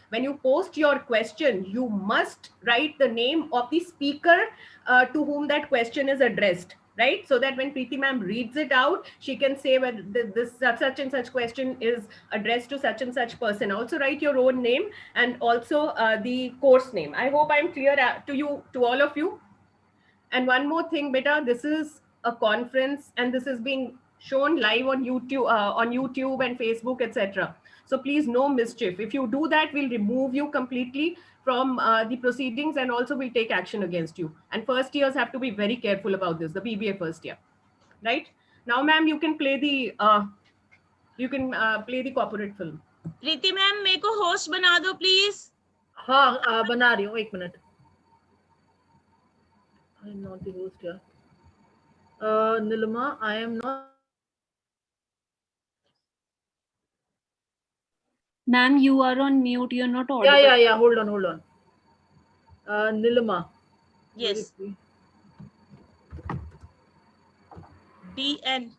when you post your question, you must write the name of the speaker to whom that question is addressed, right? So that when Preeti ma'am reads it out, she can say whether this such and such question is addressed to such and such person. Also write your own name and also the course name. I hope I'm clear to you, to all of you. And one more thing, beta, this is a conference and this is being shown live on YouTube and Facebook, etc. So please, no mischief. If you do that, we'll remove you completely from the proceedings, and also we'll take action against you. And first years have to be very careful about this. The BBA first year, right? Now, ma'am, you can play the corporate film. Preeti ma'am मेरे को host बना दो please. हाँ बना रही हूँ, 1 minute. I am not the host here. Nilima, I am not. Ma'am, you are on mute. You're not audible. Yeah. Hold on. Nilima. Yes. DN.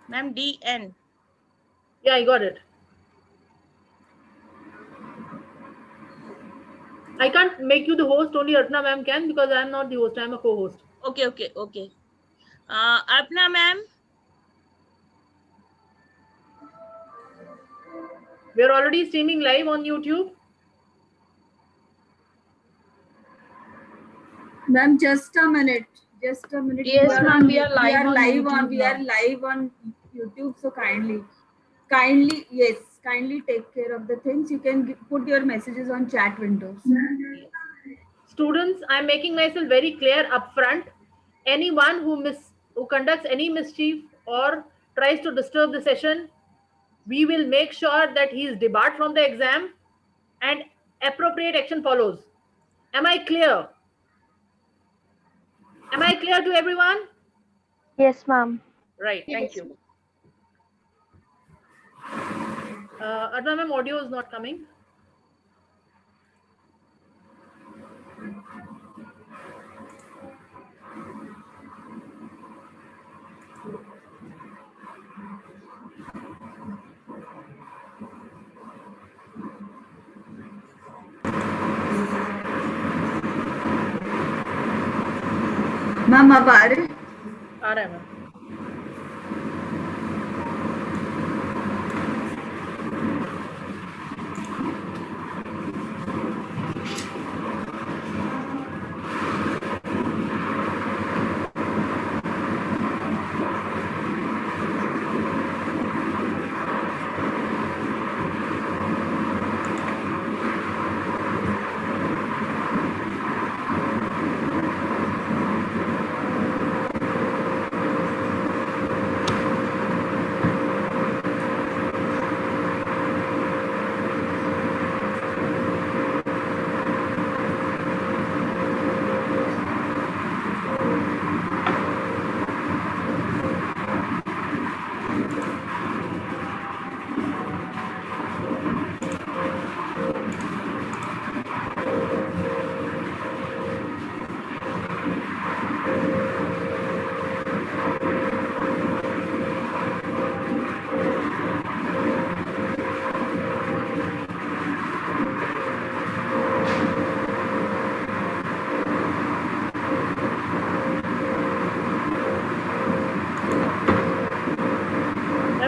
Ma'am, DN. Yeah, I got it. I can't make you the host, only Arpana ma'am can, because I am not the host, I am a co-host. Okay. Arpana ma'am. We are already streaming live on YouTube. Ma'am, just a minute. Yes, ma'am, we are live on YouTube. So kindly take care of the things. You can put your messages on chat windows. Students, I am making myself very clear upfront. Anyone who conducts any mischief or tries to disturb the session, we will make sure that he is debarred from the exam and appropriate action follows. Am I clear? Am I clear to everyone? Yes, ma'am. Right, thank you. Arpana ma'am, audio is not coming. Ma'am, अब आ रहे? आ रहा है ma'am.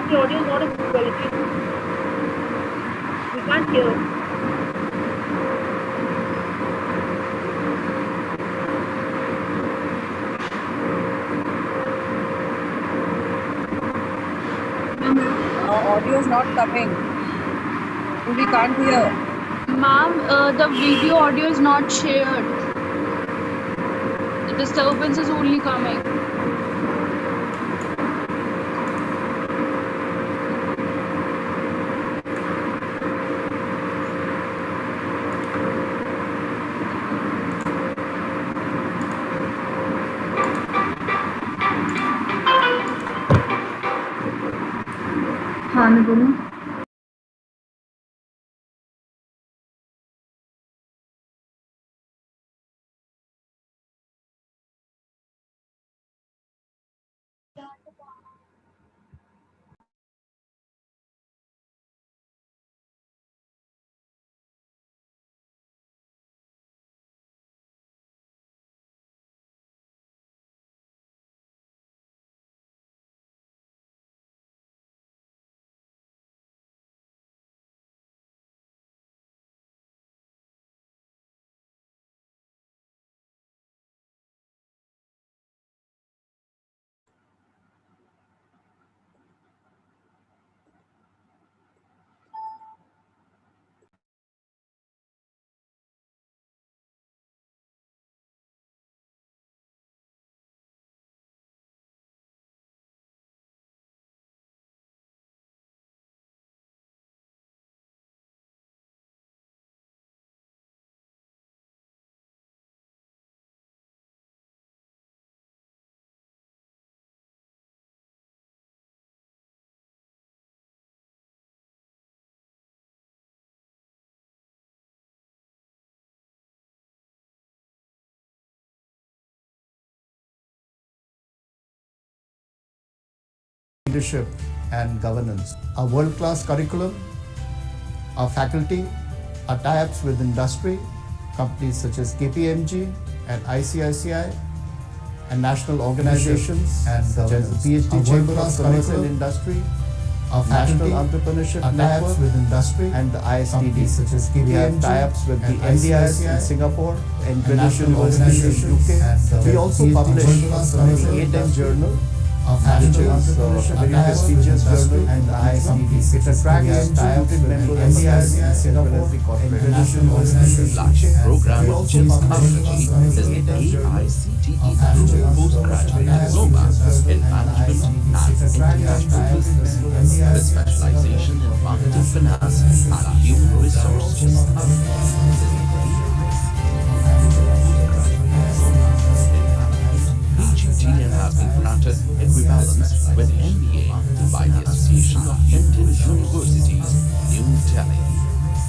The audio is not of good quality. We can't hear. Audio is not coming. We can't hear. Ma'am, the video audio is not shared. The disturbance is only coming. हाँ मैं बोलूँ. leadership and governance. Our world-class curriculum, our faculty, our tie-ups with industry, companies such as KPMG and ICICI, and national organizations and such as the PhD Chamber of Commerce and Industry, our National Entrepreneurship Network with industry, and the ISTD such as KPMG. We have tie-ups with the NDIS in Singapore and Greenwich University in UK. We also publish the A10 Journal, which is a very prestigious journal, and the ISTD. It attracts talented members of NDIS in Singapore and Greenwich University. Flagship program of GIMS Technology is the AICTE Global Postgraduate Diploma in Management and International Business with specialization in marketing, finance, and human resources. PGDM has been granted equivalence with MBA by the Association of Indian Universities, New Delhi.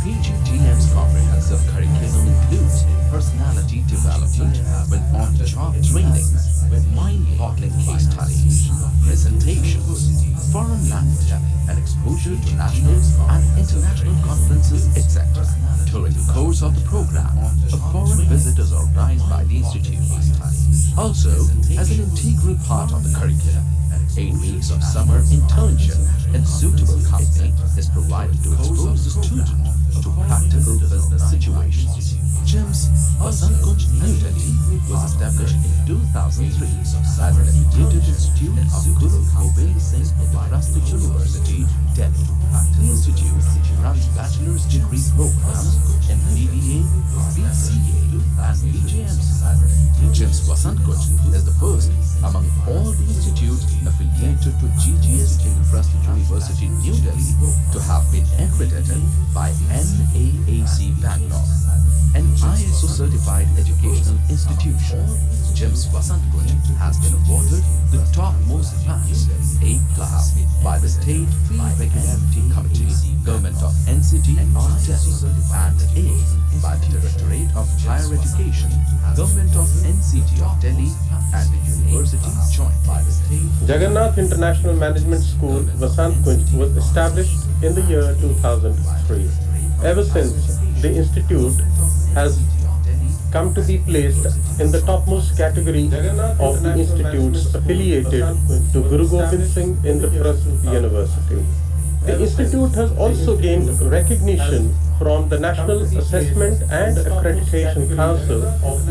PGDM's comprehensive curriculum includes personality development with on-the-job trainings, with mind-boggling case studies, presentations, foreign language, and exposure to national and international conferences, etc. During the course of the program, a foreign visit is organized by the institute. Also, as an integral part of the curriculum, 8 weeks of summer internship in suitable company is provided to expose the student to practical business situations. GIMS Vasant Kunj New Delhi was established in 2003 as an affiliated institute of Guru Gobind Singh Intrastate University, Delhi. The institute runs bachelor's degree programs in BBA, BCA, and BJMC. GIMS Vasant Kunj is the first among all the institutes affiliated to GGS Intrastate University, New Delhi, to have been accredited by NAAC Bangalore, an ISO certified educational institution. GIMS Vasant Kunj has been awarded the topmost class, A class, by the State Fee Regularity Committee, Government of NCT of Delhi, and A by the Directorate of Higher Education, Government of NCT of Delhi, and the University joined by the State. Jagannath International Management School, Vasant Kunj, was established in the year 2003. Ever since, the institute has come to be placed in the topmost category of the institutes affiliated to Guru Gobind Singh Indraprastha University. The institute has also gained recognition from the National Assessment and Accreditation Council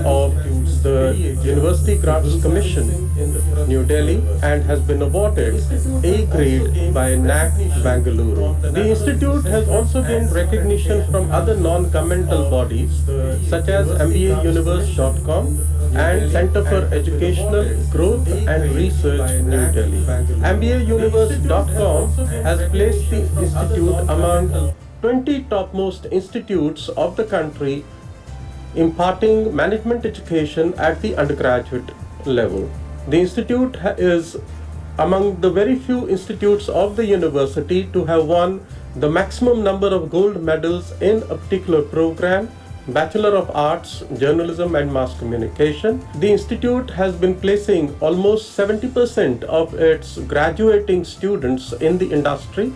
of the University Grants Commission, New Delhi, and has been awarded A grade by NAC Bangalore. The institute has also gained recognition from other non-governmental bodies such as MBAuniverse.com and Center for Educational Growth and Research, New Delhi. MBAuniverse.com has placed the institute among 20 topmost institutes of the country imparting management education at the undergraduate level. The institute is among the very few institutes of the university to have won the maximum number of gold medals in a particular program, Bachelor of Arts, Journalism and Mass Communication. The institute has been placing almost 70% of its graduating students in the industry,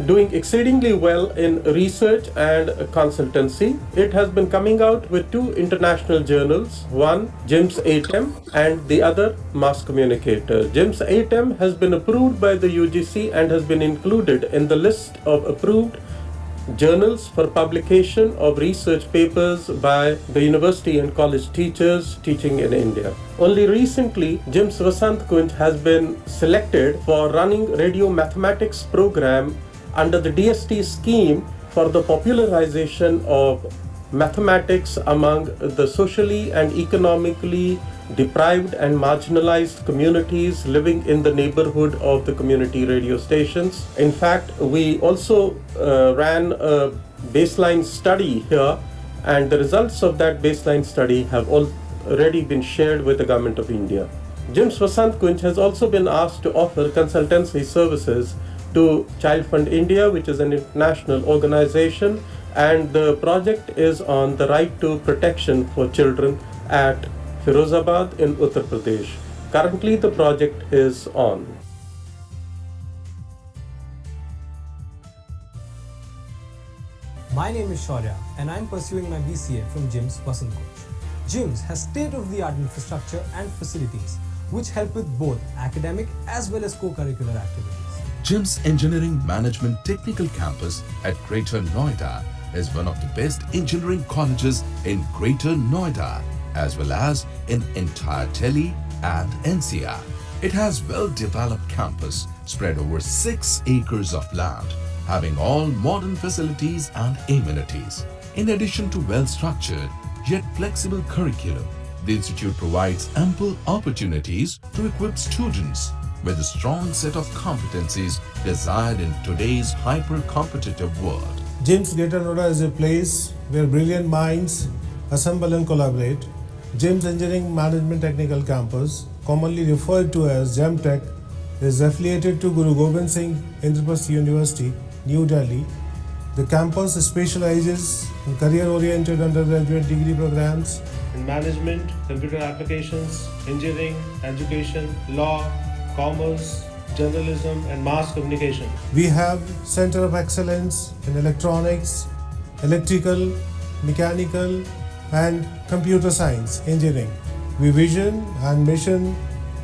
doing exceedingly well in research and consultancy. It has been coming out with 2 international journals, one GIMS ATEM and the other Mass Communicator. GIMS ATEM has been approved by the UGC and has been included in the list of approved journals for publication of research papers by the university and college teachers teaching in India. Only recently, GIMS Vasant Kunj has been selected for running radio mathematics program under the DST scheme for the popularization of mathematics among the socially and economically deprived and marginalized communities living in the neighborhood of the community radio stations. In fact, we also ran a baseline study here, and the results of that baseline study have already been shared with the Government of India. GIMS Vasant Kunj has also been asked to offer consultancy services to Child Fund India, which is an international organization, and the project is on the right to protection for children at Firozabad in Uttar Pradesh. Currently, the project is on. My name is Shaurya and I'm pursuing my BCA from JIMS Vasant Koch. JIMS has state-of-the-art infrastructure and facilities which help with both academic as well as co-curricular activities. JIMS Engineering Management Technical Campus at Greater Noida is one of the best engineering colleges in Greater Noida as well as in entire Delhi and NCR. It has well-developed campus spread over 6 acres of land, having all modern facilities and amenities. In addition to well-structured yet flexible curriculum, the institute provides ample opportunities to equip students with a strong set of competencies desired in today's hyper-competitive world. JIMS Greater Noida is a place where brilliant minds assemble and collaborate. JIMS Engineering Management Technical Campus, commonly referred to as JEMTech, is affiliated to Guru Gobind Singh Indraprasth University, New Delhi. The campus specializes in career-oriented undergraduate degree programs in management, computer applications, engineering, education, law, commerce, journalism and mass communication. We have Center of Excellence in Electronics, Electrical, Mechanical and Computer Science Engineering. We vision and mission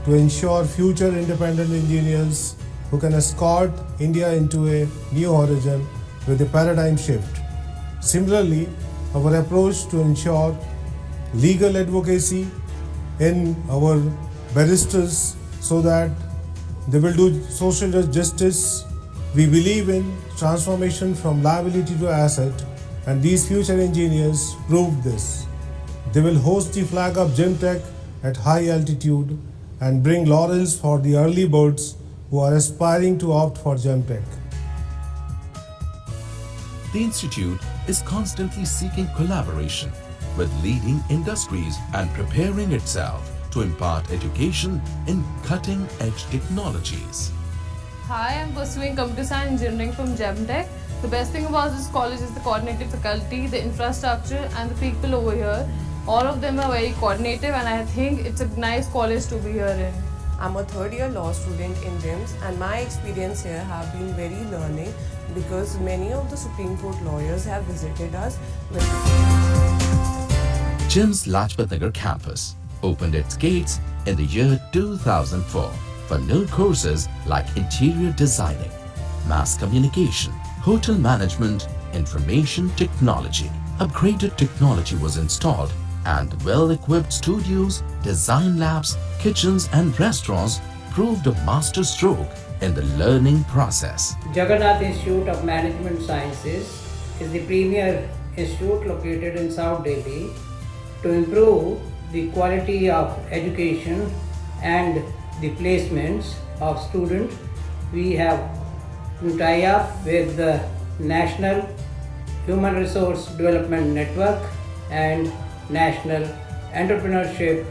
to ensure future independent engineers who can escort India into a new horizon with a paradigm shift. Similarly, our approach to ensure legal advocacy in our barristers so that they will do social justice. We believe in transformation from liability to asset, and these future engineers proved this. They will host the flag of JIMTech at high altitude and bring laurels for the early birds who are aspiring to opt for JIMTech. The institute is constantly seeking collaboration with leading industries and preparing itself to impart education in cutting-edge technologies. Hi, I'm pursuing computer science engineering from JEMTech. The best thing about this college is the coordinated faculty, the infrastructure and the people over here. All of them are very coordinative and I think it's a nice college to be here in. I'm a third year law student in JIMS and my experience here have been very learning because many of the Supreme Court lawyers have visited us. JIMS Lajpat Nagar campus opened its gates in the year 2004 for new courses like interior designing, mass communication, hotel management, information technology. Upgraded technology was installed and well-equipped studios, design labs, kitchens and restaurants proved a master stroke in the learning process. Jagannath Institute of Management Sciences is the premier institute located in South Delhi to improve the quality of education and the placements of students. We have tie-up with the National Human Resource Development Network and National Entrepreneurship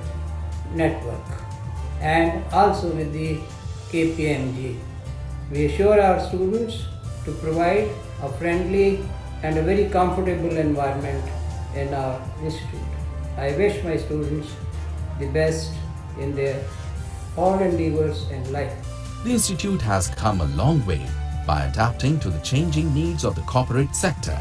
Network and also with the KPMG. We assure our students to provide a friendly and a very comfortable environment in our institute. I wish my students the best in their all endeavors in life. The institute has come a long way by adapting to the changing needs of the corporate sector.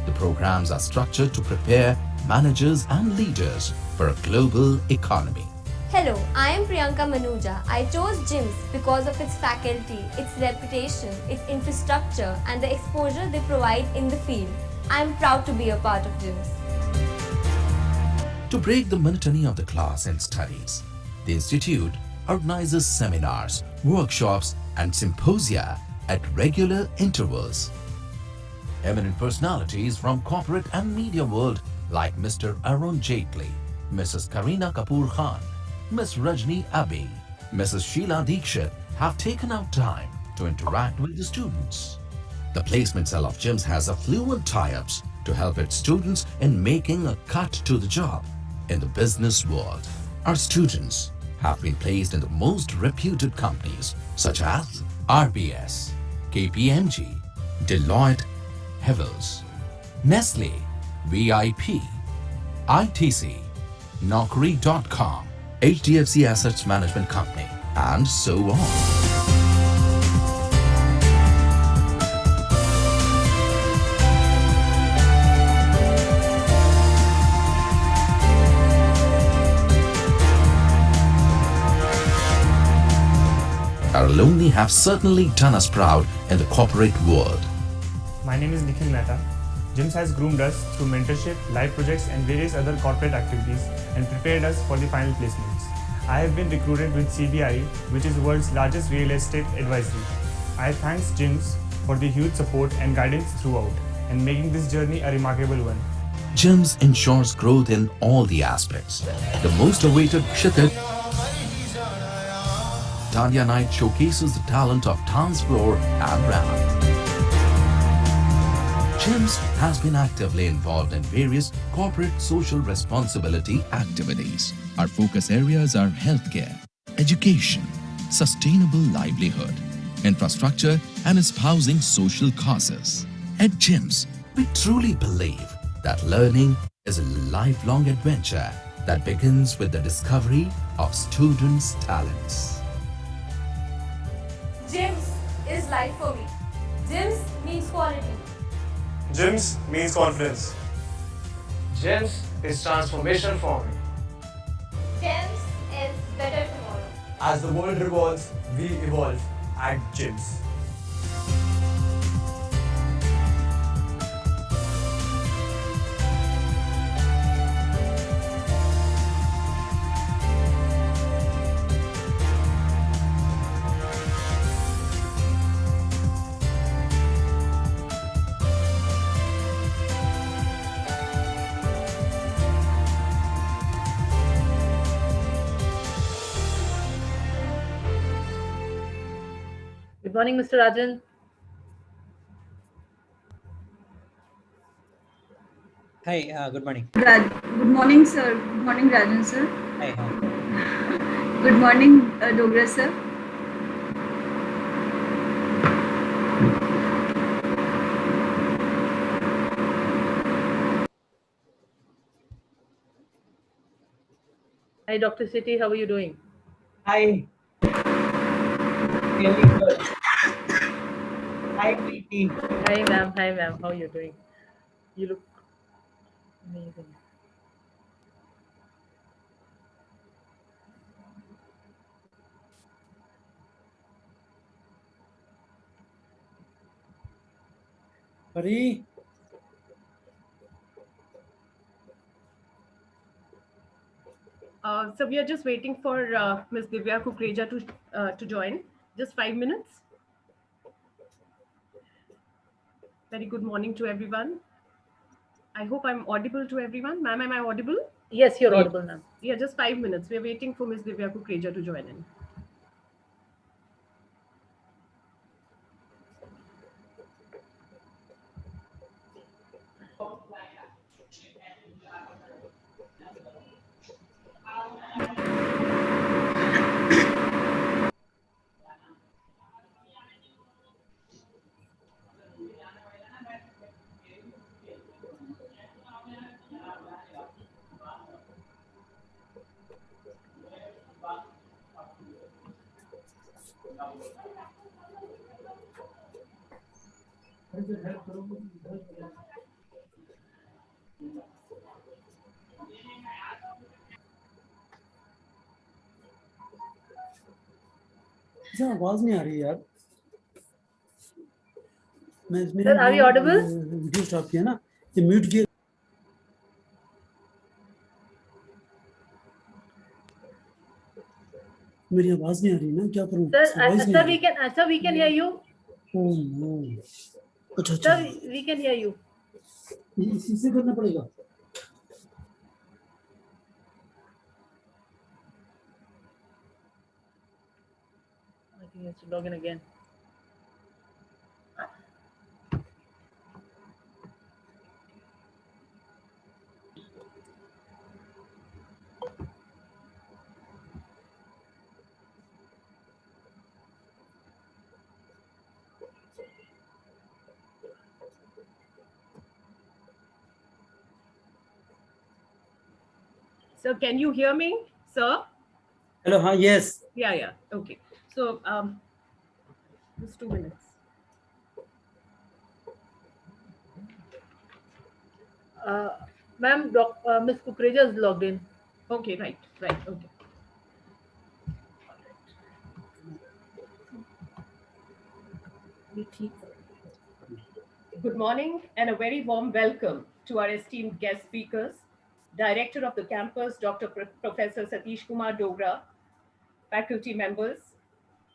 The programs are structured to prepare managers and leaders for a global economy. Hello, I am Priyanka Manuja. I chose JIMS because of its faculty, its reputation, its infrastructure and the exposure they provide in the field. I am proud to be a part of JIMS. To break the monotony of the class and studies, the institute organizes seminars, workshops and symposia at regular intervals. Eminent personalities from corporate and media world like Mr. Arun Jaitley, Mrs. Kareena Kapoor Khan, Ms. Rajni Abi, Mrs. Sheila Dikshit have taken out time to interact with the students. The placement cell of JIMS has affluent tie-ups to help its students in making a cut to the job in the business world. Our students have been placed in the most reputed companies such as RBS, KPMG, Deloitte, Havells, Nestle, VIP, ITC, Naukri.com, HDFC Assets Management Company, and so on. our alumni have certainly done us proud in the corporate world. My name is Nikhil Mehta. GIMS has groomed us through mentorship, live projects and various other corporate activities and prepared us for the final placements. I have been recruited with CBRE, which is the world's largest real estate advisory. I thank GIMS for the huge support and guidance throughout and making this journey a remarkable one. GIMS ensures growth in all the aspects. The most awaited Kshatir Dandiya Night showcases the talent of dance floor and rap. GIMS has been actively involved in various corporate social responsibility activities. Our focus areas are healthcare, education, sustainable livelihood, infrastructure, and espousing social causes. At GIMS, we truly believe that learning is a lifelong adventure that begins with the discovery of students' talents. GIMS is life for me. GIMS means quality. GIMS means confidence. GIMS is transformation for me. GIMS is better tomorrow. As the world revolves, we evolve at GIMS. Good morning, Mr. Rajan. Hi, good morning. Good morning, sir. Good morning, Rajan, sir. Hi. Good morning, Dogra, sir. Hi, Dr. City. How are you doing? Hi. Really good. Hi, Preeti. Hi, ma'am. Hi, ma'am. How are you doing? You look amazing. Pari. So we are just waiting for Ms. Divya Kukreja to join. Just 5 minutes. Very good morning to everyone. I hope I'm audible to everyone. Ma'am, am I audible? Yes, you're audible, ma'am. Yeah, just 5 minutes. We're waiting for Ms. Divya Kukreja to join in. आवाज नहीं आ रही यार Sir, are you audible? Video stop किया ना ये mute किया मेरी आवाज नहीं आ रही ना क्या करूं Sir, we can hear you. Oh no. अच्छा Sir, we can hear you. इसी से करना पड़ेगा I think it's log in again. So can you hear me, sir? Hello, yes. Yeah. Okay. So just 2 minutes. Ma'am, Ms. Kukreja is logged in. Okay, right. Okay. Good morning and a very warm welcome to our esteemed guest speakers, Director of the campus, Dr. Professor Satish Kumar Dogra, faculty members,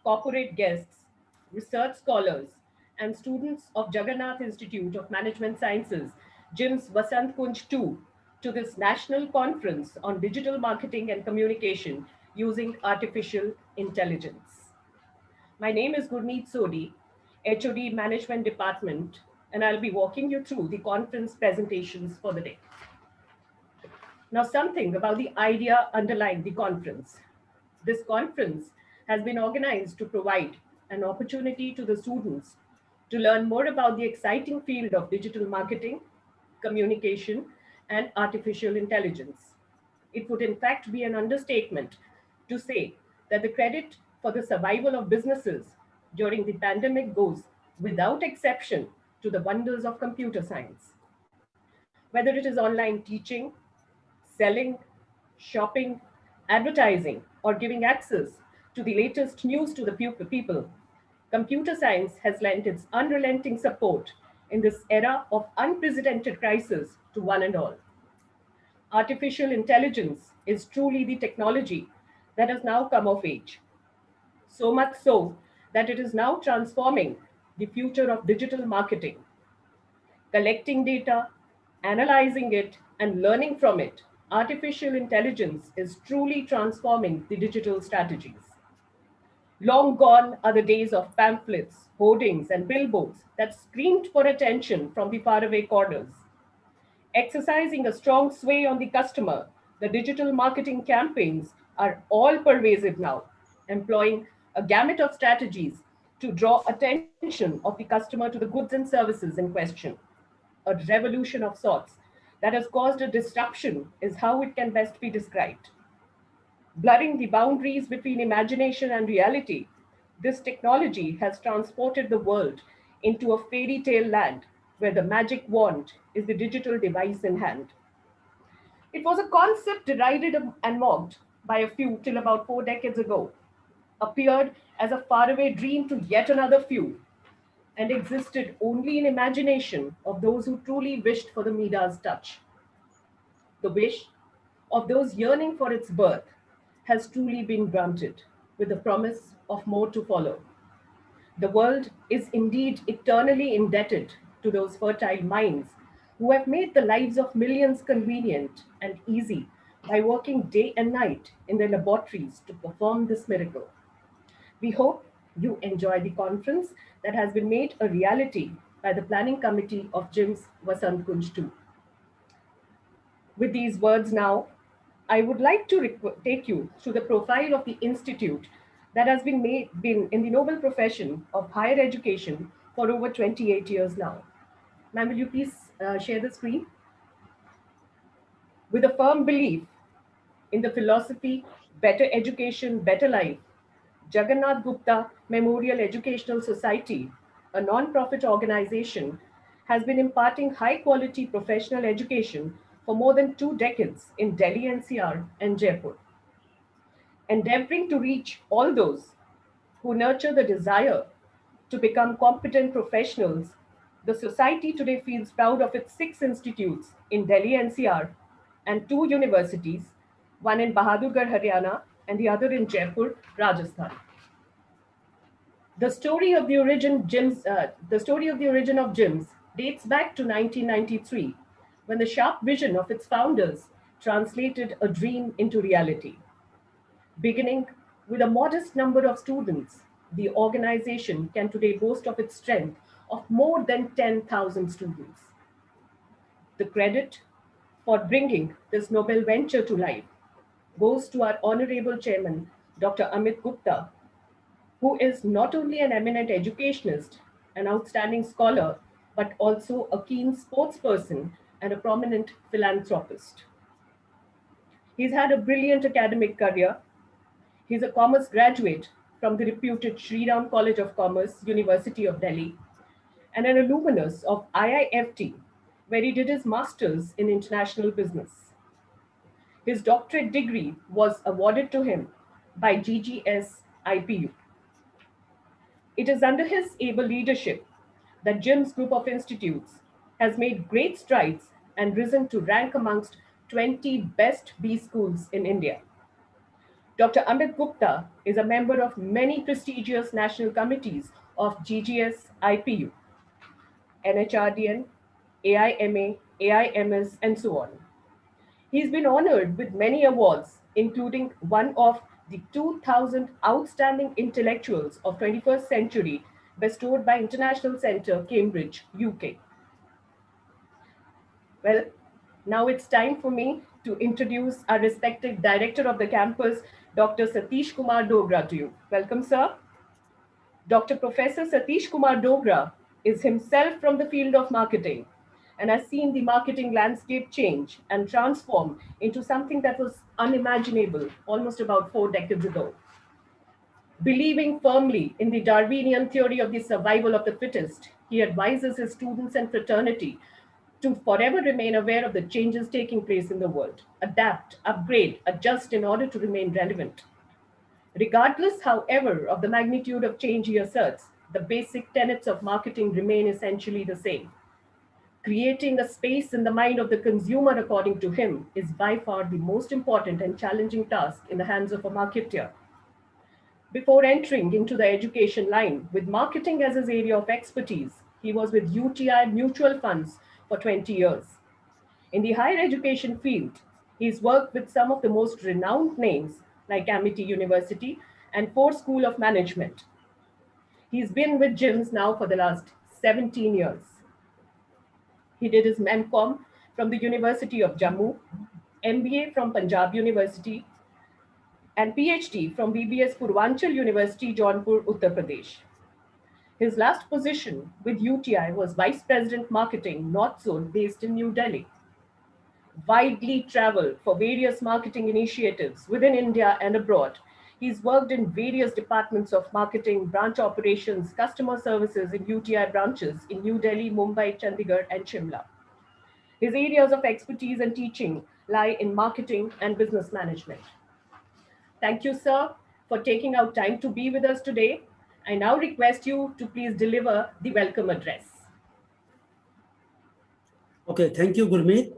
corporate guests, research scholars, and students of Jagannath Institute of Management Sciences, JIMS Vasant Kunj 2, to this national conference on digital marketing and communication using artificial intelligence. My name is Gurneet Sodhi, HOD Management Department, and I'll be walking you through the conference presentations for the day. Now, something about the idea underlying the conference. This conference has been organized to provide an opportunity to the students to learn more about the exciting field of digital marketing, communication, and artificial intelligence. It would in fact be an understatement to say that the credit for the survival of businesses during the pandemic goes, without exception, to the wonders of computer science. Whether it is online teaching, selling, shopping, advertising, or giving access to the latest news to the people, computer science has lent its unrelenting support in this era of unprecedented crisis to one and all. Artificial intelligence is truly the technology that has now come of age. So much so that it is now transforming the future of digital marketing. Collecting data, analyzing it, and learning from it, artificial intelligence is truly transforming the digital strategies. Long gone are the days of pamphlets, hoardings, and billboards that screamed for attention from the faraway corners. Exercising a strong sway on the customer, the digital marketing campaigns are all pervasive now, employing a gamut of strategies to draw attention of the customer to the goods and services in question. A revolution of sorts that has caused a disruption is how it can best be described. Blurring the boundaries between imagination and reality, this technology has transported the world into a fairy tale land where the magic wand is the digital device in hand. It was a concept derided and mocked by a few till about 4 decades ago, appeared as a faraway dream to yet another few, and existed only in imagination of those who truly wished for the Midas touch. The wish of those yearning for its birth has truly been granted, with the promise of more to follow. The world is indeed eternally indebted to those fertile minds who have made the lives of millions convenient and easy by working day and night in their laboratories to perform this miracle. We hope you enjoy the conference that has been made a reality by the planning committee of JIMS Vasant Kunj 2. With these words now, I would like to take you through the profile of the institute that has been in the noble profession of higher education for over 28 years now. Ma'am, will you please share the screen? With a firm belief in the philosophy, better education, better life, Jagannath Gupta Memorial Educational Society, a non-profit organization, has been imparting high-quality professional education for more than 2 decades in Delhi NCR and Jaipur. Endeavoring to reach all those who nurture the desire to become competent professionals, the society today feels proud of its 6 institutes in Delhi NCR and 2 universities, one in Bahadurgarh, Haryana, and the other in Jaipur, Rajasthan. The story of the origin of JIMS dates back to 1993, when the sharp vision of its founders translated a dream into reality. Beginning with a modest number of students, the organization can today boast of its strength of more than 10,000 students. The credit for bringing this noble venture to life goes to our Honorable Chairman, Dr. Amit Gupta, who is not only an eminent educationist, an outstanding scholar, but also a keen sportsperson and a prominent philanthropist. He's had a brilliant academic career. He's a commerce graduate from the reputed Shri Ram College of Commerce, University of Delhi, and an alumnus of IIFT, where he did his master's in international business. His doctorate degree was awarded to him by GGS IPU. It is under his able leadership that JIMS Group of Institutes has made great strides and risen to rank amongst 20 best B schools in India. Dr. Amit Gupta is a member of many prestigious national committees of GGS IPU, NHRDN, AIMA, AIMS, and so on. He's been honored with many awards, including one of the 2000 Outstanding Intellectuals of 21st Century bestowed by International Centre, Cambridge, UK. Well, now it's time for me to introduce our respected Director of the campus, Dr. Satish Kumar Dogra, to you. Welcome, sir. Dr. Professor Satish Kumar Dogra is himself from the field of marketing and has seen the marketing landscape change and transform into something that was unimaginable almost about 4 decades ago. Believing firmly in the Darwinian theory of the survival of the fittest, he advises his students and fraternity to forever remain aware of the changes taking place in the world, adapt, upgrade, adjust in order to remain relevant. Regardless, however, of the magnitude of change he asserts, the basic tenets of marketing remain essentially the same. Creating a space in the mind of the consumer, according to him, is by far the most important and challenging task in the hands of a marketer. Before entering into the education line, with marketing as his area of expertise, he was with UTI Mutual Funds for 20 years. In the higher education field, he's worked with some of the most renowned names like Amity University and Ford School of Management. He's been with JIMS now for the last 17 years. He did his MCOM from the University of Jammu, MBA from Punjab University, and PhD from BBS Purvanchal University, Jaunpur, Uttar Pradesh. His last position with UTI was Vice President Marketing, North Zone, based in New Delhi. Widely traveled for various marketing initiatives within India and abroad. He's worked in various departments of marketing, branch operations, customer services in UTI branches in New Delhi, Mumbai, Chandigarh, and Shimla. His areas of expertise and teaching lie in marketing and business management. Thank you, sir, for taking out time to be with us today. I now request you to please deliver the welcome address. Okay, thank you, Gurmeet.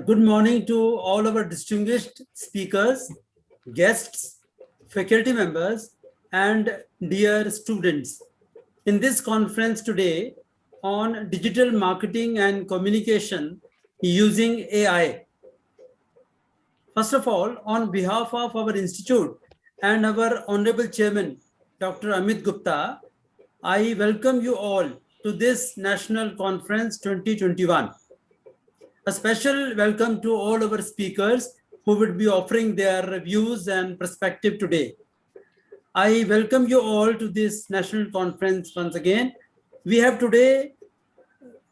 Good morning to all our distinguished speakers, guests, faculty members, and dear students. In this conference today on digital marketing and communication using AI. First of all, on behalf of our institute and our Honorable Chairman, Dr. Amit Gupta, I welcome you all to this National Conference 2021. A special welcome to all our speakers who would be offering their views and perspective today. I welcome you all to this National Conference once again. We have today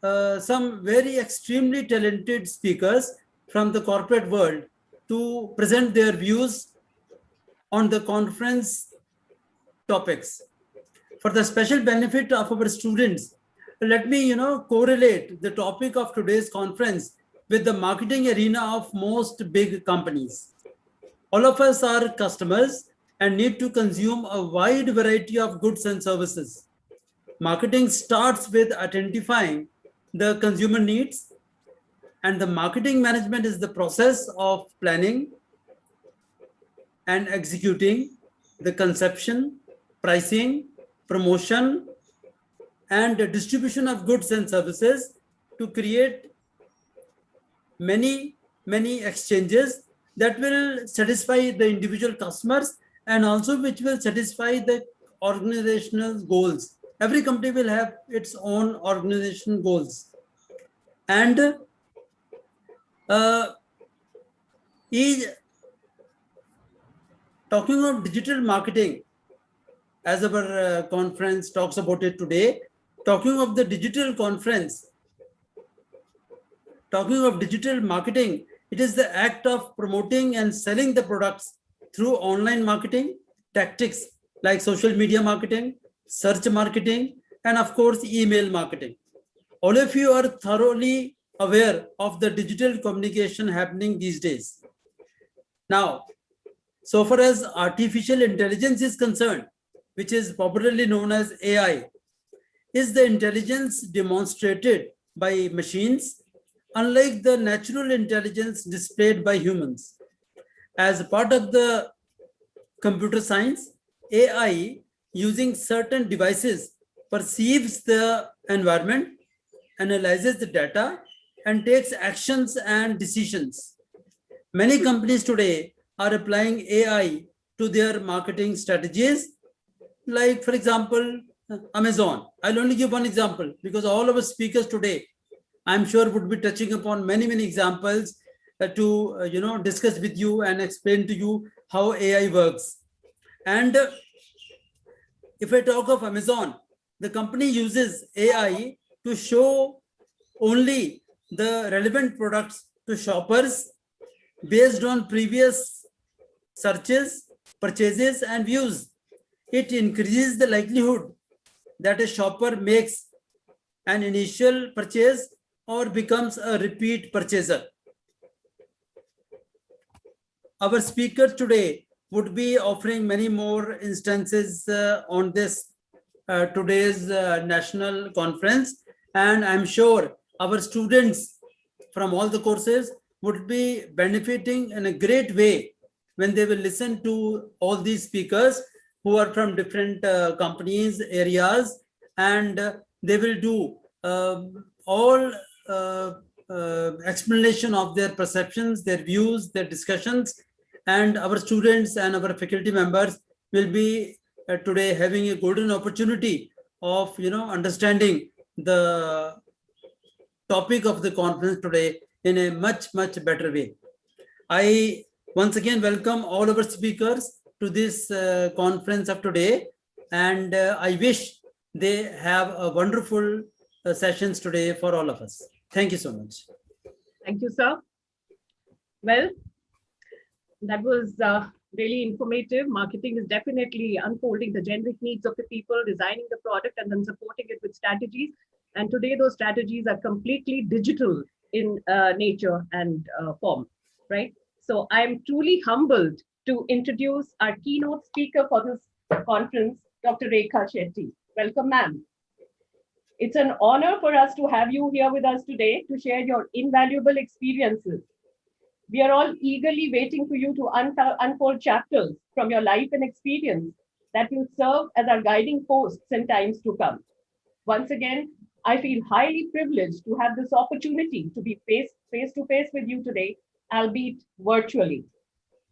some very extremely talented speakers from the corporate world to present their views on the conference topics. For the special benefit of our students, let me correlate the topic of today's conference with the marketing arena of most big companies. All of us are customers and need to consume a wide variety of goods and services. Marketing starts with identifying the consumer needs, and the marketing management is the process of planning and executing the conception, pricing, promotion, and the distribution of goods and services to create many exchanges that will satisfy the individual customers and also which will satisfy the organizational goals. Every company will have its own organization goals. And talking of digital marketing, as our conference talks about it today, talking of the digital conference, talking of digital marketing, it is the act of promoting and selling the products through online marketing tactics like social media marketing, search marketing, and of course, email marketing. All of you are thoroughly aware of the digital communication happening these days. Now, So far as artificial intelligence is concerned, which is popularly known as AI, is the intelligence demonstrated by machines, unlike the natural intelligence displayed by humans. As part of the computer science, AI using certain devices perceives the environment, analyzes the data, and takes actions and decisions. Many companies today are applying AI to their marketing strategies. Like, for example, Amazon. I'll only give one example because all of our speakers today, I'm sure, would be touching upon many examples to discuss with you and explain to you how AI works. And if I talk of Amazon, the company uses AI to show only the relevant products to shoppers based on previous searches, purchases, and views. It increases the likelihood that a shopper makes an initial purchase or becomes a repeat purchaser. Our speakers today would be offering many more instances on this today's national conference, and I'm sure our students from all the courses would be benefiting in a great way when they will listen to all these speakers who are from different companies, areas, and they will do all explanation of their perceptions, their views, their discussions, and our students and our faculty members will be today having a golden opportunity of understanding the topic of the conference today in a much better way. I once again welcome all our speakers to this conference of today, and I wish they have a wonderful sessions today for all of us. Thank you so much. Thank you, sir. Well, that was really informative. Marketing is definitely unfolding the generic needs of the people, designing the product, and then supporting it with strategies. And today, those strategies are completely digital in nature and form, right? So I'm truly humbled to introduce our keynote speaker for this conference, Dr. Rekha Shetty. Welcome, ma'am. It's an honor for us to have you here with us today to share your invaluable experiences. We are all eagerly waiting for you to unfold chapters from your life and experience that will serve as our guiding posts in times to come. Once again, I feel highly privileged to have this opportunity to be face to face with you today, albeit virtually.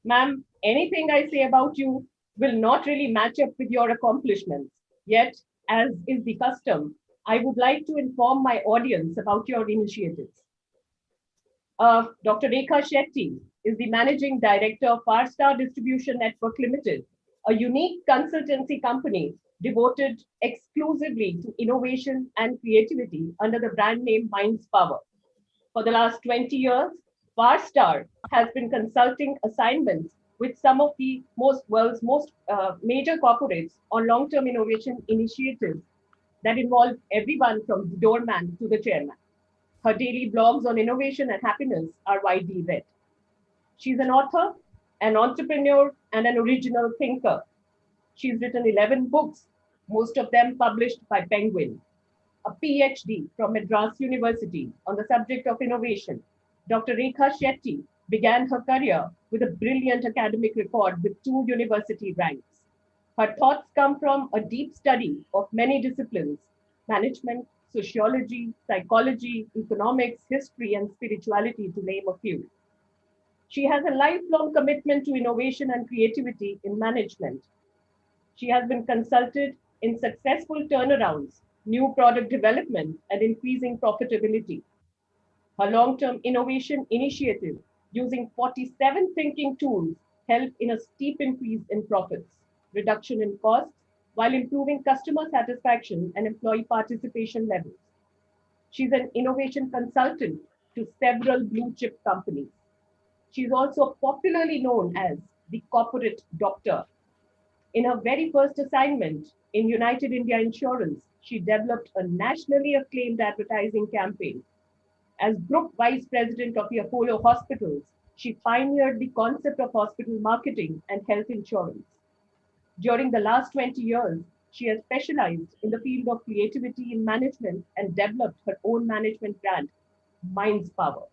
Ma'am, anything I say about you will not really match up with your accomplishments. Yet, as is the custom, I would like to inform my audience about your initiatives. Dr. Rekha Shetty is the Managing Director of Farstar Distribution Network Limited, a unique consultancy company devoted exclusively to innovation and creativity under the brand name Minds Power. For the last 20 years, Farstar has been consulting assignments with some of the world's most major corporates on long-term innovation initiatives that involve everyone from the doorman to the chairman. Her daily blogs on innovation and happiness are widely read. She's an author, an entrepreneur, and an original thinker. She's written 11 books, most of them published by Penguin. A PhD from Madras University on the subject of innovation. Dr. Rekha Shetty began her career with a brilliant academic record with 2 university ranks. Her thoughts come from a deep study of many disciplines: management, sociology, psychology, economics, history, and spirituality, to name a few. She has a lifelong commitment to innovation and creativity in management. She has been consulted in successful turnarounds, new product development, and increasing profitability. Her long-term innovation initiative using 47 thinking tools helped in a steep increase in profits, reduction in costs, while improving customer satisfaction and employee participation levels. She's an innovation consultant to several blue chip companies. She's also popularly known as the corporate doctor. In her very first assignment in United India Insurance, she developed a nationally acclaimed advertising campaign. As Group Vice President of the Apollo Hospitals, She pioneered the concept of hospital marketing and health insurance. During the last 20 years, she has specialized in the field of creativity in management and developed her own management brand, Minds Power.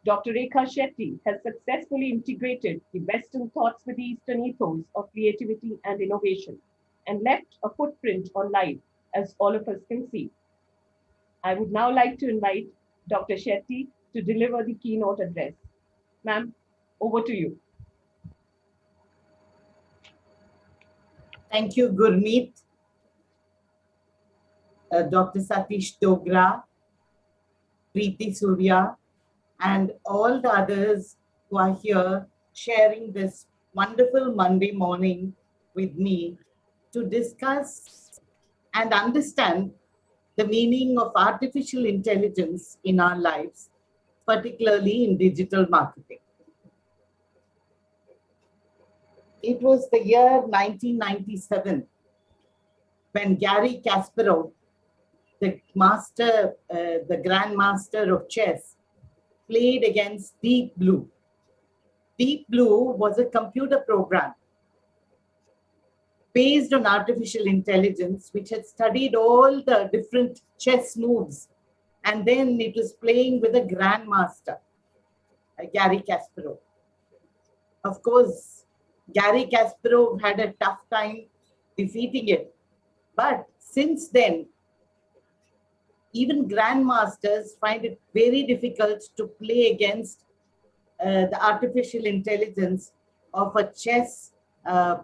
Dr. Rekha Shetty has successfully integrated the Western thoughts with the Eastern ethos of creativity and innovation and left a footprint on life, as all of us can see. I would now like to invite Dr. Shetty to deliver the keynote address. Ma'am, over to you. Thank you, Gurmeet, Dr. Satish Dogra, Preeti Surya, and all the others who are here sharing this wonderful Monday morning with me to discuss and understand the meaning of artificial intelligence in our lives, particularly in digital marketing. It was the year 1997 when Garry Kasparov, the grandmaster of chess, played against Deep Blue. Deep Blue was a computer program based on artificial intelligence, which had studied all the different chess moves. And then it was playing with a grandmaster, Garry Kasparov. Of course, Garry Kasparov had a tough time defeating it. But since then, even grandmasters find it very difficult to play against the artificial intelligence of a chess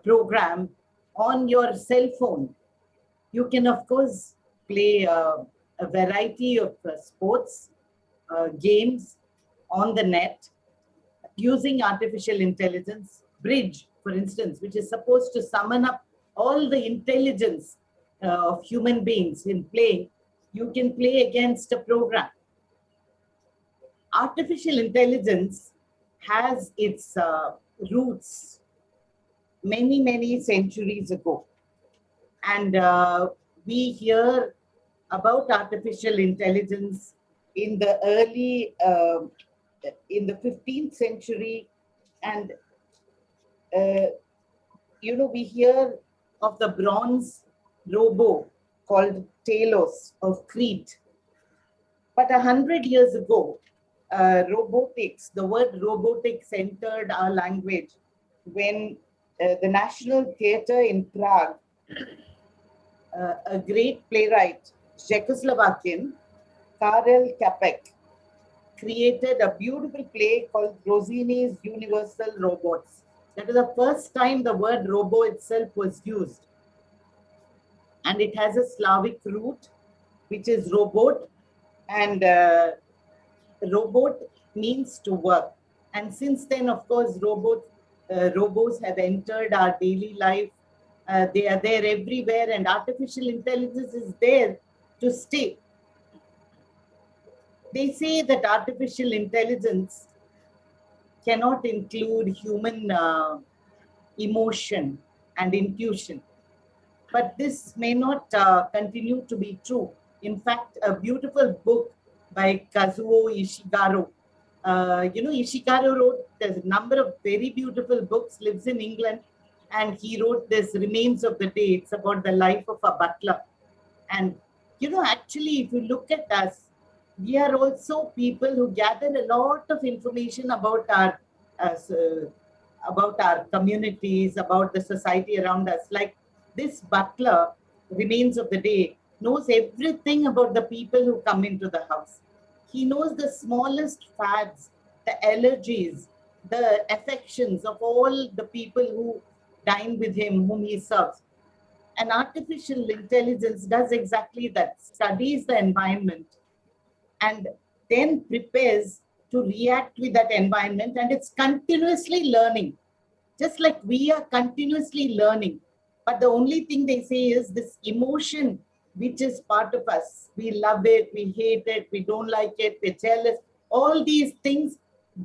program on your cell phone. You can, of course, play a variety of sports, games on the net using artificial intelligence. Bridge, for instance, which is supposed to summon up all the intelligence of human beings in playing, you can play against a program. Artificial intelligence has its roots many, many centuries ago. And we hear about artificial intelligence in the early, in the 15th century. And, you know, we hear of the bronze robo called Talos of Crete. But 100 years ago, robotics, the word robotics entered our language when the National Theatre in Prague, a great playwright, Czechoslovakian, Karel Čapek, created a beautiful play called Rossini's Universal Robots. That is the first time the word robo itself was used. And it has a Slavic root, which is robot, and robot means to work. And since then, of course, robots have entered our daily life. They are there everywhere, and artificial intelligence is there to stay. They say that artificial intelligence cannot include human emotion and intuition. But this may not continue to be true. In fact, a beautiful book by Kazuo Ishiguro. You know, Ishiguro wrote a number of very beautiful books, lives in England, and he wrote this Remains of the Day. It's about the life of a butler. And, you know, actually, if you look at us, we are also people who gather a lot of information about our communities, about the society around us. Like this butler, Remains of the Day, knows everything about the people who come into the house. He knows the smallest fads, the allergies, the affections of all the people who dine with him, whom he serves. And artificial intelligence does exactly that, studies the environment and then prepares to react with that environment, and it's continuously learning, just like we are continuously learning. But the only thing they say is this emotion, which is part of us. We love it, we hate it, we don't like it, we're jealous. All these things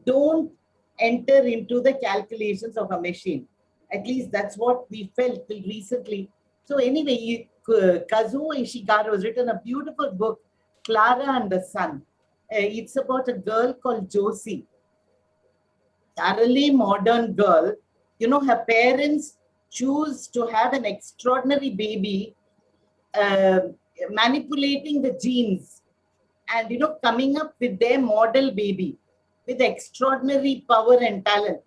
don't enter into the calculations of a machine. At least that's what we felt till recently. So anyway, Kazuo Ishiguro has written a beautiful book, Clara and the Sun. It's about a girl called Josie. thoroughly modern girl, you know, her parents choose to have an extraordinary baby, manipulating the genes and, you know, coming up with their model baby with extraordinary power and talent.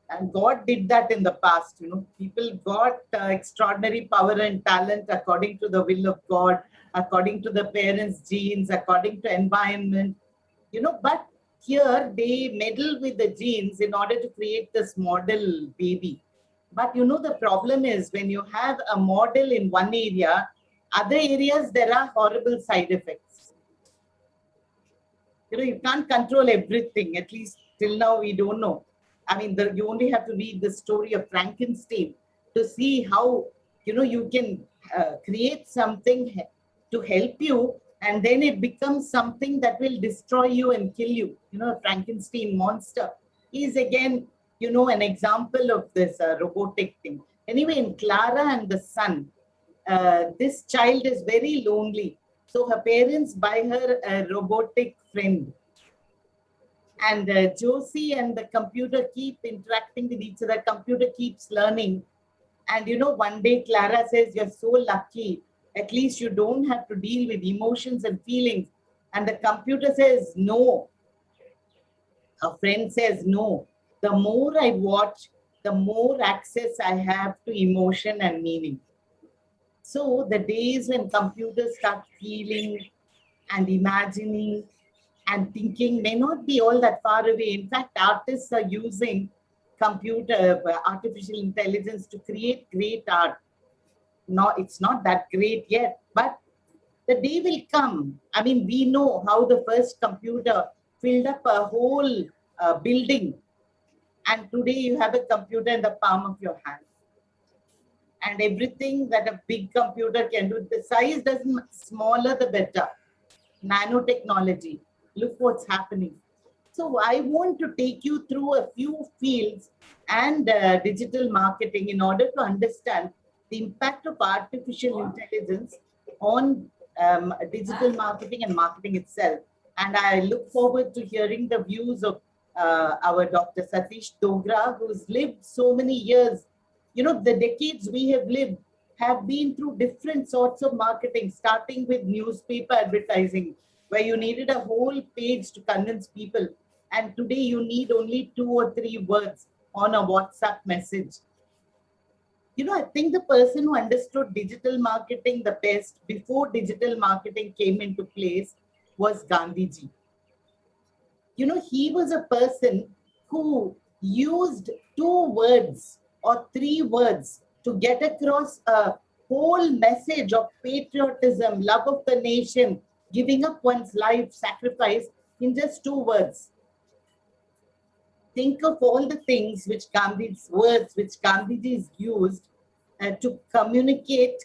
And God did that in the past, you know. People got extraordinary power and talent according to the will of God, according to the parents' genes, according to environment, you know. But here they meddle with the genes in order to create this model baby. But, you know, the problem is when you have a model in one area, other areas there are horrible side effects. You know, you can't control everything. At least till now we don't know. I mean, you only have to read the story of Frankenstein to see how, you know, you can create something to help you, and then it becomes something that will destroy you and kill you. You know, Frankenstein monster is again, you know, an example of this robotic thing. Anyway, in Clara and the Sun, this child is very lonely. So her parents buy her a robotic friend. And Josie and the computer keep interacting with each other. Computer keeps learning. And, you know, one day Clara says, you're so lucky. At least you don't have to deal with emotions and feelings. And the computer says, no. A friend says, no. The more I watch, the more access I have to emotion and meaning. So the days when computers start feeling and imagining and thinking may not be all that far away. In fact, artists are using artificial intelligence to create great art. No, it's not that great yet, but the day will come. I mean, we know how the first computer filled up a whole building. And today you have a computer in the palm of your hand. And everything that a big computer can do, the size doesn't, smaller the better. Nanotechnology. Look what's happening. So I want to take you through a few fields and digital marketing in order to understand the impact of artificial intelligence on digital marketing and marketing itself. And I look forward to hearing the views of our Dr. Satish Dogra, who's lived so many years. You know, the decades we have lived have been through different sorts of marketing, starting with newspaper advertising, where you needed a whole page to convince people. And today you need only 2 or 3 words on a WhatsApp message. You know, I think the person who understood digital marketing the best before digital marketing came into place was Gandhiji. You know, he was a person who used 2 words or 3 words to get across a whole message of patriotism, love of the nation, giving up one's life, sacrifice in just 2 words. Think of all the things which Gandhi's words, which Gandhiji's used to communicate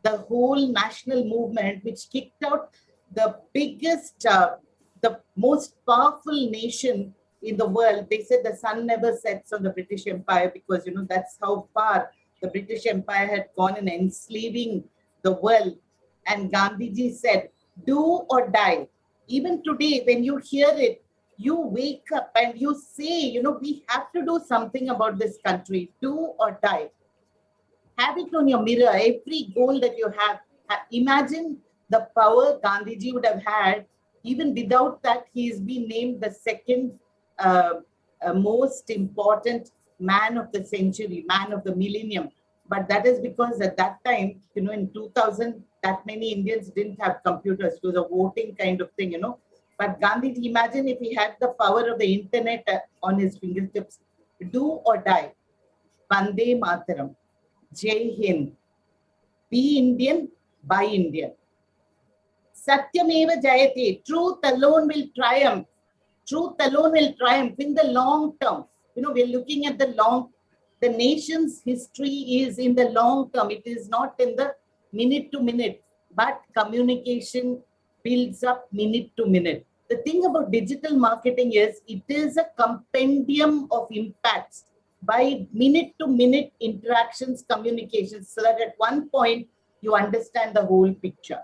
the whole national movement, which kicked out the biggest, the most powerful nation in the world. They said the sun never sets on the British Empire because, you know, that's how far the British Empire had gone in enslaving the world. And Gandhiji said, do or die. Even today, when you hear it, you wake up and you say, you know, we have to do something about this country, do or die. Have it on your mirror, every goal that you have. Imagine the power Gandhiji would have had. Even without that, he's been named the second most important man of the century, man of the millennium. But that is because at that time, you know, in 2000, that many Indians didn't have computers. It was a voting kind of thing, you know. But Gandhi, imagine if he had the power of the internet on his fingertips. Do or die. Vande Mataram. Jai Hind. Be Indian, buy Indian. Satyameva Jayate. Truth alone will triumph. Truth alone will triumph in the long term. You know, we're looking at the nation's history is in the long term. It is not in the minute to minute, but communication builds up minute to minute. The thing about digital marketing is it is a compendium of impacts by minute to minute interactions, communications, so that at one point you understand the whole picture.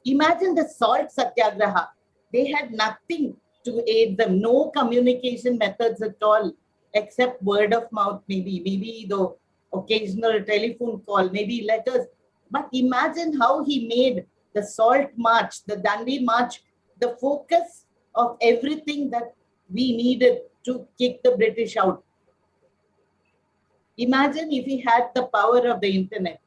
Imagine the salt satyagraha. They had nothing to aid them. No communication methods at all, except word of mouth, maybe the occasional telephone call, maybe letters. But imagine how he made the Salt March, the Dandi March, the focus of everything that we needed to kick the British out. Imagine if he had the power of the internet,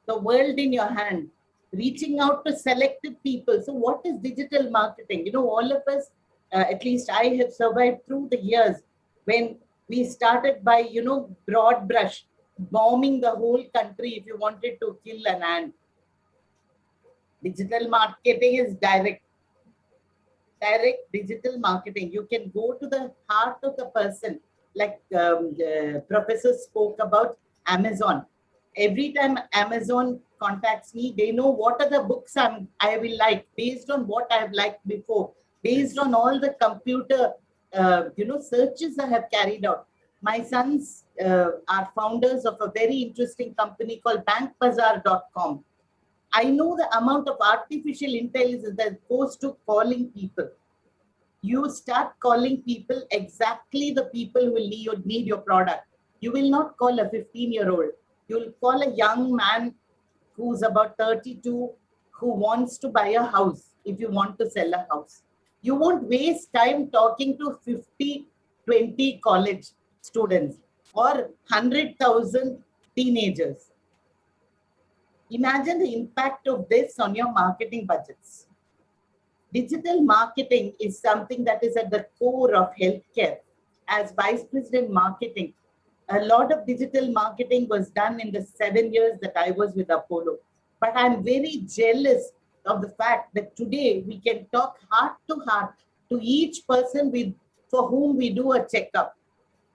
the world in your hand, reaching out to selected people. So what is digital marketing? You know, all of us, at least I have survived through the years when we started by, you know, broad brush, bombing the whole country if you wanted to kill an ant. Digital marketing is direct digital marketing. You can go to the heart of the person, like the professor spoke about Amazon. Every time Amazon contacts me, they know what are the books I will like based on what I've liked before, based on all the computer searches I have carried out. My sons are founders of a very interesting company called bankbazaar.com. I know the amount of artificial intelligence that goes to calling people. You start calling people exactly the people who will need your product. You will not call a 15-year-old. You will call a young man who's about 32 who wants to buy a house if you want to sell a house. You won't waste time talking to 20 college students or 100,000 teenagers. Imagine the impact of this on your marketing budgets. Digital marketing is something that is at the core of healthcare. As Vice President Marketing, a lot of digital marketing was done in the 7 years that I was with Apollo. But I'm very jealous of the fact that today we can talk heart to heart to each person for whom we do a checkup.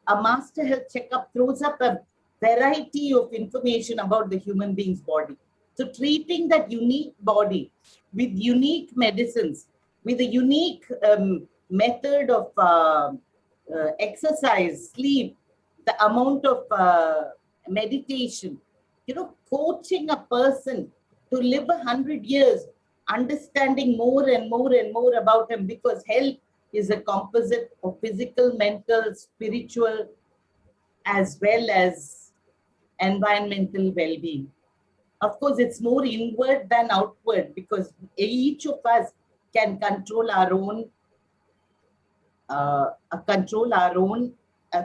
A master health checkup throws up a variety of information about the human being's body. So treating that unique body with unique medicines, with a unique method of exercise, sleep, the amount of meditation, coaching a person to live 100 years, understanding more and more and more about him, because health is a composite of physical, mental, spiritual, as well as environmental well-being. Of course, it's more inward than outward, because each of us can control our own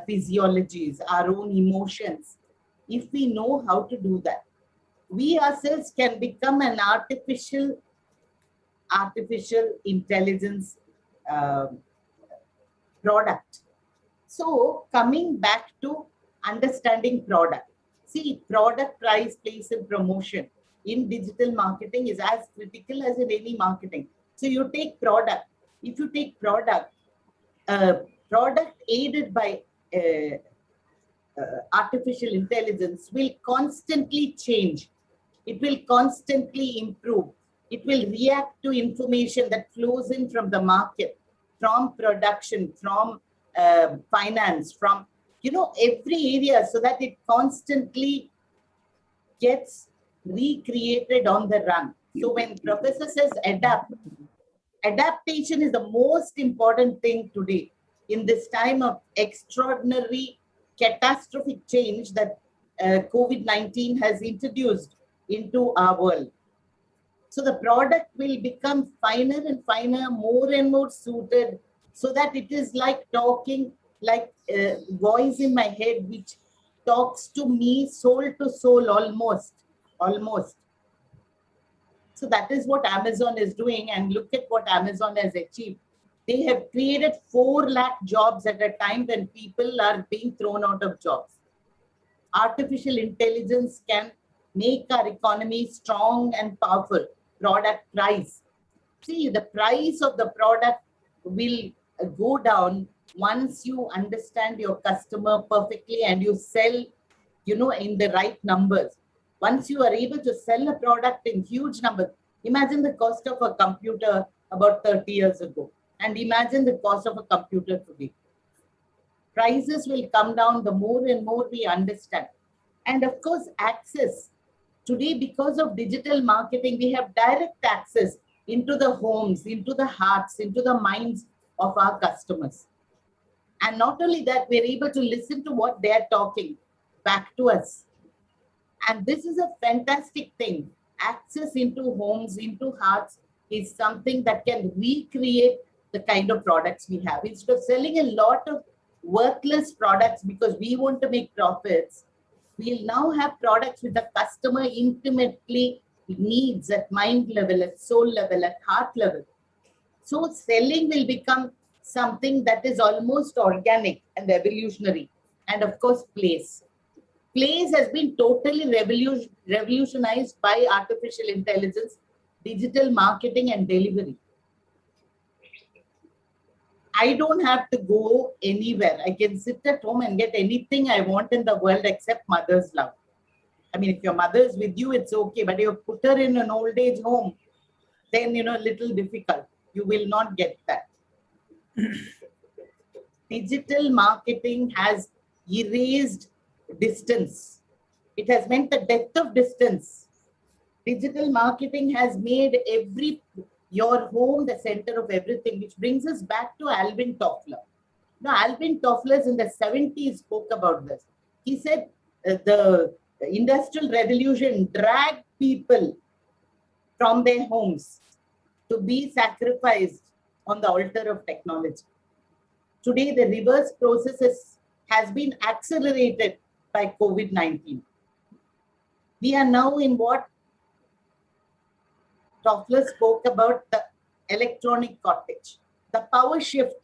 physiologies, our own emotions, if we know how to do that. We ourselves can become an artificial intelligence product. So coming back to understanding product. See, product, price, place, and promotion in digital marketing is as critical as in any marketing. So you take product. If you take product aided by artificial intelligence will constantly change. It will constantly improve. It will react to information that flows in from the market, from production, from finance, from every area, so that it constantly gets recreated on the run. So when professor says adaptation is the most important thing today in this time of extraordinary catastrophic change that COVID-19 has introduced into our world. So the product will become finer and finer, more and more suited, so that it is like talking, like a voice in my head, which talks to me soul to soul, almost. So that is what Amazon is doing, and look at what Amazon has achieved. They have created 4 lakh jobs at a time when people are being thrown out of jobs. Artificial intelligence can make our economy strong and powerful. Product price. See, the price of the product will go down once you understand your customer perfectly and you sell, in the right numbers. Once you are able to sell a product in huge numbers, imagine the cost of a computer about 30 years ago, and imagine the cost of a computer today. Prices will come down the more and more we understand. And of course, access. Today, because of digital marketing, we have direct access into the homes, into the hearts, into the minds of our customers. And not only that, we're able to listen to what they're talking back to us. And this is a fantastic thing. Access into homes, into hearts is something that can recreate the kind of products we have. Instead of selling a lot of worthless products because we want to make profits, we'll now have products with the customer intimately needs at mind level, at soul level, at heart level. So selling will become something that is almost organic and evolutionary. And of course, place. Place has been totally revolutionized by artificial intelligence, digital marketing and delivery. I don't have to go anywhere. I can sit at home and get anything I want in the world except mother's love. I mean, if your mother is with you, it's okay. But if you put her in an old age home, then, a little difficult. You will not get that. Digital marketing has erased distance. It has meant the death of distance. Digital marketing has made your home the center of everything, which brings us back to Alvin Toffler. Now, Alvin Toffler in the 70s spoke about this. He said the Industrial Revolution dragged people from their homes to be sacrificed on the altar of technology. Today, the reverse process has been accelerated by COVID-19. We are now in what Toffler spoke about, the electronic cottage. The power shift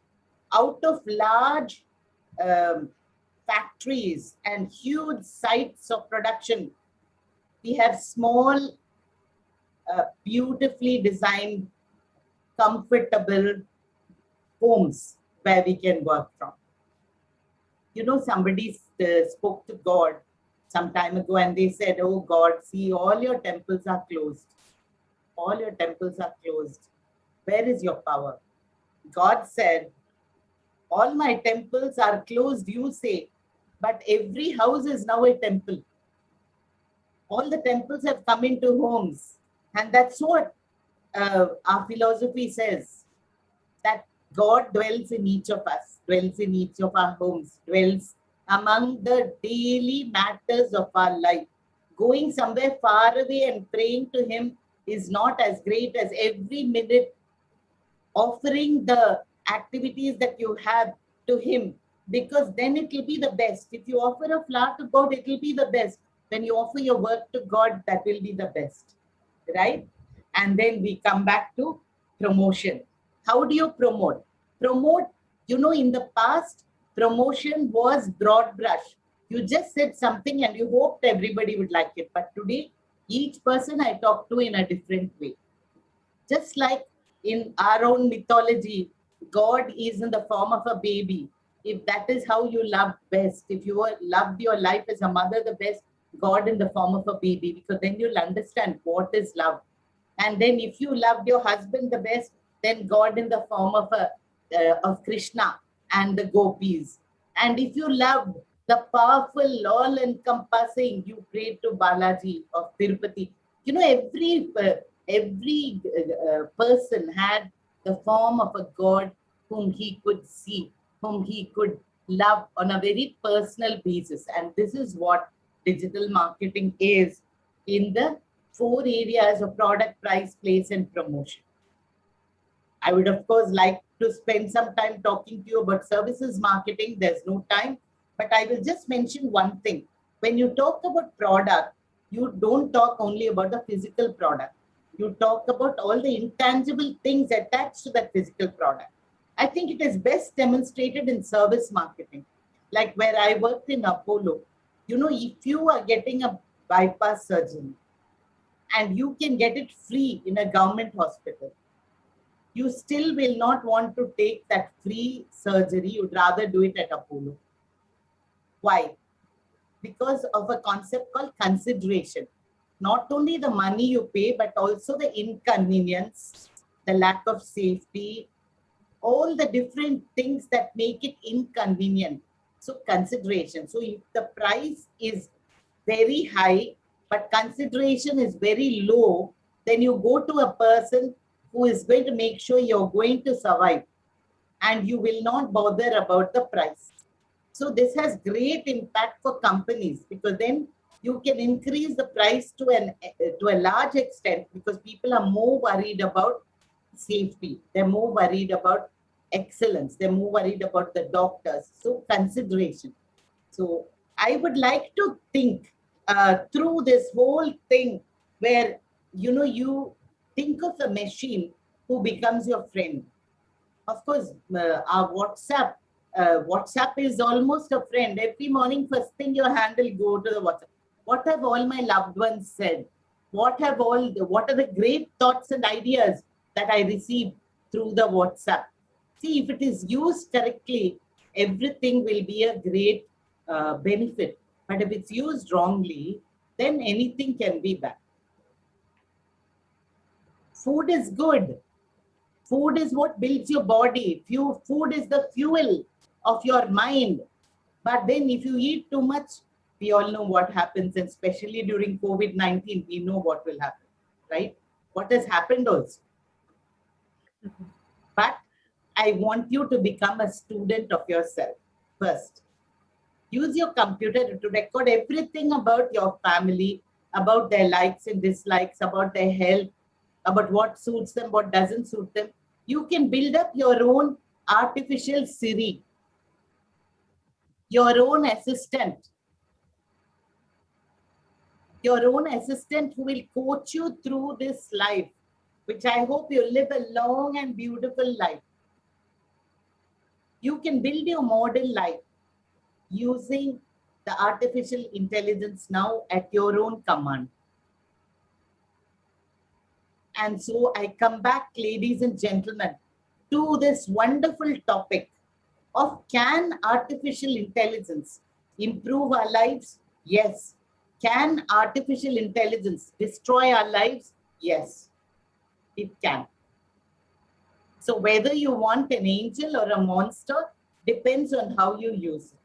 out of large factories and huge sites of production. We have small, beautifully designed, comfortable homes where we can work from. Somebody spoke to God some time ago and they said, oh God, see, all your temples are closed. All your temples are closed. Where is your power? God said, all my temples are closed, you say, but every house is now a temple. All the temples have come into homes. And that's what our philosophy says, that God dwells in each of us, dwells in each of our homes, dwells among the daily matters of our life. Going somewhere far away and praying to Him is not as great as every minute offering the activities that you have to Him, because then it will be the best. If you offer a flower to God, it will be the best. When you offer your work to God, that will be the best, right? And then we come back to promotion. How do you promote? Promote, in the past, promotion was broad brush. You just said something and you hoped everybody would like it. But today, each person I talk to in a different way. Just like in our own mythology, God is in the form of a baby. If that is how you love best, if you loved your life as a mother the best, God in the form of a baby, because then you'll understand what is love. And then if you loved your husband the best, then God in the form of Krishna and the gopis. And if you loved the powerful, all-encompassing, you prayed to Balaji of Tirupati. Every person had the form of a God whom he could see, whom he could love on a very personal basis. And this is what digital marketing is in the 4 areas of product, price, place, and promotion. I would, of course, like to spend some time talking to you about services marketing. There's no time, but I will just mention one thing. When you talk about product, you don't talk only about the physical product. You talk about all the intangible things attached to that physical product. I think it is best demonstrated in service marketing. Like where I worked in Apollo, if you are getting a bypass surgery and you can get it free in a government hospital, you still will not want to take that free surgery. You'd rather do it at Apollo. Why? Because of a concept called consideration. Not only the money you pay, but also the inconvenience, the lack of safety, all the different things that make it inconvenient. So consideration. So if the price is very high, but consideration is very low, then you go to a person who is going to make sure you're going to survive. and you will not bother about the price. So this has great impact for companies, because then you can increase the price to a large extent, because people are more worried about safety. They're more worried about excellence. They're more worried about the doctors. So consideration. So I would like to think through this whole thing where, you think of a machine who becomes your friend. Of course, our WhatsApp is almost a friend. Every morning, first thing your hand will go to the WhatsApp. What have all my loved ones said? What are the great thoughts and ideas that I receive through the WhatsApp? See, if it is used correctly, everything will be a great benefit. But if it's used wrongly, then anything can be bad. Food is good. Food is what builds your body. Food is the fuel of your mind. But then if you eat too much, we all know what happens, and especially during COVID-19, we know what will happen, right? What has happened also. But I want you to become a student of yourself first. Use your computer to record everything about your family, about their likes and dislikes, about their health, about what suits them, what doesn't suit them. You can build up your own artificial Siri, your own assistant. Your own assistant who will coach you through this life, which I hope you live a long and beautiful life. You can build your model life using the artificial intelligence now at your own command. And so I come back, ladies and gentlemen, to this wonderful topic of, can artificial intelligence improve our lives? Yes. Can artificial intelligence destroy our lives? Yes, it can. So whether you want an angel or a monster depends on how you use it.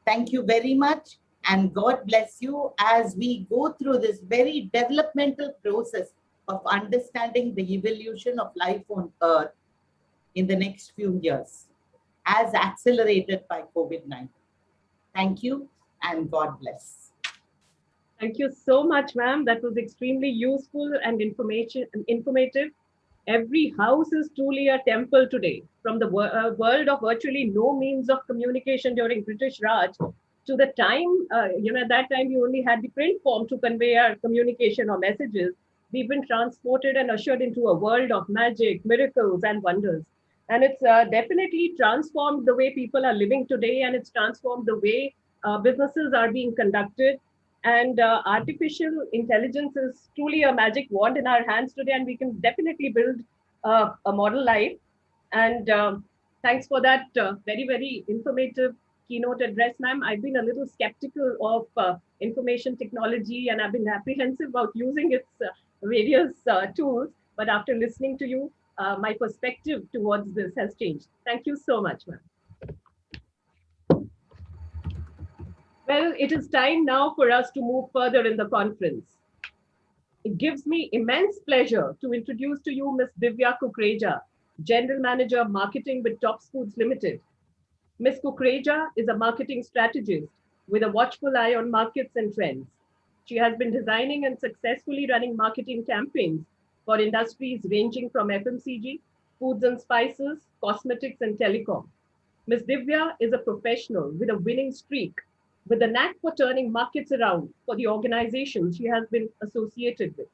Thank you very much, and God bless you as we go through this very developmental process of understanding the evolution of life on Earth in the next few years, as accelerated by COVID-19. Thank you. And God bless. Thank you so much, ma'am. That was extremely useful and informative. Every house is truly a temple today. From the world of virtually no means of communication during British Raj to the time, at that time you only had the print form to convey our communication or messages. We've been transported and ushered into a world of magic, miracles, and wonders. And it's definitely transformed the way people are living today, and it's transformed the way businesses are being conducted, and artificial intelligence is truly a magic wand in our hands today, and we can definitely build a model life. And thanks for that very, very informative keynote address, ma'am. I've been a little skeptical of information technology, and I've been apprehensive about using its various tools. But after listening to you, my perspective towards this has changed. Thank you so much, ma'am. Well, it is time now for us to move further in the conference. It gives me immense pleasure to introduce to you Ms. Divya Kukreja, General Manager of Marketing with Tops Foods Limited. Ms. Kukreja is a marketing strategist with a watchful eye on markets and trends. She has been designing and successfully running marketing campaigns for industries ranging from FMCG, foods and spices, cosmetics, and telecom. Ms. Divya is a professional with a winning streak, with a knack for turning markets around for the organizations she has been associated with.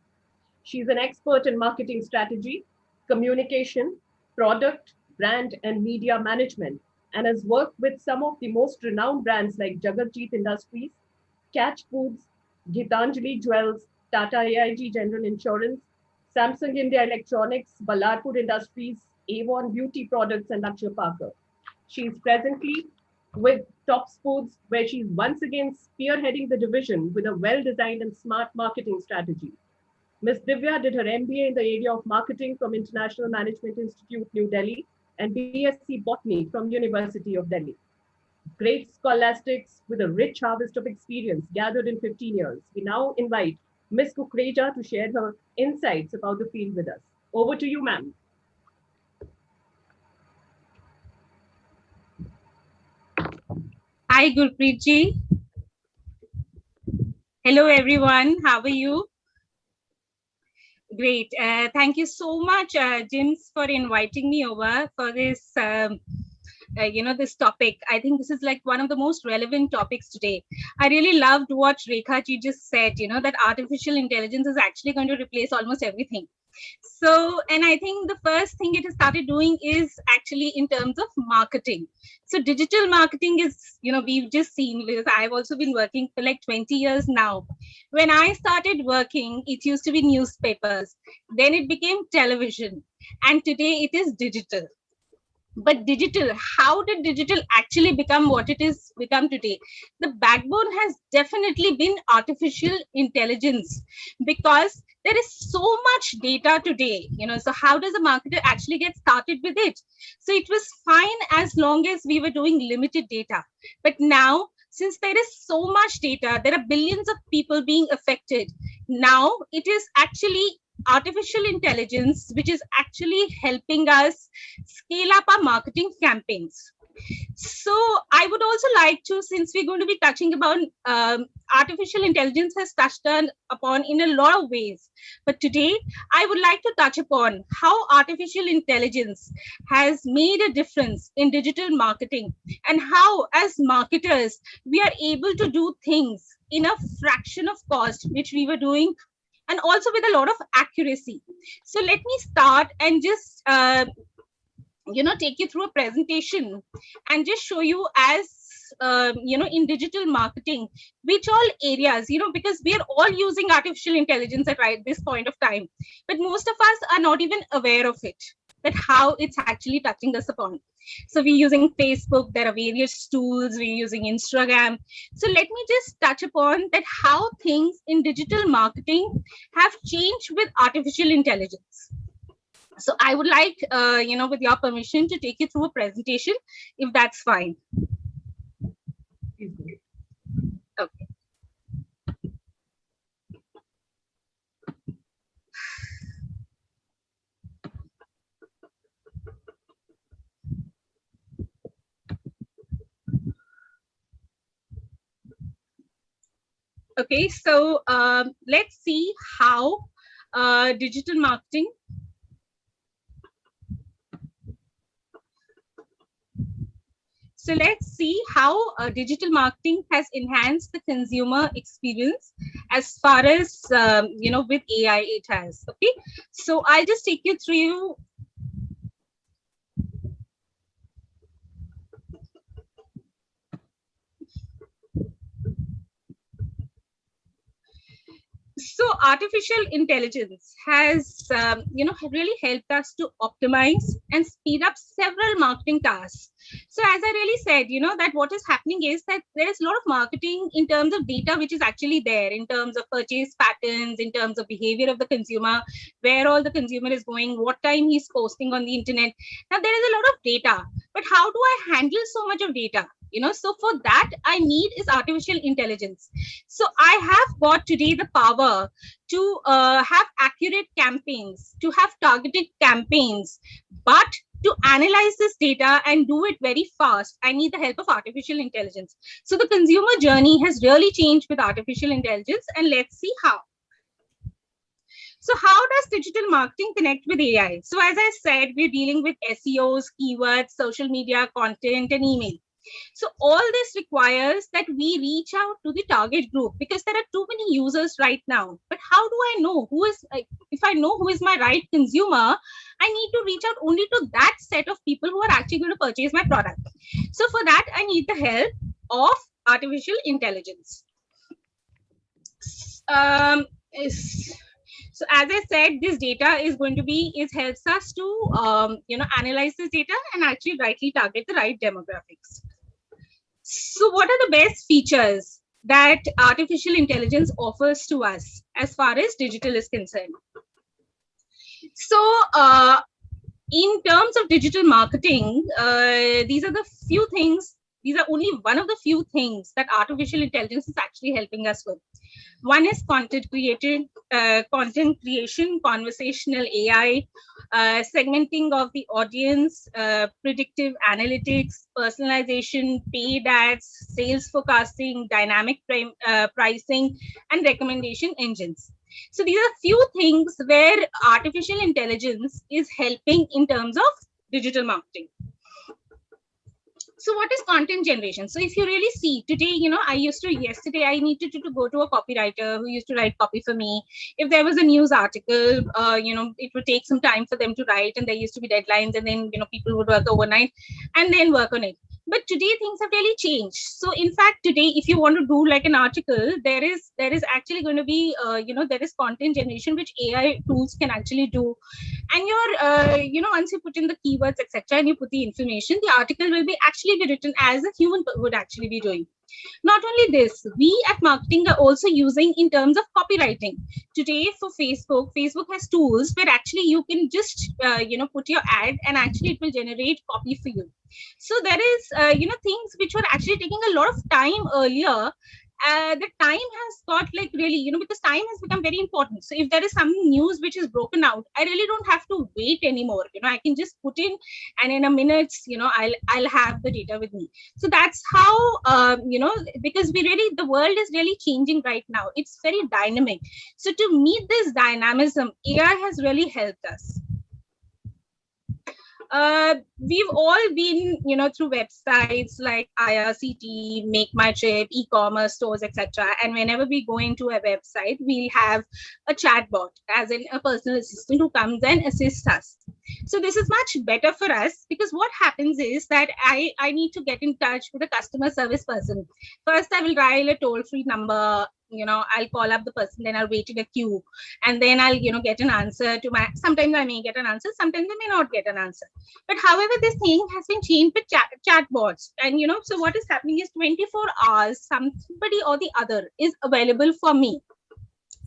She's an expert in marketing strategy, communication, product, brand, and media management, and has worked with some of the most renowned brands like Jagatjeet Industries, Catch Foods, Gitanjali Jewels, Tata AIG General Insurance, Samsung India Electronics, Ballarpur Industries, Avon Beauty Products, and Lakshya Parker. She is presently with Tops Foods, where she's once again spearheading the division with a well-designed and smart marketing strategy. Ms. Divya did her MBA in the area of marketing from International Management Institute, New Delhi, and BSc Botany from University of Delhi. Great scholastics with a rich harvest of experience gathered in 15 years. We now invite Ms. Kukreja to share her insights about the field with us. Over to you, ma'am. Hi, Gurpreet ji. Hello, everyone. How are you? Great. Thank you so much, Jims, for inviting me over for this, this topic. I think this is like one of the most relevant topics today. I really loved what Rekha ji just said, that artificial intelligence is actually going to replace almost everything. So, and I think the first thing it has started doing is actually in terms of marketing. So digital marketing is, we've just seen, because I've also been working for like 20 years now. When I started working, it used to be newspapers, then it became television, and today it is digital. But digital, how did digital actually become what it is become today? The backbone has definitely been artificial intelligence, because there is so much data today, so how does a marketer actually get started with it? So it was fine as long as we were doing limited data. But now, since there is so much data, there are billions of people being affected. Now it is actually artificial intelligence which is actually helping us scale up our marketing campaigns. So I would also like to, since we're going to be touching about artificial intelligence has touched upon in a lot of ways, but today I would like to touch upon how artificial intelligence has made a difference in digital marketing, and how as marketers we are able to do things in a fraction of cost which we were doing, and also with a lot of accuracy. So let me start and just take you through a presentation and just show you as in digital marketing which all areas, because we are all using artificial intelligence at this point of time, but most of us are not even aware of it, that how it's actually touching us upon. So we're using Facebook, there are various tools, we're using Instagram. So let me just touch upon that how things in digital marketing have changed with artificial intelligence. So I would like, with your permission, to take you through a presentation, if that's fine. Okay. Okay, so let's see how digital marketing So let's see how digital marketing has enhanced the consumer experience as far as, with AI it has. Okay, so I'll just take you through. So artificial intelligence has, really helped us to optimize and speed up several marketing tasks. So as I really said, that what is happening is that there is a lot of marketing in terms of data, which is actually there in terms of purchase patterns, in terms of behavior of the consumer, where all the consumer is going, what time he's posting on the internet. Now there is a lot of data, but how do I handle so much of data? So for that, I need is artificial intelligence. So I have got today the power to have accurate campaigns, to have targeted campaigns, but to analyze this data and do it very fast, I need the help of artificial intelligence. So the consumer journey has really changed with artificial intelligence, and let's see how. So how does digital marketing connect with AI? So as I said, we're dealing with SEOs, keywords, social media, content, and email. So all this requires that we reach out to the target group, because there are too many users right now. But how do I know who is, if I know who is my right consumer, I need to reach out only to that set of people who are actually going to purchase my product. So for that, I need the help of artificial intelligence. So as I said, this data is going to be, it helps us to, analyze this data and actually rightly target the right demographics. So what are the best features that artificial intelligence offers to us as far as digital is concerned? So in terms of digital marketing, these are the few things These are only one of the few things that artificial intelligence is actually helping us with. One is content creation, conversational AI, segmenting of the audience, predictive analytics, personalization, paid ads, sales forecasting, dynamic pricing, and recommendation engines. So these are few things where artificial intelligence is helping in terms of digital marketing. So what is content generation? So if you really see today, yesterday I needed to go to a copywriter who used to write copy for me. If there was a news article, it would take some time for them to write, and there used to be deadlines, and then, people would work overnight and then work on it. But today things have really changed. So in fact, today, if you want to do like an article, there is actually going to be, there is content generation, which AI tools can actually do. And once you put in the keywords, etc., and you put the information, the article will be actually be written as a human would actually be doing. Not only this, we at marketing are also using in terms of copywriting. Today for Facebook has tools where actually you can just, put your ad and actually it will generate copy for you. So there is, things which were actually taking a lot of time earlier. The time has got like really, because time has become very important. So if there is some news which is broken out, I really don't have to wait anymore. I can just put in, and in a minute, I'll have the data with me. So that's how, because the world is really changing right now. It's very dynamic. So to meet this dynamism, AI has really helped us. We've all been, through websites like IRCT, Make My Trip, e-commerce stores, etc. And whenever we go into a website, we have a chatbot, as in a personal assistant who comes and assists us. So this is much better for us, because what happens is that I need to get in touch with a customer service person. First, I will dial a toll-free number. I'll call up the person, then I'll wait in a queue, and then I'll, get an answer to sometimes I may get an answer, sometimes I may not get an answer. But however, this thing has been changed with chatbots. And, so what is happening is 24 hours, somebody or the other is available for me.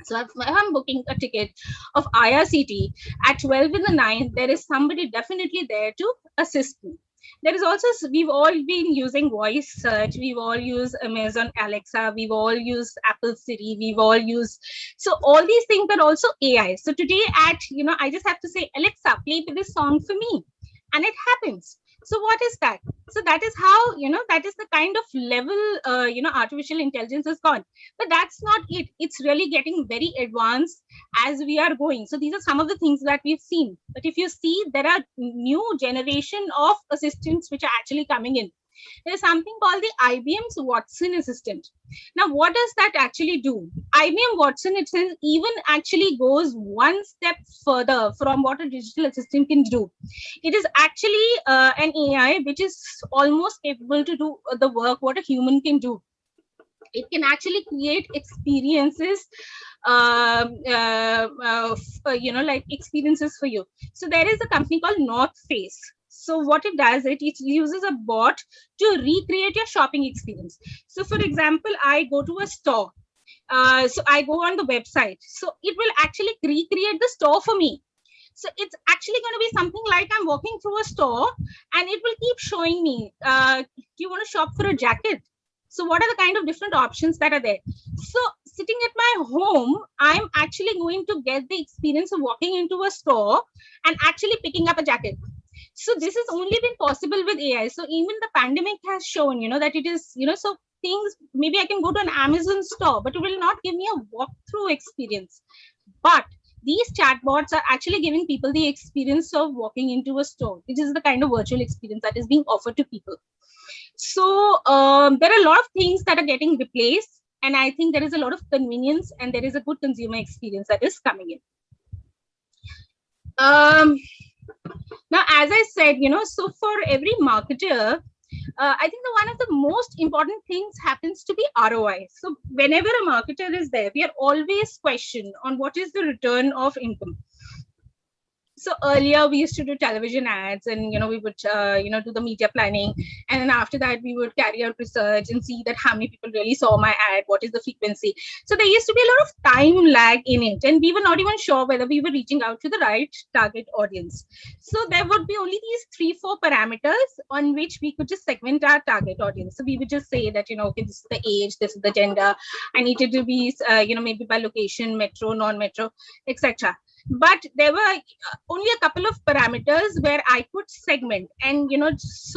So if I'm booking a ticket of IRCT at 12 in the night, there is somebody definitely there to assist me. There is also, we've all been using voice search. We've all used Amazon Alexa. We've all used Apple Siri. We've all used, so all these things are also AI. So today I just have to say, Alexa, play this song for me. And it happens. So what is that? So that is how, that is the kind of level, artificial intelligence has gone. But that's not it. It's really getting very advanced as we are going. So these are some of the things that we've seen. But if you see, there are new generation of assistants which are actually coming in. There's something called the IBM's Watson assistant. Now, what does that actually do? IBM Watson, it says, even actually goes one step further from what a digital assistant can do. It is actually an AI which is almost capable to do the work what a human can do. It can actually create experiences, like experiences for you. So there is a company called North Face. So what it does, it uses a bot to recreate your shopping experience. So for example, I go to a store. So I go on the website. So it will actually recreate the store for me. So it's actually going to be something like I'm walking through a store and it will keep showing me, do you want to shop for a jacket? So what are the kind of different options that are there? So sitting at my home, I'm actually going to get the experience of walking into a store and actually picking up a jacket. So this has only been possible with AI. So even the pandemic has shown, that it is, so things, maybe I can go to an Amazon store, but it will not give me a walkthrough experience. But these chatbots are actually giving people the experience of walking into a store, which is the kind of virtual experience that is being offered to people. So there are a lot of things that are getting replaced. And I think there is a lot of convenience and there is a good consumer experience that is coming in. Now, as I said, so for every marketer, I think one of the most important things happens to be ROI. So whenever a marketer is there, we are always questioned on what is the return of income. So earlier we used to do television ads, and we would do the media planning, and then after that we would carry out research and see that how many people really saw my ad, what is the frequency. So there used to be a lot of time lag in it, and we were not even sure whether we were reaching out to the right target audience. So there would be only these 3-4 parameters on which we could just segment our target audience. So we would just say that okay, this is the age, this is the gender, I needed to be maybe by location, metro, non-metro, etc. But there were only a couple of parameters where I could segment, and this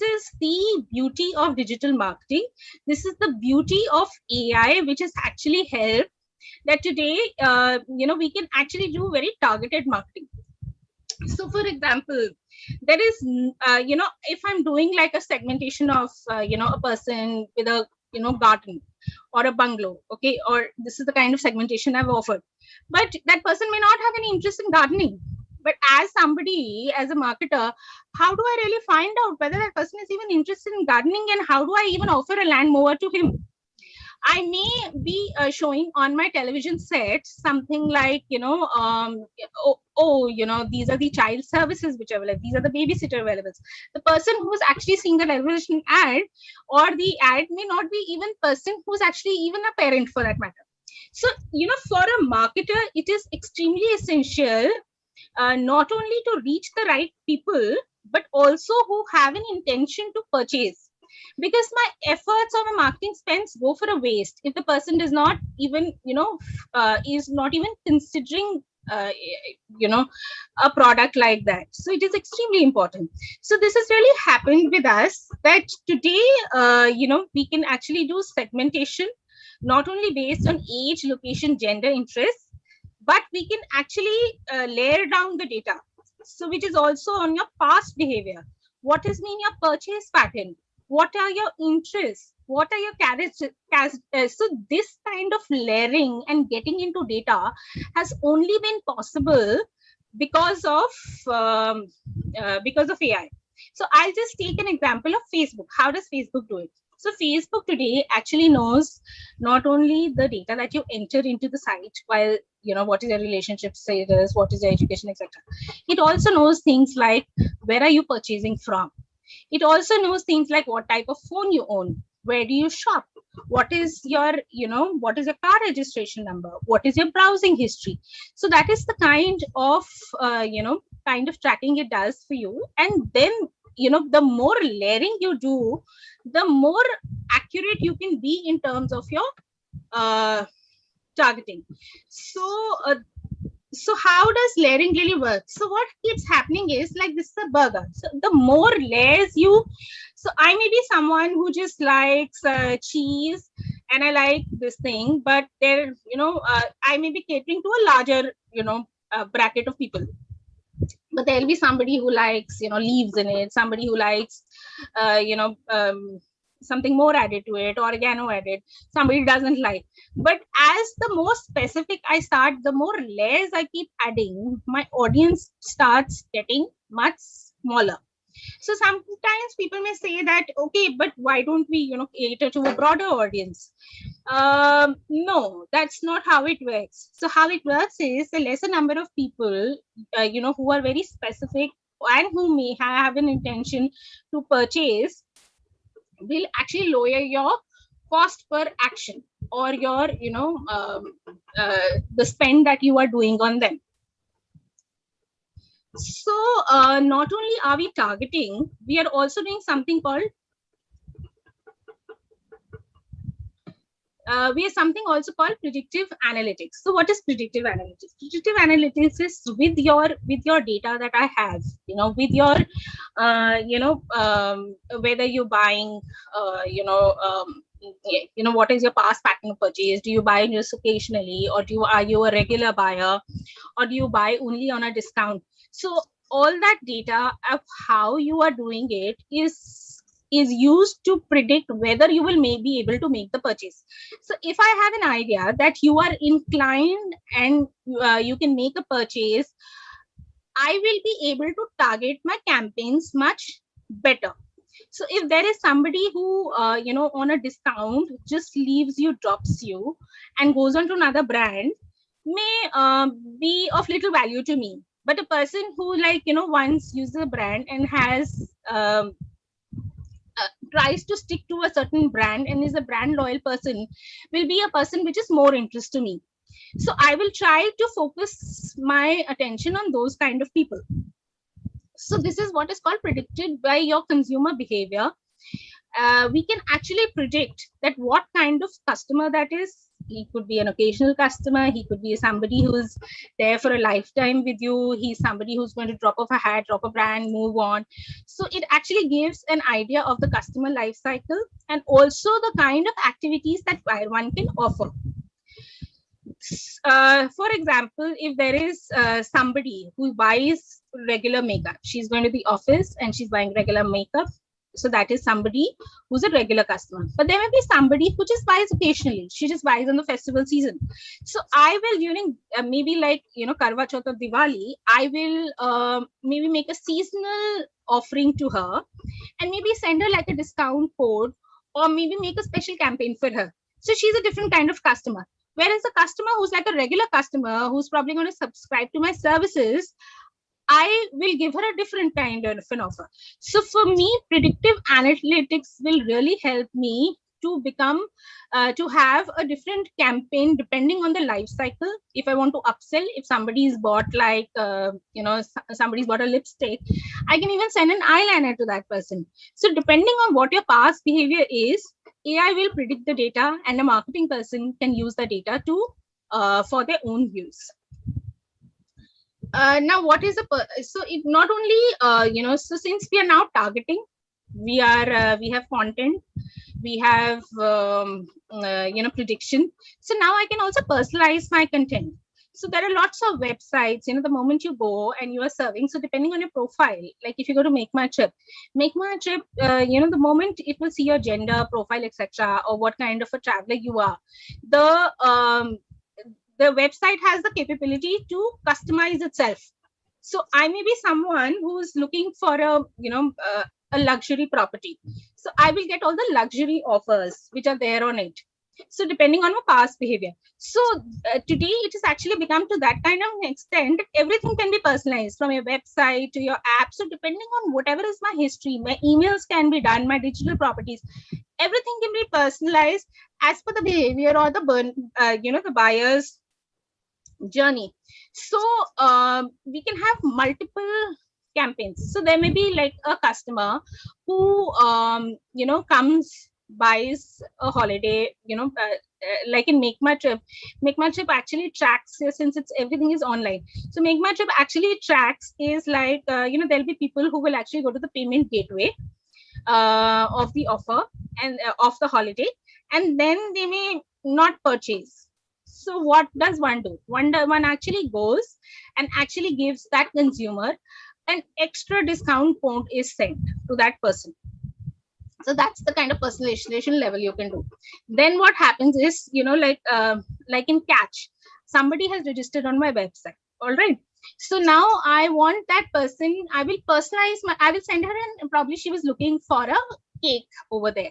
is the beauty of digital marketing. This is the beauty of AI, which has actually helped that today we can actually do very targeted marketing. So for example, there is if I'm doing like a segmentation of a person with a garden or a bungalow, okay, or this is the kind of segmentation I've offered, but that person may not have any interest in gardening. But as somebody, as a marketer, how do I really find out whether that person is even interested in gardening, and how do I even offer a land mower to him? I may be showing on my television set something like, these are the child services which are available. These are the babysitter available. The person who's actually seeing the television ad or the ad may not be even person who's actually even a parent for that matter. So, for a marketer, it is extremely essential not only to reach the right people, but also who have an intention to purchase. Because my efforts or my marketing spends go for a waste if the person does not even, is not even considering, a product like that. So it is extremely important. So this has really happened with us that today, we can actually do segmentation, not only based on age, location, gender, interests, but we can actually layer down the data. So which is also on your past behavior. What has been your purchase pattern? What are your interests? What are your characteristics? So this kind of layering and getting into data has only been possible because of AI. So I'll just take an example of Facebook. How does Facebook do it? So Facebook today actually knows not only the data that you enter into the site, while what is your relationship status, what is your education, etc. It also knows things like where are you purchasing from. It also knows things like what type of phone you own, where do you shop, what is your car registration number, what is your browsing history. So that is the kind of tracking it does for you. And then the more layering you do, the more accurate you can be in terms of your targeting. So how does layering really work? So what keeps happening is like this is a burger. So the more layers so I may be someone who just likes cheese and I like this thing, but there, I may be catering to a larger, bracket of people. But there'll be somebody who likes, leaves in it, somebody who likes, something more added to it, oregano added, somebody doesn't like. But as the more specific I start, the more layers I keep adding, my audience starts getting much smaller. So sometimes people may say that, okay, but why don't we, cater to a broader audience? No, that's not how it works. So how it works is a lesser number of people, who are very specific and who may have an intention to purchase will actually lower your cost per action or your, the spend that you are doing on them. So not only are we targeting, we are also doing something called also called predictive analytics. So what is predictive analytics? Predictive analytics is with your data that I have, with your whether you're buying what is your past pattern of purchase? Do you buy just occasionally, or are you a regular buyer, or do you buy only on a discount? So all that data of how you are doing it is used to predict whether you will be able to make the purchase. So if I have an idea that you are inclined and you can make a purchase, I will be able to target my campaigns much better. So if there is somebody who, on a discount just leaves you, drops you and goes on to another brand, may be of little value to me. But a person who once used the brand and has tries to stick to a certain brand and is a brand loyal person will be a person which is more interest to me. So I will try to focus my attention on those kind of people. So this is what is called predicted by your consumer behavior. We can actually predict that what kind of customer that is. He could be an occasional customer. He could be somebody who's there for a lifetime with you. He's somebody who's going to drop off a hat, drop a brand, move on. So it actually gives an idea of the customer life cycle and also the kind of activities that one can offer. For example, if there is somebody who buys regular makeup, she's going to the office and she's buying regular makeup. So that is somebody who's a regular customer. But there may be somebody who just buys occasionally. She just buys in the festival season. So I will, during maybe like, Karwa Chauth or Diwali, I will maybe make a seasonal offering to her and maybe send her like a discount code or maybe make a special campaign for her. So she's a different kind of customer. Whereas a customer who's like a regular customer who's probably going to subscribe to my services, I will give her a different kind of an offer. So for me, predictive analytics will really help me to become, to have a different campaign depending on the life cycle. If I want to upsell, if somebody's bought like, somebody's bought a lipstick, I can even send an eyeliner to that person. So depending on what your past behavior is, AI will predict the data and a marketing person can use the data to for their own use. Now, what is so it not only so since we are now targeting, we have content, we have prediction. So now I can also personalize my content. So there are lots of websites, the moment you go and you are serving. So depending on your profile, like if you go to Make My Trip, the moment it will see your gender, profile, etc., or what kind of a traveler you are, the website has the capability to customize itself. So I may be someone who's looking for a luxury property. So I will get all the luxury offers which are there on it. So depending on my past behavior. So today it has actually become to that kind of an extent that everything can be personalized from your website to your app. So depending on whatever is my history, my emails can be done, my digital properties, everything can be personalized as per the behavior or the buyer's journey. So we can have multiple campaigns. So there may be like a customer who comes, buys a holiday, like in Make My Trip. Make My Trip actually tracks, since everything is online. So Make My Trip actually tracks is like there'll be people who will actually go to the payment gateway of the offer and of the holiday, and then they may not purchase. So what does one do? One actually goes and actually gives that consumer an extra discount code is sent to that person. So that's the kind of personalization level you can do. Then what happens is, like in Catch, somebody has registered on my website. All right. So now I want that person, I will personalize I will send her and probably she was looking for a cake over there.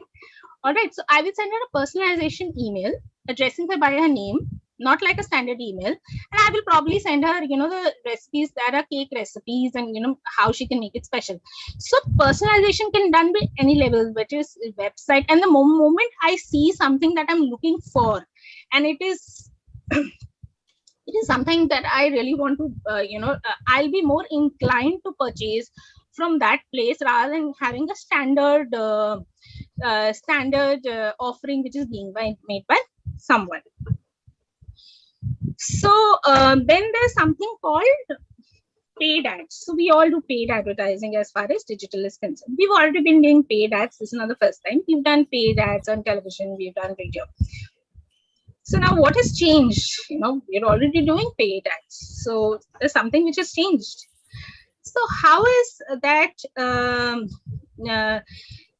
All right. So I will send her a personalization email addressing her by her name, not like a standard email. And I will probably send her, the recipes that are cake recipes and, how she can make it special. So personalization can be done by any level, which is website. And the moment I see something that I'm looking for, and it is something that I really want to, I'll be more inclined to purchase from that place rather than having a standard offering which is being made by someone. So then there's something called paid ads. So we all do paid advertising as far as digital is concerned. We've already been doing paid ads. This is not the first time. We've done paid ads on television. We've done radio. So now what has changed? We're already doing paid ads. So there's something which has changed. So how is that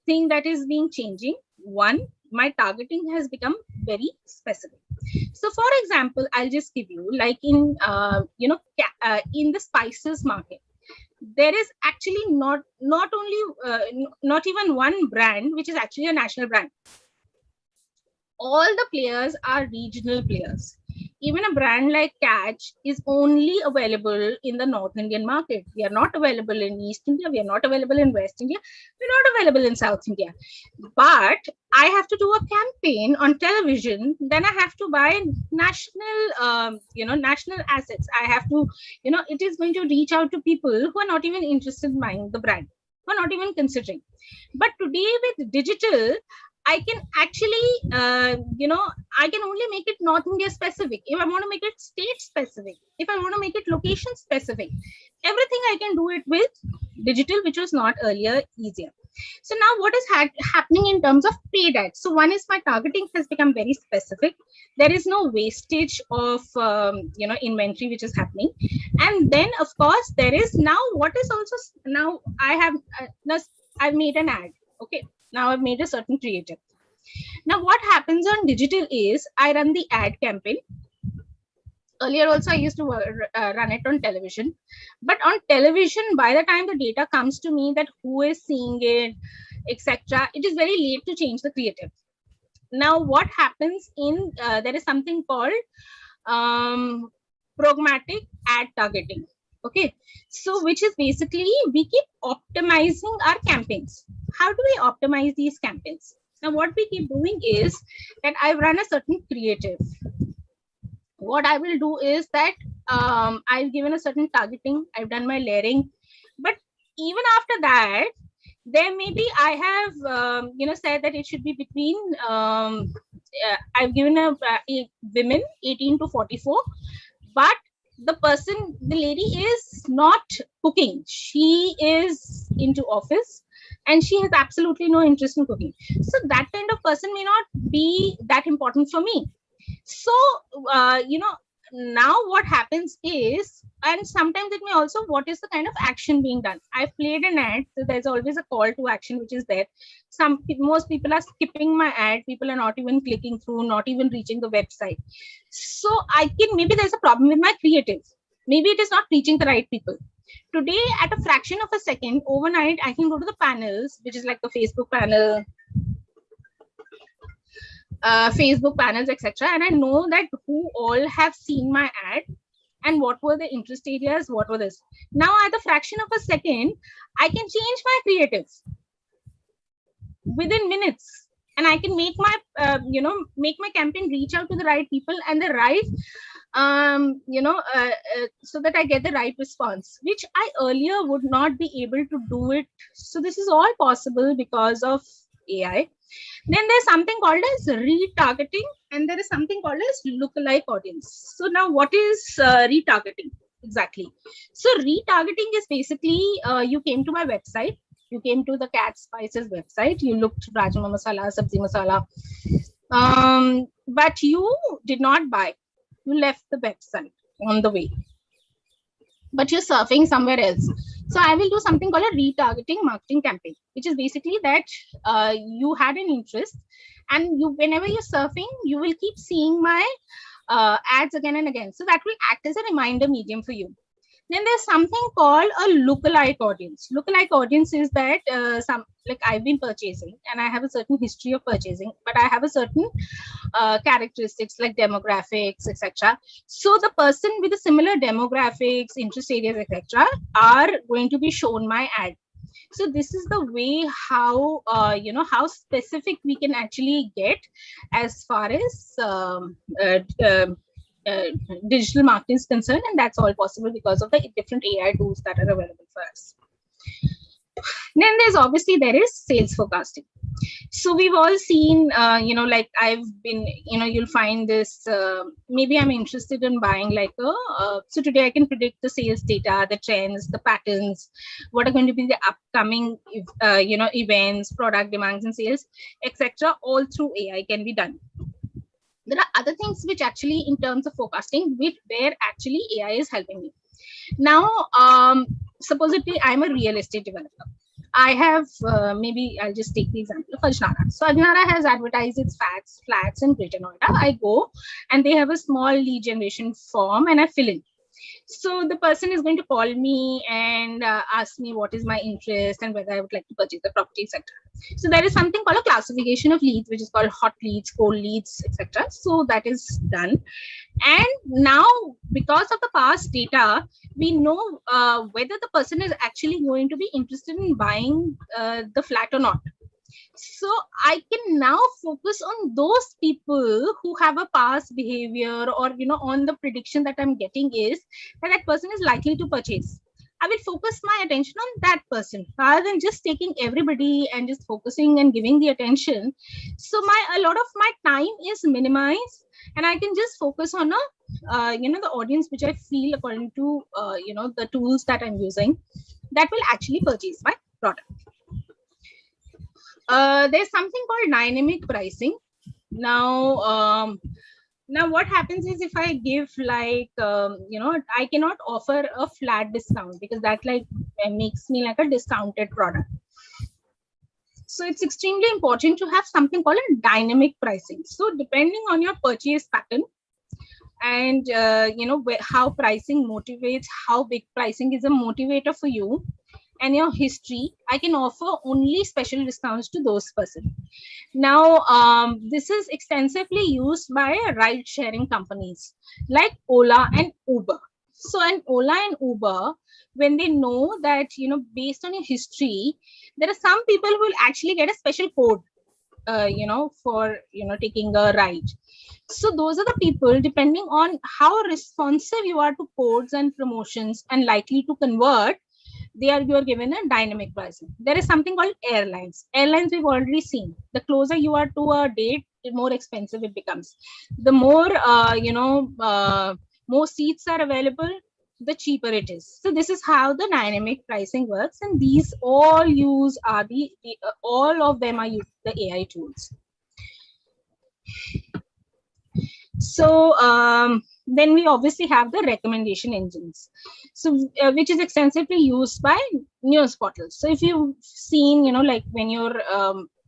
thing that is being changing? One, my targeting has become very specific. So for example, I'll just give you like in, in the spices market, there is actually not even one brand, which is actually a national brand. All the players are regional players. even a brand like Catch is only available in the North Indian market. We are not available in East India. We are not available in West India. We're not available in South India. But I have to do a campaign on television. Then I have to buy national, national assets. I have to, it is going to reach out to people who are not even interested in buying the brand, who are not even considering. But today with digital, I can actually, I can only make it North India specific. If I want to make it state specific, if I want to make it location specific, everything I can do it with digital, which was not earlier easier. So now what is happening in terms of paid ads? So one is my targeting has become very specific. There is no wastage of, inventory which is happening. And then of course, there is now what is also, now I have, I've made an ad. Okay. Now I've made a certain creative. Now what happens on digital is I run the ad campaign. Earlier also I used to run it on television. But on television, by the time the data comes to me that who is seeing it, etc., it is very late to change the creative. Now what happens in, there is something called programmatic ad targeting. Okay, so which is basically we keep optimizing our campaigns. How do we optimize these campaigns? Now, what we keep doing is that I've run a certain creative. What I will do is that I've given a certain targeting, I've done my layering, but even after that, there may be I have said that it should be between I've given a women 18 to 44, but the lady is not cooking. She is into office and she has absolutely no interest in cooking. So that kind of person may not be that important for me. So, now what happens is, and sometimes it may also, what is the kind of action being done? I've played an ad, so there's always a call to action which is there. Most people are skipping my ad. People are not even clicking through, not even reaching the website. So maybe there's a problem with my creative. Maybe it is not reaching the right people. Today, at a fraction of a second, overnight, I can go to the panels, which is like the Facebook panel, etc. And I know that who all have seen my ad and what were the interest areas, what were this. Now, at the fraction of a second, I can change my creative within minutes. And I can make my, make my campaign reach out to the right people and the right, so that I get the right response, which I earlier would not be able to do it. So this is all possible because of AI. Then there's something called as retargeting, and there is something called as lookalike audience. So now what is retargeting exactly? So retargeting is basically, you came to my website, you came to the Cat Spices website, you looked Rajma Masala, Sabzi Masala, but you did not buy. You left the website on the way, but you're surfing somewhere else. So I will do something called a retargeting marketing campaign, which is basically that you had an interest, and whenever you're surfing, you will keep seeing my ads again and again. So that will act as a reminder medium for you. Then there's something called a lookalike audience. Lookalike audience is that I've been purchasing and I have a certain history of purchasing, but I have a certain characteristics like demographics, etc. So the person with the similar demographics, interest areas, etc. are going to be shown my ad. So this is the way how, how specific we can actually get as far as digital marketing is concerned, and that's all possible because of the different AI tools that are available for us. Then there is sales forecasting. So we've all seen, like I've been, you'll find this, maybe I'm interested in buying so today I can predict the sales data, the trends, the patterns, what are going to be the upcoming, events, product demands and sales, etc. All through AI can be done. There are other things which actually, in terms of forecasting, where actually AI is helping me. Now, supposedly I'm a real estate developer. I have, maybe I'll just take the example of Ajnara. So Ajnara has advertised its flats in Greater Noida. I go and they have a small lead generation form and I fill in. So the person is going to call me and ask me what is my interest and whether I would like to purchase the property, etc. So there is something called a classification of leads, which is called hot leads, cold leads, etc. So that is done. And now, because of the past data, we know whether the person is actually going to be interested in buying the flat or not. So I can now focus on those people who have a past behavior, or on the prediction that I'm getting is that person is likely to purchase. I will focus my attention on that person rather than just taking everybody and just focusing and giving the attention. So a lot of my time is minimized, and I can just focus on the audience which I feel, according to the tools that I'm using, that will actually purchase my product. There's something called dynamic pricing. Now what happens is, if I give I cannot offer a flat discount, because that makes me like a discounted product. So it's extremely important to have something called a dynamic pricing. So depending on your purchase pattern and how pricing motivates, how big pricing is a motivator for you, and your history, I can offer only special discounts to those persons. Now, this is extensively used by ride-sharing companies like Ola and Uber. So, in Ola and Uber, when they know that, based on your history, there are some people who will actually get a special code, for, taking a ride. So those are the people, depending on how responsive you are to codes and promotions and likely to convert, you are given a dynamic pricing. There is something called airlines. Airlines we've already seen. The closer you are to a date, the more expensive it becomes. The more more seats are available, the cheaper it is. So this is how the dynamic pricing works, and these all all of them are using the AI tools. So then we obviously have the recommendation engines, so which is extensively used by news portals. So if you've seen, like when you're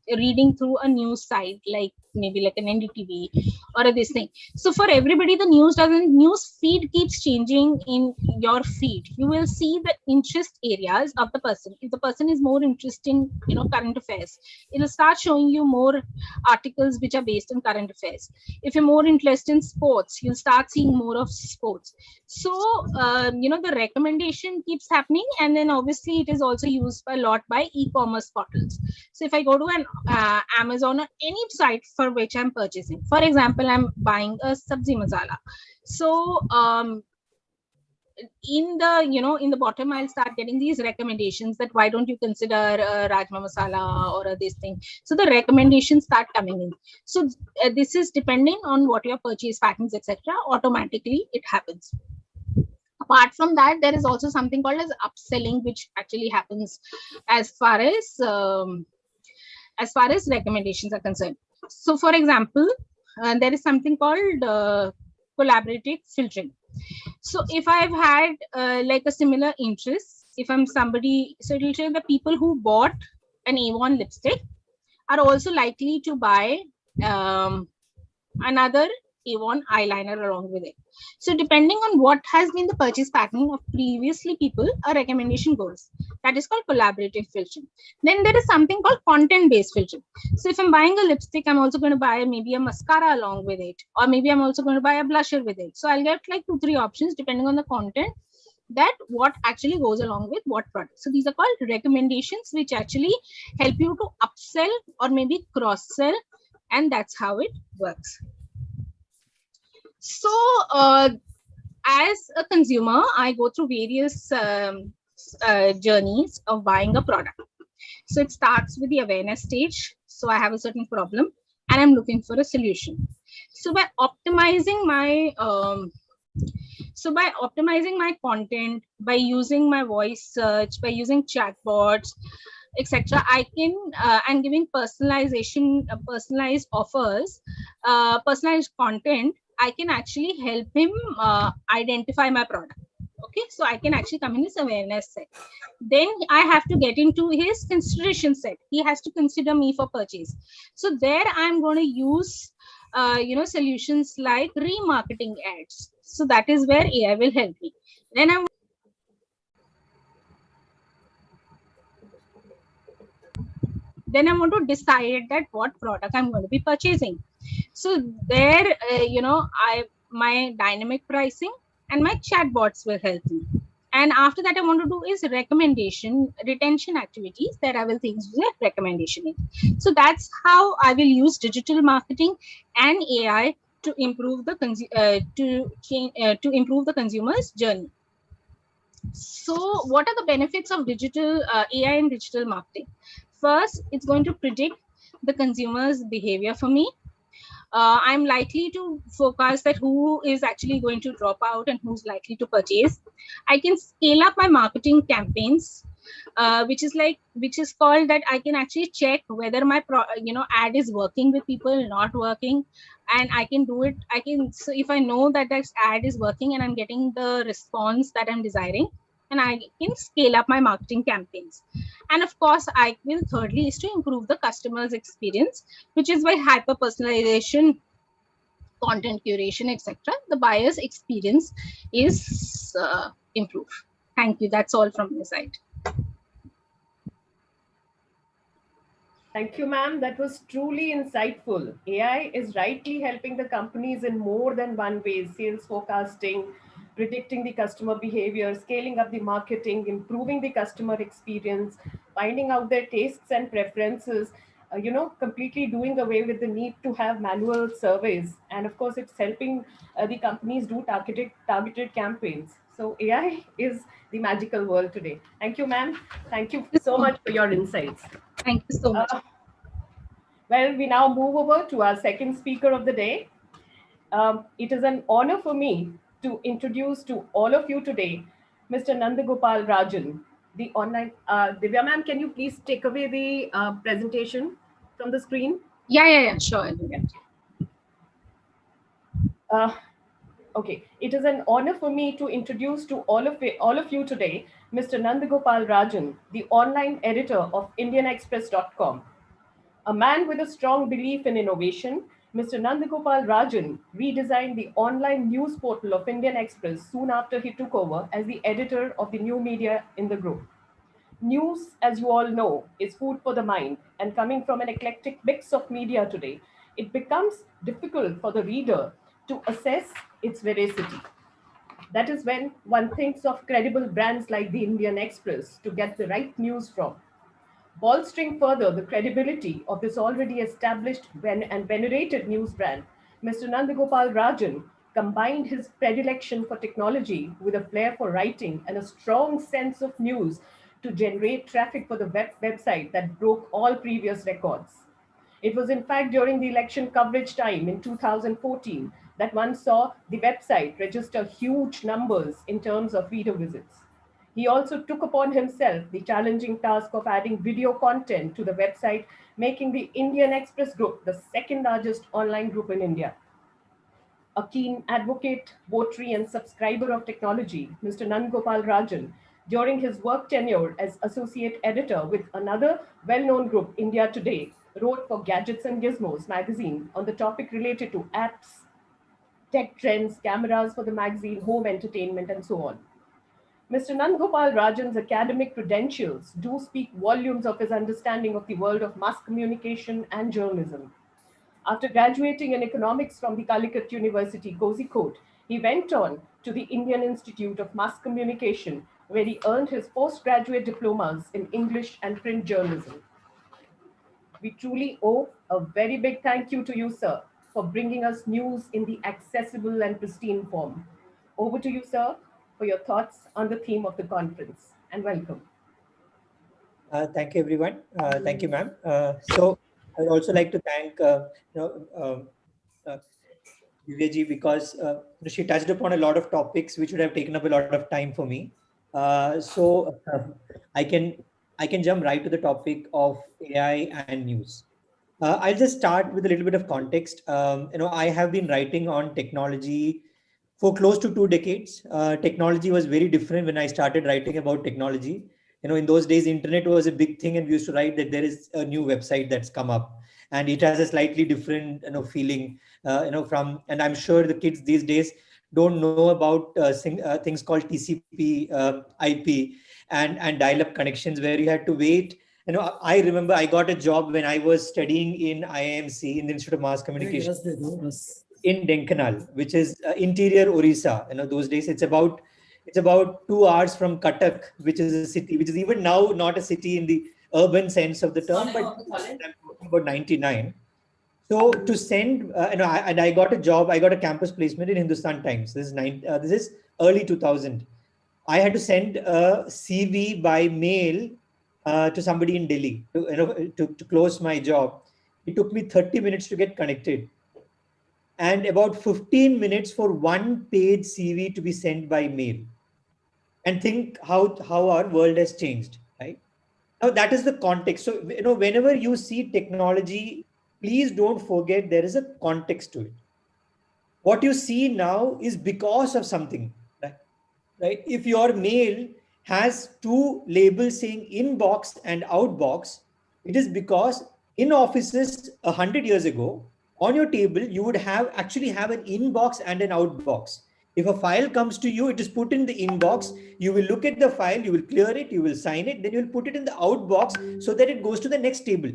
reading through a news site, like maybe like an NDTV or this thing. So for everybody, the news feed keeps changing in your feed. You will see the interest areas of the person. If the person is more interested in, current affairs, it will start showing you more articles which are based on current affairs. If you're more interested in sports, you'll start seeing more of sports. So, the recommendation keeps happening. And then obviously it is also used a lot by e-commerce portals. So if I go to an Amazon or any site for which I'm purchasing, for example, I'm buying a sabzi masala. So in the bottom, I'll start getting these recommendations that why don't you consider rajma masala or this thing. So the recommendations start coming in. So this is depending on what your purchase patterns, etc. Automatically it happens. Apart from that, there is also something called as upselling, which actually happens as far as recommendations are concerned. So for example, there is something called collaborative filtering. So if I've had like a similar interest, if I'm somebody, so it'll say the people who bought an Avon lipstick are also likely to buy another Avon eyeliner along with it. So depending on what has been the purchase pattern of previously people, a recommendation goes. That is called collaborative filtering. Then there is something called content-based filtering. So if I'm buying a lipstick, I'm also going to buy maybe a mascara along with it, or maybe I'm also going to buy a blusher with it. So I'll get like 2-3 options depending on the content, that what actually goes along with what product. So these are called recommendations, which actually help you to upsell or maybe cross-sell, and that's how it works. So as a consumer, I go through various journeys of buying a product. So it starts with the awareness stage. So I have a certain problem and I'm looking for a solution. So by optimizing my content, by using my voice search, by using chatbots, etc., I can and giving personalization, personalized offers, personalized content, I can actually help him identify my product. Okay, so I can actually come in his awareness set. Then I have to get into his consideration set. He has to consider me for purchase. So there I'm going to use solutions like remarketing ads. So that is where AI will help me. Then I want to decide that what product I'm going to be purchasing. So there, my dynamic pricing and my chatbots will help me. And after that, I want to do is retention activities that I will think the recommendation in. So that's how I will use digital marketing and AI to improve the improve the consumer's journey. So what are the benefits of digital AI and digital marketing? First, it's going to predict the consumer's behavior for me. I'm likely to forecast that who is actually going to drop out and who's likely to purchase. I can scale up my marketing campaigns, which is called that I can actually check whether my ad is working with people, not working, and I can do it. So if I know that that ad is working and I'm getting the response that I'm desiring, and I can scale up my marketing campaigns. And of course, I will thirdly is to improve the customer's experience, which is by hyper personalization, content curation, etc. The buyer's experience is improved. Thank you. That's all from my side. Thank you, ma'am. That was truly insightful. AI is rightly helping the companies in more than one way: sales forecasting, predicting the customer behavior, scaling up the marketing, improving the customer experience, finding out their tastes and preferences, completely doing away with the need to have manual surveys. And of course, it's helping the companies do targeted campaigns. So AI is the magical world today. Thank you, ma'am. Thank you so much for your insights. Thank you so much. Well, we now move over to our second speaker of the day. It is an honor for me to introduce to all of you today, Mr. Nandagopal Rajan, the online. Divya ma'am, can you please take away the presentation from the screen? Yeah, sure. Okay, it is an honor for me to introduce to all of you today, Mr. Nandagopal Rajan, the online editor of IndianExpress.com. A man with a strong belief in innovation, Mr. Nandagopal Rajan redesigned the online news portal of Indian Express soon after he took over as the editor of the new media in the group. News, as you all know, is food for the mind, and coming from an eclectic mix of media today, it becomes difficult for the reader to assess its veracity. That is when one thinks of credible brands like the Indian Express to get the right news from. Bolstering further the credibility of this already established and venerated news brand, Mr. Nandagopal Rajan combined his predilection for technology with a flair for writing and a strong sense of news to generate traffic for the website that broke all previous records. It was in fact during the election coverage time in 2014 that one saw the website register huge numbers in terms of reader visits. He also took upon himself the challenging task of adding video content to the website, making the Indian Express Group the second largest online group in India. A keen advocate, votary, and subscriber of technology, Mr. Nandagopal Rajan, during his work tenure as associate editor with another well-known group, India Today, wrote for Gadgets and Gizmos magazine on the topic related to apps, tech trends, cameras for the magazine, home entertainment, and so on. Mr. Nandagopal Rajan's academic credentials do speak volumes of his understanding of the world of mass communication and journalism. After graduating in economics from the Calicut University, Kozhikode, he went on to the Indian Institute of Mass Communication, where he earned his postgraduate diplomas in English and print journalism. We truly owe a very big thank you to you, sir, for bringing us news in the accessible and pristine form. Over to you, sir, for your thoughts on the theme of the conference, and welcome. Thank you, everyone. Thank you, ma'am. So I would also like to thank Divya ji, because she touched upon a lot of topics which would have taken up a lot of time for me. So I can jump right to the topic of AI and news. I'll just start with a little bit of context. I have been writing on technology for close to 2 decades. Technology was very different when I started writing about technology. In those days, internet was a big thing, and we used to write that there is a new website that's come up, and it has a slightly different, feeling, and I'm sure the kids these days don't know about things called TCP, IP, and dial-up connections where you had to wait. You know, I remember I got a job when I was studying in IIMC, in the Institute of Mass Communication, in Denkanal, which is interior Orissa. You know, those days it's about 2 hours from Cuttack, which is a city, which is even now not a city in the urban sense of the term, but I'm talking about 99. So to send, and I got a job, I got a campus placement in Hindustan Times. This is early 2000. I had to send a CV by mail to somebody in Delhi to close my job. It took me 30 minutes to get connected, and about 15 minutes for 1-page CV to be sent by mail. And think how our world has changed, right? Now that is the context. So, you know, whenever you see technology, please don't forget there is a context to it. What you see now is because of something, right? If your mail has 2 labels saying inbox and outbox, it is because in offices 100 years ago, on your table, you would actually have an inbox and an outbox. If a file comes to you, it is put in the inbox. You will look at the file, you will clear it, you will sign it, then you will put it in the outbox so that it goes to the next table,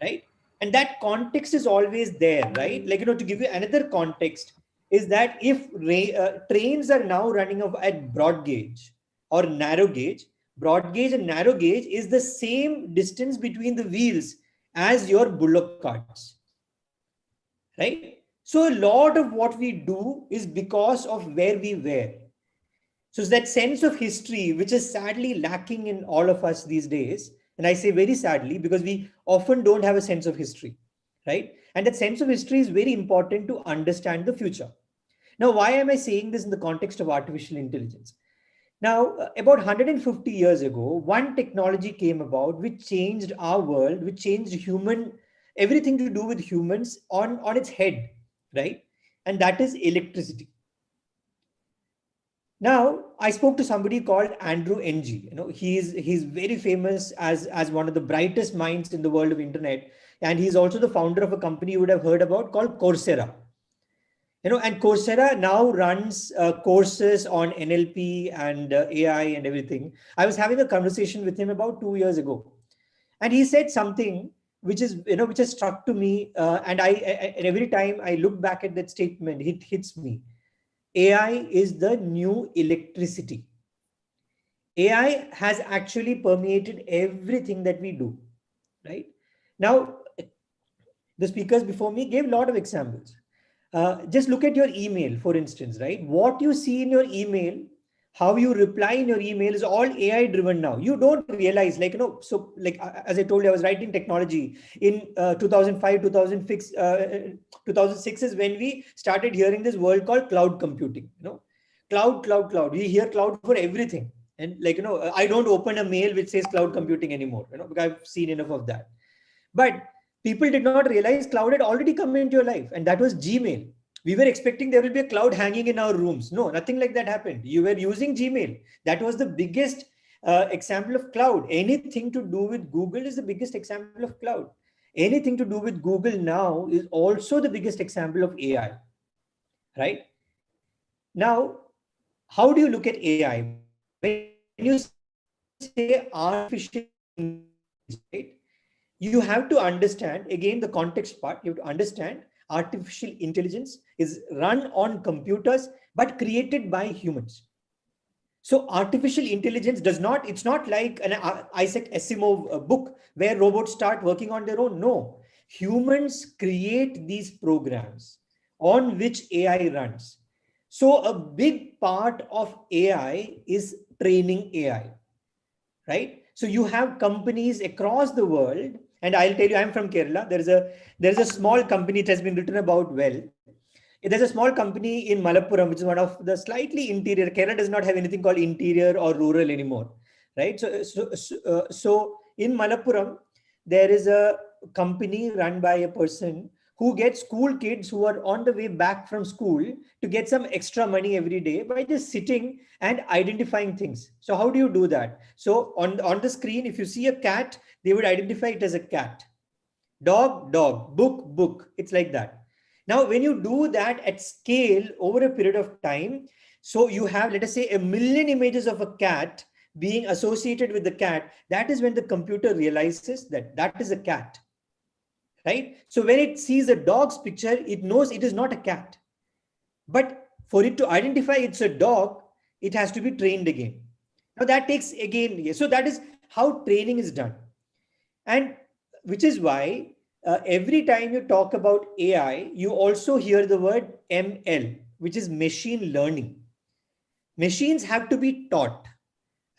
right? And that context is always there, right? Like, you know, to give you another context is that if trains are now running at broad gauge or narrow gauge, broad gauge and narrow gauge is the same distance between the wheels as your bullock carts, right? So a lot of what we do is because of where we were. So that sense of history, which is sadly lacking in all of us these days, and I say very sadly because we often don't have a sense of history, right? And that sense of history is very important to understand the future. Now, why am I saying this in the context of artificial intelligence? Now, about 150 years ago, one technology came about which changed our world, which changed everything to do with humans on its head, right? And that is electricity. Now, I spoke to somebody called Andrew Ng. You know, he's very famous as one of the brightest minds in the world of internet, and he's also the founder of a company you would have heard about called Coursera. You know, and Coursera now runs courses on NLP and AI and everything. I was having a conversation with him about 2 years ago, and he said something which has struck to me, and every time I look back at that statement, it hits me. AI is the new electricity. AI has actually permeated everything that we do, right? Now, the speakers before me gave a lot of examples. Just look at your email, for instance, right? What you see in your email, how you reply in your email is all AI driven now. You don't realize, like, you know, so like, as I told you, I was writing technology in 2005, 2006, 2006 is when we started hearing this word called cloud computing, you know, cloud. We hear cloud for everything. And like, you know, I don't open a mail which says cloud computing anymore, you know, because I've seen enough of that. But people did not realize cloud had already come into your life, and that was Gmail. We were expecting there will be a cloud hanging in our rooms. No, nothing like that happened. You were using Gmail. That was the biggest example of cloud. Anything to do with Google is the biggest example of cloud. Anything to do with Google now is also the biggest example of AI, right? Now, how do you look at AI? When you say artificial intelligence, right, you have to understand, again, the context part. You have to understand artificial intelligence is run on computers, but created by humans. So artificial intelligence it's not like an Isaac Asimov book where robots start working on their own. No, humans create these programs on which AI runs. So a big part of AI is training AI, right? So you have companies across the world. And I'll tell you, I'm from Kerala. There's a small company, it has been written about well. There's a small company in Malappuram, which is one of the slightly interior. Kerala does not have anything called interior or rural anymore, right? So in Malappuram, there is a company run by a person who gets school kids who are on the way back from school to get some extra money every day by just sitting and identifying things. So how do you do that? So on the screen, if you see a cat, they would identify it as a cat. Dog, book. It's like that. Now, when you do that at scale over a period of time, so you have, let us say, 1 million images of a cat being associated with the cat, that is when the computer realizes that that is a cat, right? So when it sees a dog's picture, it knows it is not a cat. But for it to identify it's a dog, it has to be trained again. Now that takes again, so that is how training is done. And which is why every time you talk about AI, you also hear the word ML, which is machine learning. Machines have to be taught,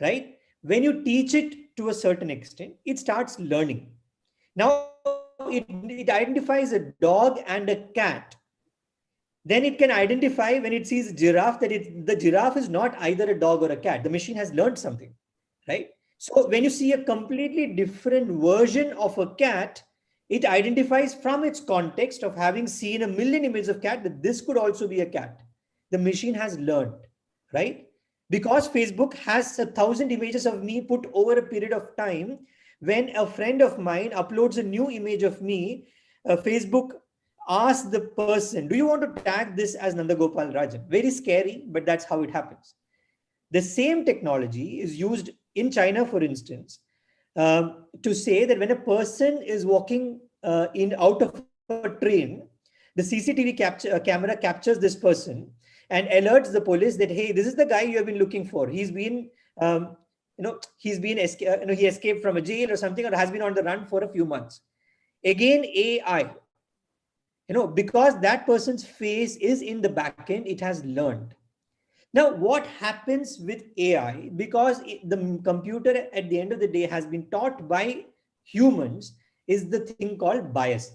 right? When you teach it to a certain extent, it starts learning. Now it identifies a dog and a cat. Then it can identify when it sees a giraffe that the giraffe is not either a dog or a cat. The machine has learned something, right? So when you see a completely different version of a cat, it identifies from its context of having seen 1 million images of cat that this could also be a cat. The machine has learned, right? Because Facebook has 1,000 images of me put over a period of time. When a friend of mine uploads a new image of me, Facebook asks the person, do you want to tag this as Nandagopal Rajan? Very scary, but that's how it happens. The same technology is used in China, for instance, to say that when a person is walking out of a train, the CCTV camera captures this person and alerts the police that, hey, this is the guy you have been looking for. He's been, he escaped from a jail or something, or has been on the run for a few months. Again, AI, because that person's face is in the back end, it has learned. Now, what happens with AI, because the computer at the end of the day has been taught by humans, is the thing called bias.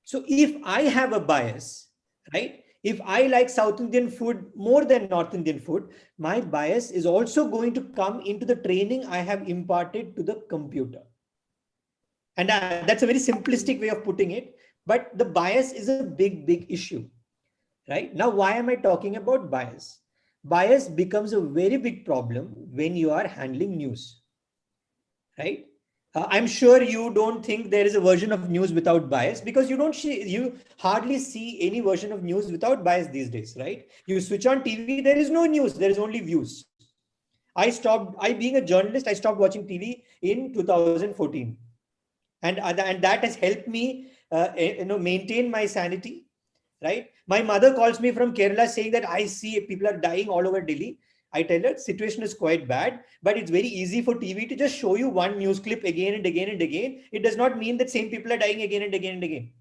So if I have a bias, right? If I like South Indian food more than North Indian food, my bias is also going to come into the training I have imparted to the computer. And that's a very simplistic way of putting it, but the bias is a big, big issue. Right? Now, why am I talking about bias? Bias becomes a very big problem when you are handling news, right? I'm sure you don't think there is a version of news without bias, because you hardly see any version of news without bias these days, right? You switch on TV, there is no news, there is only views. Being a journalist, I stopped watching TV in 2014. And that has helped me maintain my sanity. Right? My mother calls me from Kerala saying that I see people are dying all over Delhi. I tell her situation is quite bad, but it's very easy for TV to just show you one news clip again and again and again. It does not mean that same people are dying again and again and again.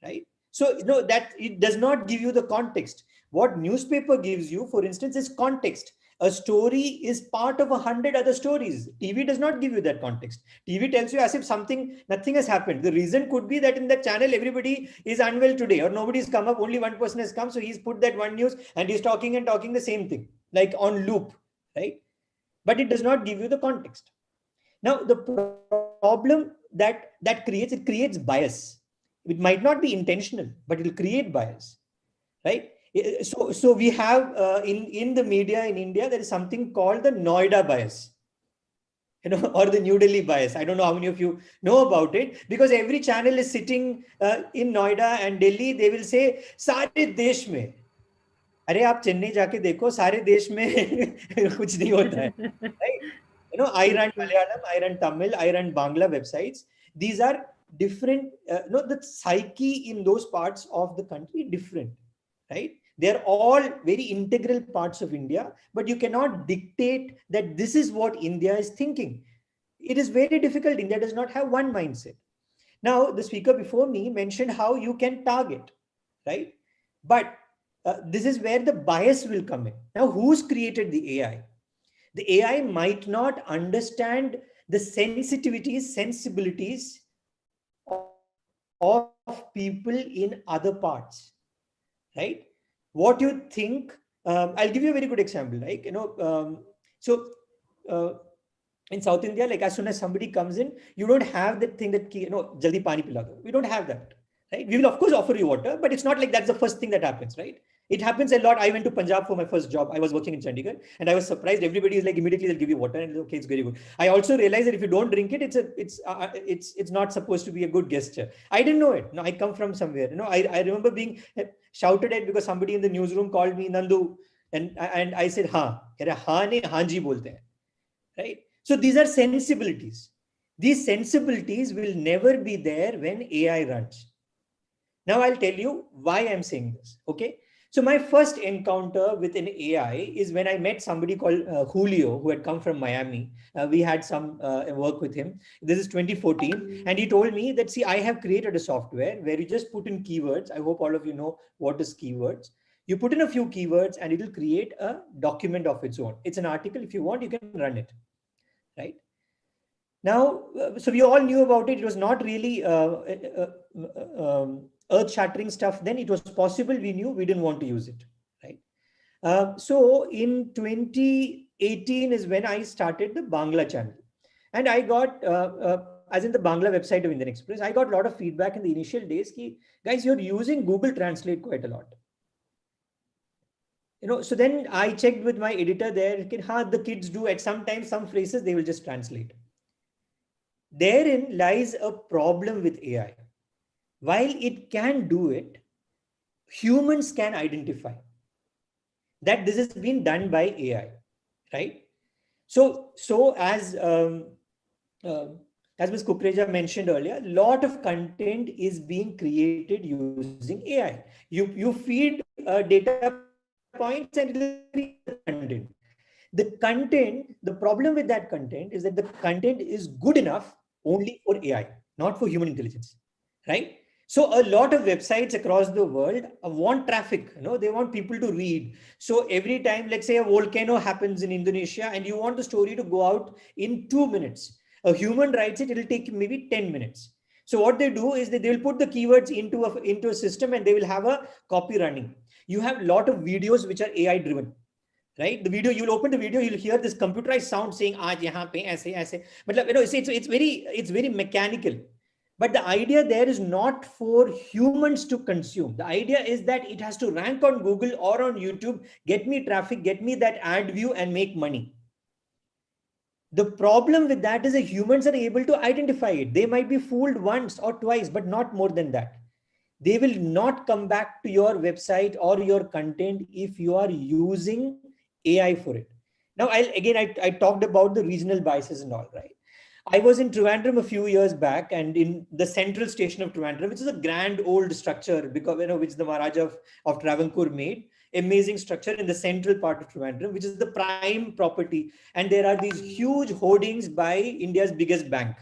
Right? So, that it does not give you the context. What newspaper gives you, for instance, is context. A story is part of 100 other stories. TV does not give you that context. TV tells you as if nothing has happened. The reason could be that in that channel, everybody is unwell today, or nobody's come up, only one person has come. So he's put that one news and he's talking the same thing, like on loop, right? But it does not give you the context. Now, the problem that creates bias. It might not be intentional, but it will create bias, right? So we have in the media in India, there is something called the Noida bias, or the New Delhi bias. I don't know how many of you know about it, because every channel is sitting in Noida and Delhi. They will say, "Sare desh mein." अरे आप चेन्नई जाके देखो, सारे देश में कुछ नहीं होता है, right? I run Malayalam, I run Tamil, I run Bangla websites. These are different. The psyche in those parts of the country different. Right? They're all very integral parts of India, but you cannot dictate that this is what India is thinking. It is very difficult. India does not have one mindset. Now, the speaker before me mentioned how you can target, right? But this is where the bias will come in. Now, who's created the AI? The AI might not understand the sensibilities of people in other parts. Right? What you think, I'll give you a very good example. Like, in South India, like as soon as somebody comes in, you don't have that thing that, jaldi pani pila do. We don't have that, right? We will of course offer you water, but it's not like that's the first thing that happens, right? It happens a lot. I went to Punjab for my first job. I was working in Chandigarh, and I was surprised. Everybody is like, immediately they'll give you water, and okay, it's very good. I also realized that if you don't drink it, it's not supposed to be a good gesture. I didn't know it. No, I come from somewhere. I remember being shouted at because somebody in the newsroom called me Nandu, and I said ha. Ha ne hanji bolte hain, right? So these are sensibilities. These sensibilities will never be there when AI runs. Now I'll tell you why I'm saying this. Okay. So my first encounter with an AI is when I met somebody called Julio, who had come from Miami. We had some work with him. This is 2014. And he told me that, see, I have created a software where you just put in keywords. I hope all of you know what is keywords. You put in a few keywords and it will create a document of its own. It's an article. If you want, you can run it, right? Now, so we all knew about it. It was not really earth-shattering stuff. Then it was possible. We knew we didn't want to use it, right? So in 2018 is when I started the Bangla channel. And I got, as in the Bangla website of Indian Express, I got a lot of feedback in the initial days. Ki, guys, you're using Google Translate quite a lot. So then I checked with my editor there. The kids do at sometimes some phrases they will just translate. Therein lies a problem with AI. While it can do it, humans can identify that this has been done by AI, right? So as Ms. Kukreja mentioned earlier, a lot of content is being created using AI. You feed data points and it will create content. The problem with that content is that the content is good enough only for AI, not for human intelligence, right? So a lot of websites across the world want traffic, they want people to read. So every time, let's say a volcano happens in Indonesia and you want the story to go out in 2 minutes, a human writes it, it'll take maybe 10 minutes. So what they do is that they will put the keywords into a system and they will have a copy running. You have a lot of videos which are AI driven, right? The video, you'll open the video, you'll hear this computerized sound saying, aaj yahan pe aise, aise. But it's very mechanical. But the idea there is not for humans to consume. The idea is that it has to rank on Google or on YouTube, get me traffic, get me that ad view and make money. The problem with that is that humans are able to identify it. They might be fooled once or twice, but not more than that. They will not come back to your website or your content if you are using AI for it. Now, I talked about the regional biases and all, right? I was in Trivandrum a few years back, and in the central station of Trivandrum, which is a grand old structure, because which the Maharaja of Travancore made, amazing structure in the central part of Trivandrum, which is the prime property. And there are these huge hoardings by India's biggest bank.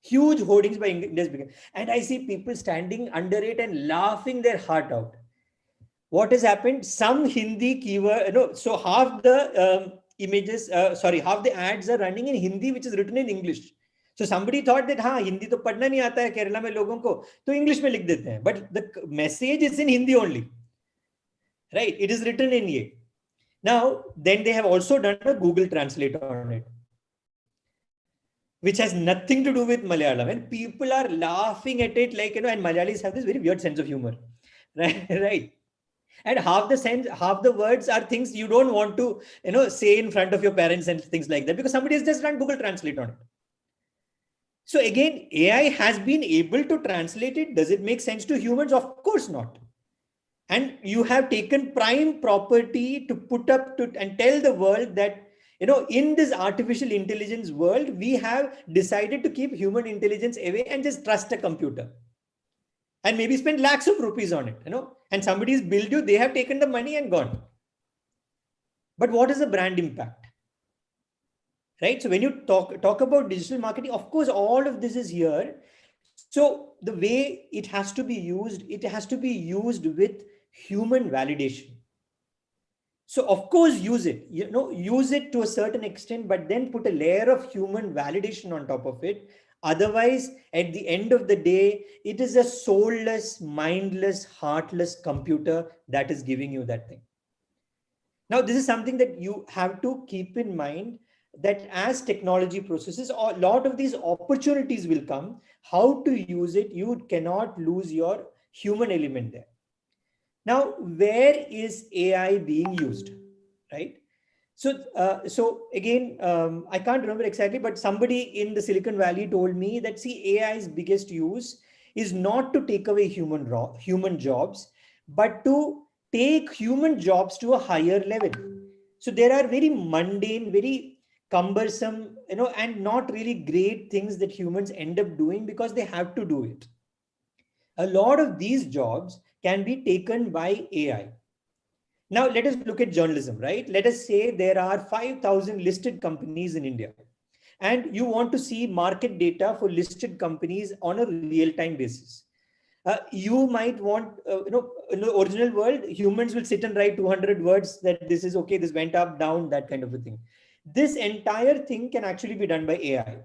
Huge hoardings by India's biggest. And I see people standing under it and laughing their heart out. What has happened? Some Hindi keyword, so half the half the ads are running in Hindi, which is written in English. So somebody thought that, Hindi to padna nahi aata hai Kerala mein logon ko, to English mein likh dete hain. But the message is in Hindi only, right? It is written in ye. Now, then they have also done a Google Translate on it, which has nothing to do with Malayalam. And people are laughing at it like, and Malayalis have this very weird sense of humor, right? Right. And half the words are things you don't want to, say in front of your parents and things like that, because somebody has just run Google Translate on it. So again, AI has been able to translate it. Does it make sense to humans? Of course not. And you have taken prime property to put up to and tell the world that, in this artificial intelligence world, we have decided to keep human intelligence away and just trust a computer. And maybe spend lakhs of rupees on it, and somebody's billed you, they have taken the money and gone. But what is the brand impact? Right? So when you talk about digital marketing, of course, all of this is here. So the way it has to be used with human validation. So of course, use it, use it to a certain extent, but then put a layer of human validation on top of it. Otherwise, at the end of the day, it is a soulless, mindless, heartless computer that is giving you that thing. Now, this is something that you have to keep in mind, that as technology processes, a lot of these opportunities will come. How to use it, you cannot lose your human element there. Now, where is AI being used, right? So again, I can't remember exactly, but somebody in the Silicon Valley told me that, see, AI's biggest use is not to take away human jobs, but to take human jobs to a higher level. So there are very mundane, very cumbersome, and not really great things that humans end up doing because they have to do it. A lot of these jobs can be taken by AI. Now, let us look at journalism, right? Let us say there are 5,000 listed companies in India, and you want to see market data for listed companies on a real-time basis. You might want, in the original world, humans will sit and write 200 words that this is okay, this went up, down, that kind of a thing. This entire thing can actually be done by AI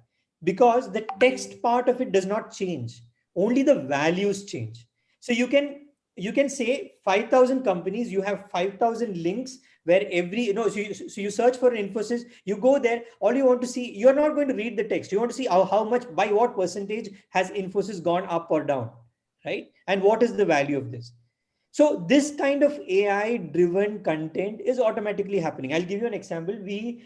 because the text part of it does not change. Only the values change. So you can say 5,000 companies, you have 5,000 links where every, so you search for Infosys, you go there, all you want to see, you're not going to read the text. You want to see how much, by what percentage has Infosys gone up or down, right? And what is the value of this? So this kind of AI driven content is automatically happening. I'll give you an example. We,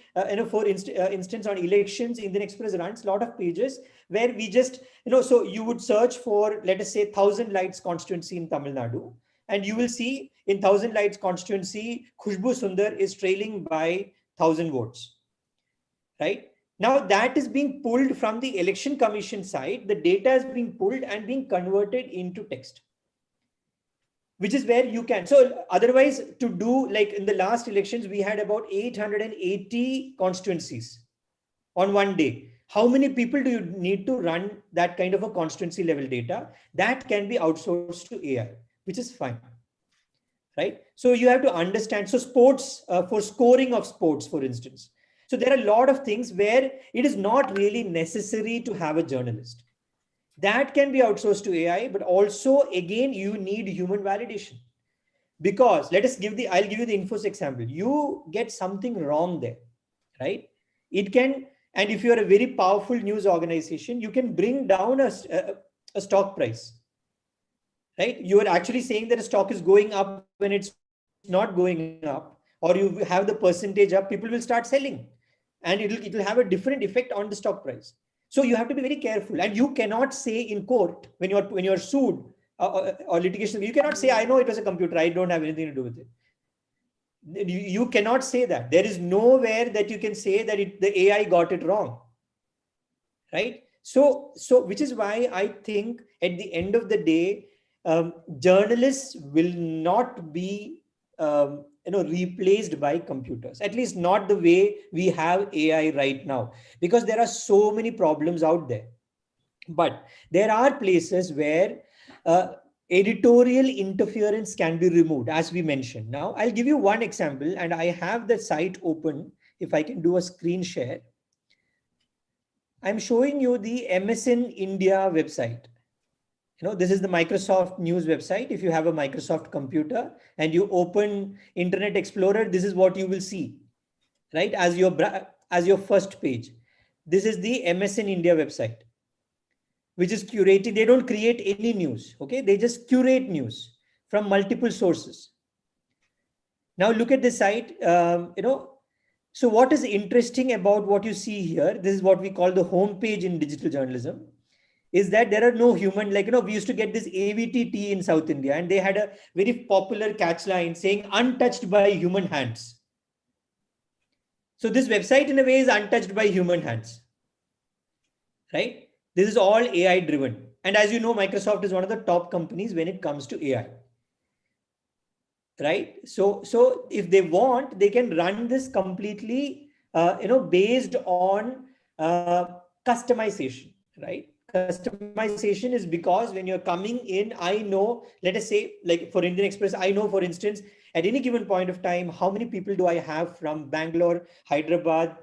for instance, on elections, Indian Express runs a lot of pages where we just, so you would search for, let us say, 1,000 lights constituency in Tamil Nadu, and you will see in 1,000 lights constituency, Khushbu Sundar is trailing by 1,000 votes, right? Now that is being pulled from the election commission side. The data is being pulled and being converted into text, which is where you can. So otherwise, to do, like in the last elections, we had about 880 constituencies on one day. How many people do you need to run that kind of a constituency level data? That can be outsourced to AI, which is fine, right? So you have to understand. So sports, for scoring of sports, for instance. So there are a lot of things where it is not really necessary to have a journalist. That can be outsourced to AI, but also, again, you need human validation. Because I'll give you the Infosys example. You get something wrong there, right? It can, and if you're a very powerful news organization, you can bring down a stock price, right? You are actually saying that a stock is going up when it's not going up, or you have the percentage up, people will start selling, and it'll have a different effect on the stock price. So you have to be very careful, and you cannot say in court when you're sued or litigation, you cannot say, I know it was a computer, I don't have anything to do with it. You cannot say that. There is nowhere that you can say that the AI got it wrong, right? So which is why I think at the end of the day, journalists will not be replaced by computers, at least not the way we have AI right now, because there are so many problems out there. But there are places where editorial interference can be removed, as we mentioned. Now, I'll give you one example, and I have the site open. If I can do a screen share, I'm showing you the MSN India website. This is the Microsoft News website. If you have a Microsoft computer and you open Internet Explorer, this is what you will see, right? As your first page. This is the MSN India website, which is curated. They don't create any news, okay? They just curate news from multiple sources. Now look at this site, So what is interesting about what you see here, this is what we call the homepage in digital journalism, is that there are no human, we used to get this AVT tea in South India, and they had a very popular catchline saying untouched by human hands. So this website in a way is untouched by human hands, right? This is all AI driven. And as you know, Microsoft is one of the top companies when it comes to AI, right? So if they want, they can run this completely, based on customization, right? Customization is because when you're coming in, I know, let us say, like for Indian Express, I know, for instance, at any given point of time, how many people do I have from Bangalore, Hyderabad,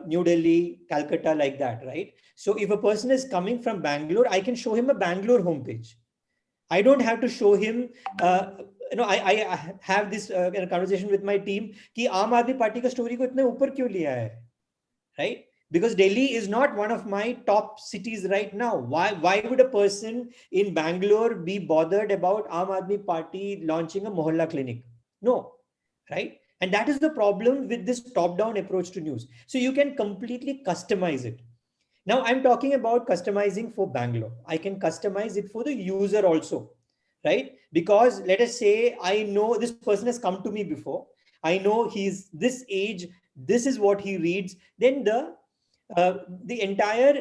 New Delhi, Calcutta, like that, right? So if a person is coming from Bangalore, I can show him a Bangalore homepage. I don't have to show him, I have this conversation with my team, कि आम आदमी party का story को इतने ऊपर क्यों लिया है, right? because Delhi is not one of my top cities right now. Why would a person in Bangalore be bothered about Aam Aadmi Party launching a Mohalla clinic? No, right? And that is the problem with this top-down approach to news. So you can completely customize it. Now I'm talking about customizing for Bangalore. I can customize it for the user also, right? Because let us say I know this person has come to me before. I know he's this age. This is what he reads. Then the entire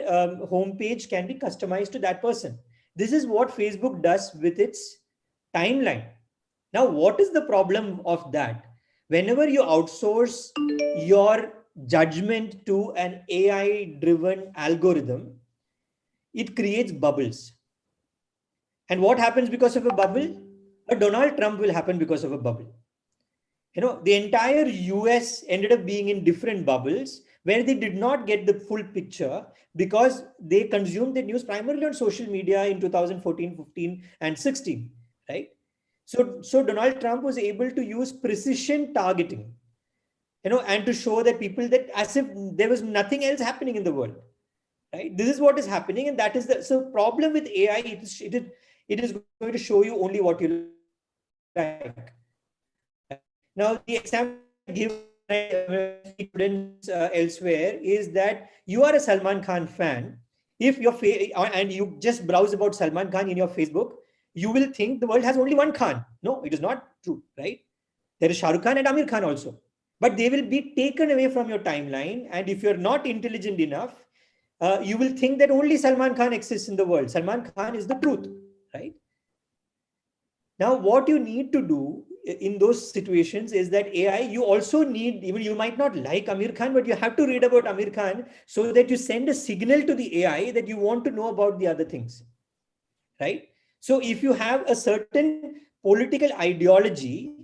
homepage can be customized to that person. This is what Facebook does with its timeline. Now, what is the problem of that? Whenever you outsource your judgment to an AI-driven algorithm, it creates bubbles. And what happens because of a bubble? A Donald Trump will happen because of a bubble. You know, the entire US ended up being in different bubbles where they did not get the full picture because they consumed the news primarily on social media in 2014, 15, and 16, right? So Donald Trump was able to use precision targeting, you know, and to show that people that as if there was nothing else happening in the world, right? This is what is happening, and that is the problem with AI. It is going to show you only what you like. Now, the example I give students elsewhere is that you are a Salman Khan fan. If you're and you just browse about Salman Khan in your Facebook, you will think the world has only one Khan. No, it is not true, right? There is Shah Rukh Khan and Amir Khan also. But they will be taken away from your timeline. And if you're not intelligent enough, you will think that only Salman Khan exists in the world. Salman Khan is the truth, right? Now, what you need to do in those situations is that AI, you also need, even you might not like Amir Khan, but you have to read about Amir Khan so that you send a signal to the AI that you want to know about the other things, right? So if you have a certain political ideology,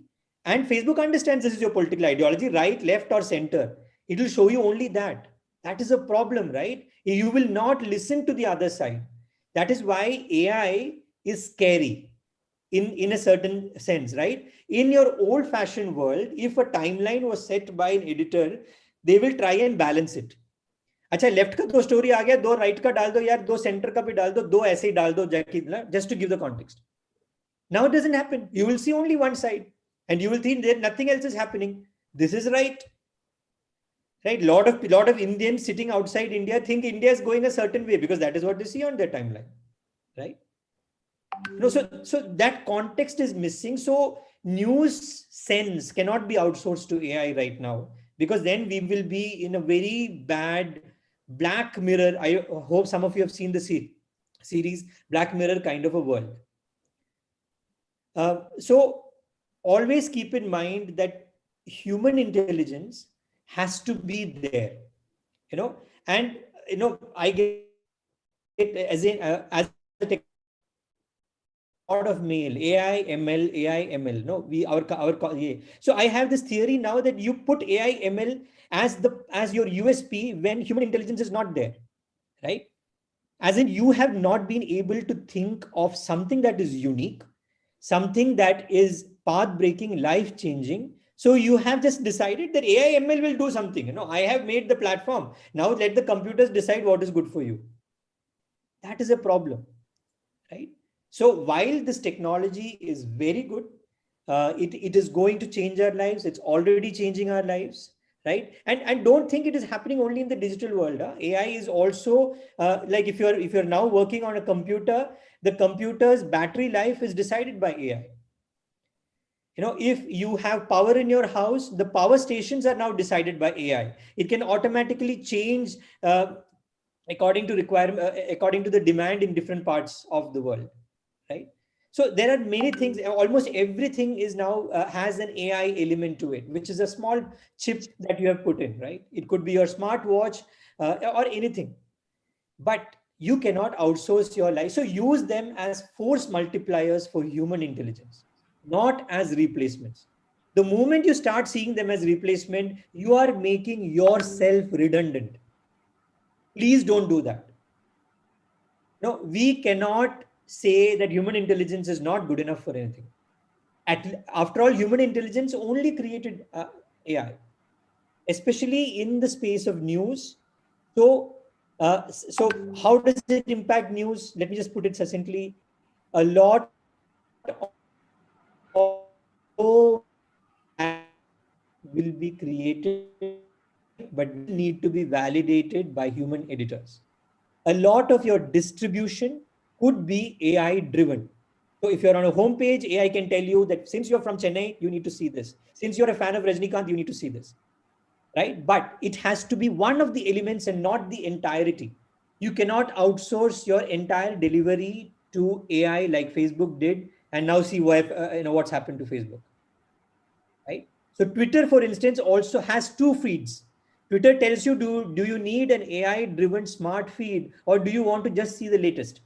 and Facebook understands this is your political ideology, right, left, or center, it will show you only that. That is a problem, right? You will not listen to the other side. That is why AI is scary in a certain sense, right? In your old-fashioned world, if a timeline was set by an editor, they will try and balance it. अच्छा left का दो story आ गया, दो right का डाल दो यार, दो सेंटर का भी डाल दो, दो ऐसे ही डाल दो, just to give the context. Now it doesn't happen. You will see only one side and you will think that nothing else is happening. This is right. Right? Lot of Indians sitting outside India think India is going a certain way because that is what they see on their timeline. Right? No, so that context is missing. So news sense cannot be outsourced to AI right now, because then we will be in a very bad Black Mirror. I hope some of you have seen the series Black Mirror kind of a world. So always keep in mind that human intelligence has to be there, you know, and you know, I get it as a lot of mail, AI, ML. No, so I have this theory now that you put AI, ML as your USP when human intelligence is not there, right? As in, you have not been able to think of something that is unique, something that is path-breaking, life-changing. So you have just decided that AI, ML will do something. You know, I have made the platform. Now let the computers decide what is good for you. That is a problem, right? So while this technology is very good, it is going to change our lives. It's already changing our lives, right? And don't think it is happening only in the digital world. AI is also like if you're now working on a computer, the computer's battery life is decided by AI. You know, if you have power in your house, the power stations are now decided by AI. It can automatically change according to requirement, according to the demand in different parts of the world. Right. So there are many things, almost everything is now has an AI element to it, which is a small chip that you have put in, right? It could be your smartwatch or anything, but you cannot outsource your life. So use them as force multipliers for human intelligence, not as replacements. The moment you start seeing them as replacement, you are making yourself redundant. Please don't do that. No, we cannot say that human intelligence is not good enough for anything. After all, human intelligence only created AI, especially in the space of news, So, so how does it impact news? Let me just put it succinctly. A lot of will be created, but need to be validated by human editors. A lot of your distribution could be AI driven. So if you're on a homepage, AI can tell you that since you're from Chennai, you need to see this. Since you're a fan of Rajnikant, you need to see this, right? But it has to be one of the elements and not the entirety. You cannot outsource your entire delivery to AI like Facebook did, and now see what's happened to Facebook, right? So Twitter, for instance, also has two feeds. Twitter tells you, do you need an AI-driven smart feed, or do you want to just see the latest?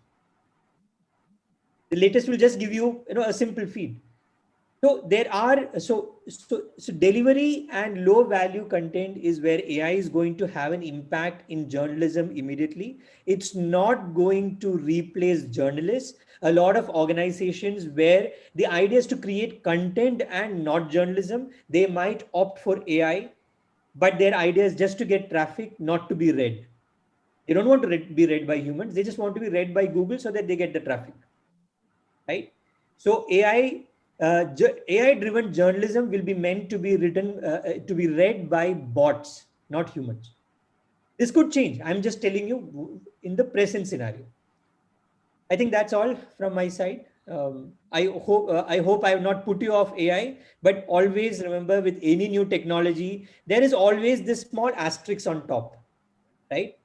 The latest will just give you, a simple feed. So there are, so delivery and low value content is where AI is going to have an impact in journalism immediately. It's not going to replace journalists. A lot of organizations where the idea is to create content and not journalism, they might opt for AI, but their idea is just to get traffic, not to be read. They don't want to be read by humans. They just want to be read by Google so that they get the traffic, right? So AI-driven journalism will be meant to be to be read by bots, not humans. This could change. I'm just telling you in the present scenario. I think that's all from my side. I hope I have not put you off AI, but always remember, with any new technology, there is always this small asterisk on top, right?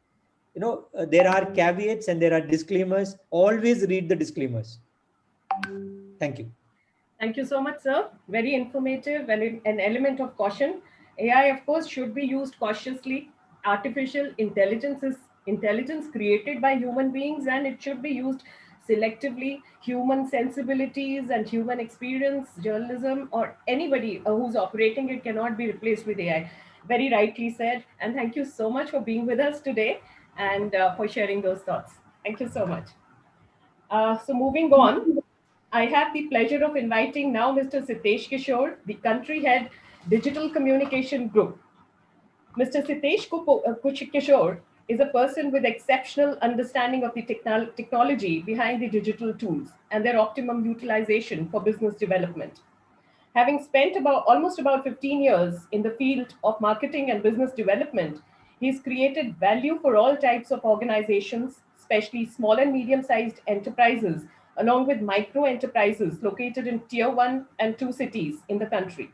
There are caveats and there are disclaimers. Always read the disclaimers. Thank you. Thank you so much, sir. Very informative and an element of caution. AI, of course, should be used cautiously. Artificial intelligence is intelligence created by human beings, and it should be used selectively. Human sensibilities and human experience, journalism, or anybody who's operating it cannot be replaced with AI. Very rightly said. And thank you so much for being with us today and for sharing those thoughts. Thank you so much. So moving on, I have the pleasure of inviting now Mr. Sitesh Kishore, the country head, Digital Communication Group. Mr. Sitesh Kishore is a person with exceptional understanding of the technology behind the digital tools and their optimum utilization for business development. Having spent almost about 15 years in the field of marketing and business development, he's created value for all types of organizations, especially small and medium-sized enterprises, along with micro enterprises located in Tier 1 and 2 cities in the country.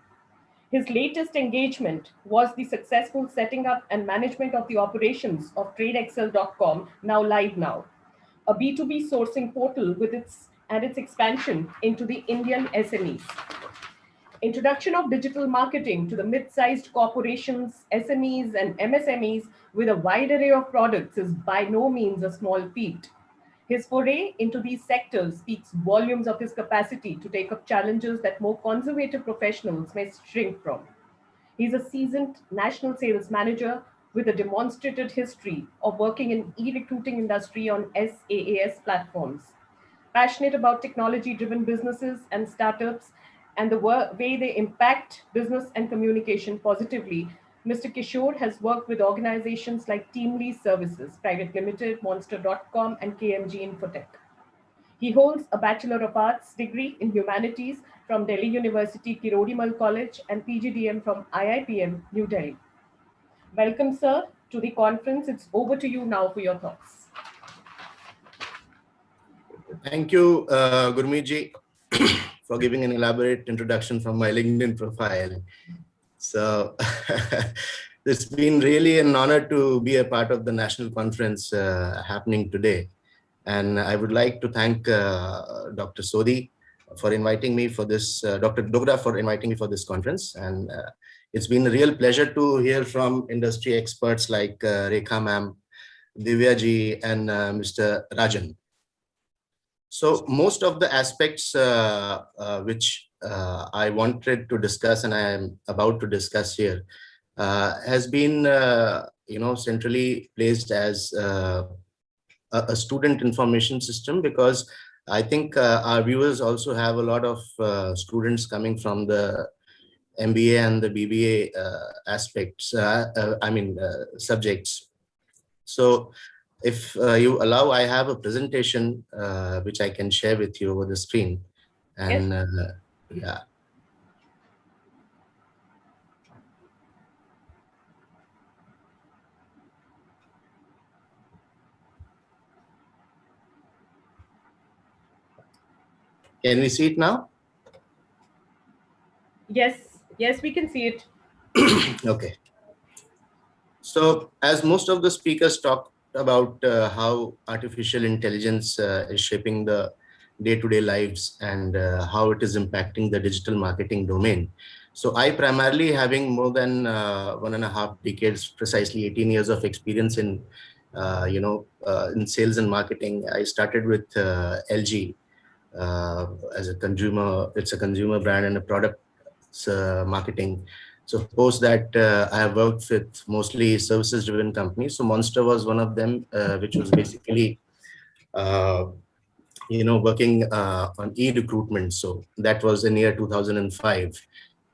His latest engagement was the successful setting up and management of the operations of TradeXcel.com, now live now, a B2B sourcing portal with its expansion into the Indian SMEs. Introduction of digital marketing to the mid-sized corporations, SMEs, and MSMEs with a wide array of products is by no means a small feat. His foray into these sectors speaks volumes of his capacity to take up challenges that more conservative professionals may shrink from. He's a seasoned national sales manager with a demonstrated history of working in e-recruiting industry on SaaS platforms. Passionate about technology-driven businesses and startups and the way they impact business and communication positively, Mr. Kishore has worked with organizations like Teamly Services Private Limited, Monster.com, and KMG Infotech. He holds a Bachelor of Arts degree in Humanities from Delhi University Kirodimal College and PGDM from IIPM, New Delhi. Welcome, sir, to the conference. It's over to you now for your thoughts. Thank you, Gurmeet-ji, for giving an elaborate introduction from my LinkedIn profile. So it's been really an honor to be a part of the national conference happening today. And I would like to thank Dr. Sodhi for inviting me for this, Dr. Dogra for inviting me for this conference. And it's been a real pleasure to hear from industry experts like Rekha ma'am, Divya ji, and Mr. Rajan. So most of the aspects which I wanted to discuss and I am about to discuss here has been, centrally placed as a student information system, because I think our viewers also have a lot of students coming from the MBA and the BBA aspects, subjects. So if you allow, I have a presentation which I can share with you over the screen. And yeah. Can we see it now? Yes, yes, we can see it. Okay. So as most of the speakers talked about how artificial intelligence is shaping the day-to-day lives and how it is impacting the digital marketing domain. So I primarily, having more than 1.5 decades, precisely 18 years of experience in, in sales and marketing. I started with LG as a consumer. It's a consumer brand and a product marketing. So post that, I have worked with mostly services-driven companies. So Monster was one of them, which was basically, working on e-recruitment. So that was in year 2005.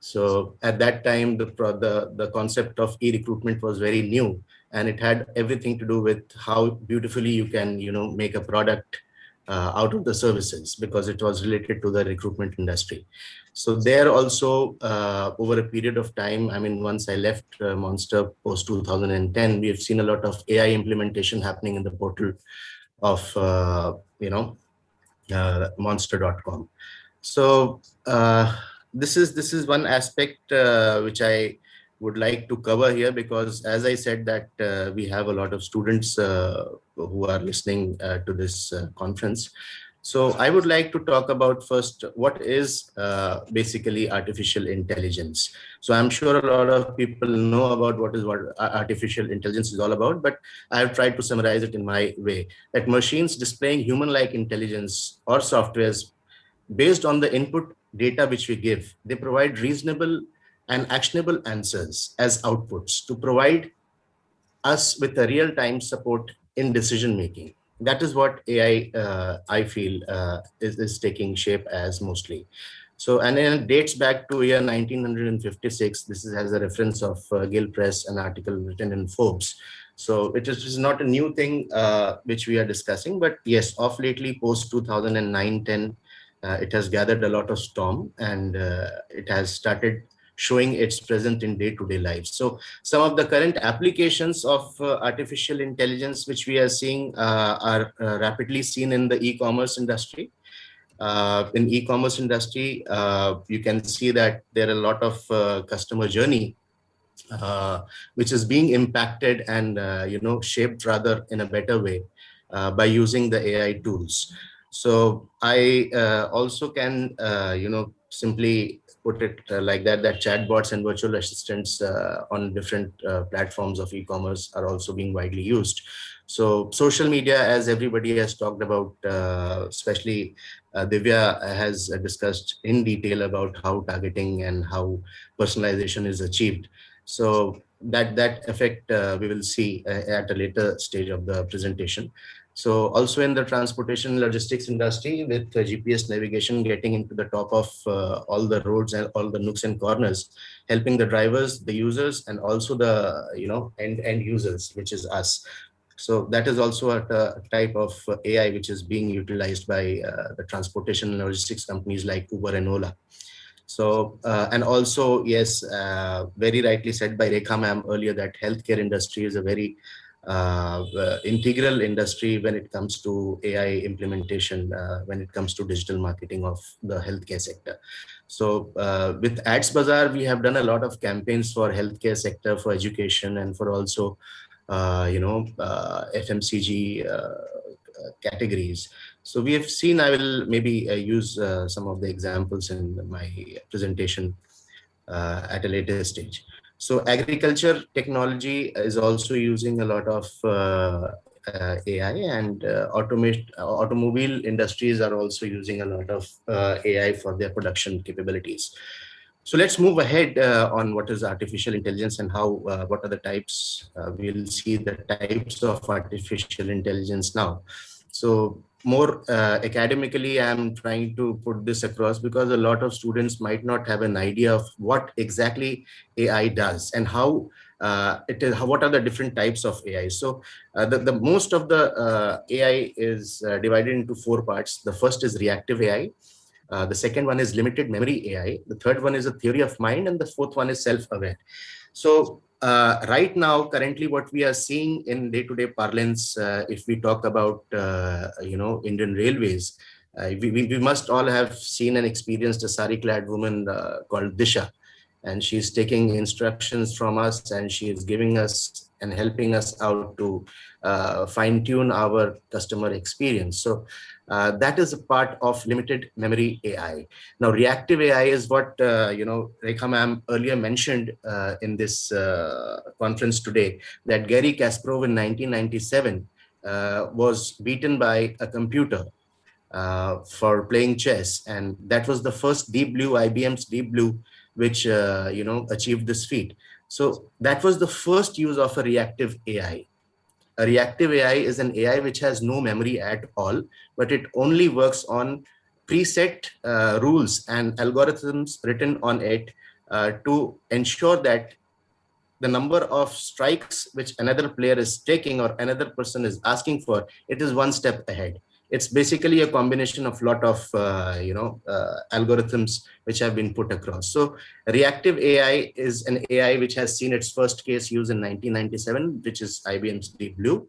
So at that time, the concept of e-recruitment was very new, and it had everything to do with how beautifully you can, make a product out of the services, because it was related to the recruitment industry. So there also, over a period of time, I mean, once I left Monster post 2010, we have seen a lot of AI implementation happening in the portal of, monster.com. So this is one aspect which I would like to cover here, because as I said that we have a lot of students who are listening to this conference. So I would like to talk about first what is basically artificial intelligence. So I'm sure a lot of people know about what artificial intelligence is all about, but I have tried to summarize it in my way, that machines displaying human-like intelligence or softwares based on the input data which we give, they provide reasonable and actionable answers as outputs to provide us with a real-time support in decision-making. That is what AI, I feel, is taking shape as mostly. So, and it dates back to year 1956. This has a reference of Gil Press, an article written in Forbes. So it is not a new thing which we are discussing, but yes, of lately, post 2009-10, it has gathered a lot of storm, and it has started showing its presence in day-to-day lives. So some of the current applications of artificial intelligence which we are seeing are rapidly seen in the e-commerce industry. In e-commerce industry, you can see that there are a lot of customer journey which is being impacted and shaped rather in a better way by using the AI tools. So I also can simply put it like that chatbots and virtual assistants on different platforms of e-commerce are also being widely used. So social media, as everybody has talked about, especially Divya has discussed in detail about how targeting and how personalization is achieved. So that effect we will see at a later stage of the presentation. So also in the transportation and logistics industry, with GPS navigation getting into the top of all the roads and all the nooks and corners, helping the drivers, the users, and also the end users, which is us. So that is also a type of AI which is being utilized by the transportation and logistics companies like Uber and Ola. So and also, yes, very rightly said by Rekha ma'am earlier, that healthcare industry is a very integral industry when it comes to AI implementation, when it comes to digital marketing of the healthcare sector. So with Ads Bazaar, we have done a lot of campaigns for healthcare sector, for education, and for also FMCG categories. So we have seen, I will maybe use some of the examples in my presentation at a later stage. So agriculture technology is also using a lot of AI, and automobile industries are also using a lot of AI for their production capabilities. So let's move ahead on what is artificial intelligence and how, what are the types. We'll see the types of artificial intelligence now. So more academically, I'm trying to put this across because a lot of students might not have an idea of what exactly AI does and how it is what are the different types of AI. So the most of the AI is divided into 4 parts. The first is reactive AI. The second one is limited memory AI. The third one is a theory of mind, and the fourth one is self-aware. So right now, currently, what we are seeing in day-to-day parlance, if we talk about Indian Railways, we must all have seen and experienced a sari-clad woman called Disha, and she's taking instructions from us, and she is giving us and helping us out to fine-tune our customer experience. So that is a part of limited memory AI. Now, reactive AI is what Rekha ma'am earlier mentioned in this conference today, that Garry Kasparov in 1997 was beaten by a computer for playing chess, and that was the first Deep Blue, IBM's Deep Blue, which achieved this feat. So that was the first use of a reactive AI. A reactive AI is an AI which has no memory at all, but it only works on preset rules and algorithms written on it to ensure that the number of strikes which another player is taking or another person is asking for, it is one step ahead. It's basically a combination of lot of algorithms which have been put across. So reactive AI is an AI which has seen its first case used in 1997, which is IBM's Deep Blue.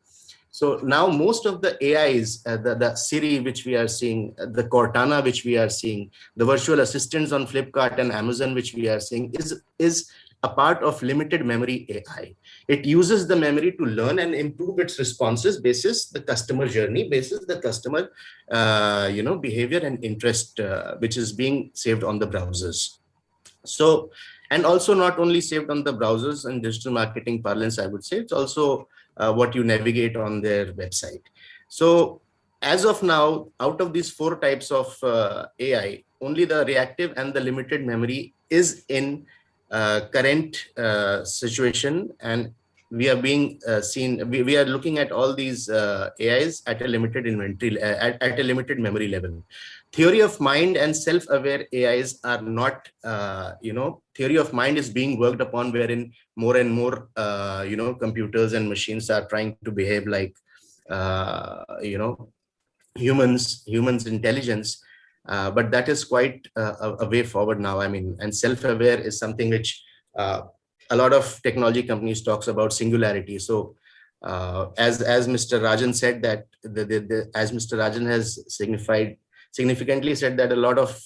So now most of the AIs, the Siri which we are seeing, the Cortana which we are seeing, the virtual assistants on Flipkart and Amazon which we are seeing is a part of limited memory AI. It uses the memory to learn and improve its responses basis the customer journey, basis the customer behavior and interest, which is being saved on the browsers. So, and also not only saved on the browsers and digital marketing parlance, I would say, it's also what you navigate on their website. So as of now, out of these 4 types of AI, only the reactive and the limited memory is in current situation, and we are being seen. We are looking at all these AIs at a limited inventory, at a limited memory level. Theory of mind and self-aware AIs are not, theory of mind is being worked upon, wherein more and more, computers and machines are trying to behave like, humans intelligence. But that is quite a way forward now. I mean, and self-aware is something which a lot of technology companies talks about singularity. So as Mr. Rajan said that, as Mr. Rajan has significantly said that a lot of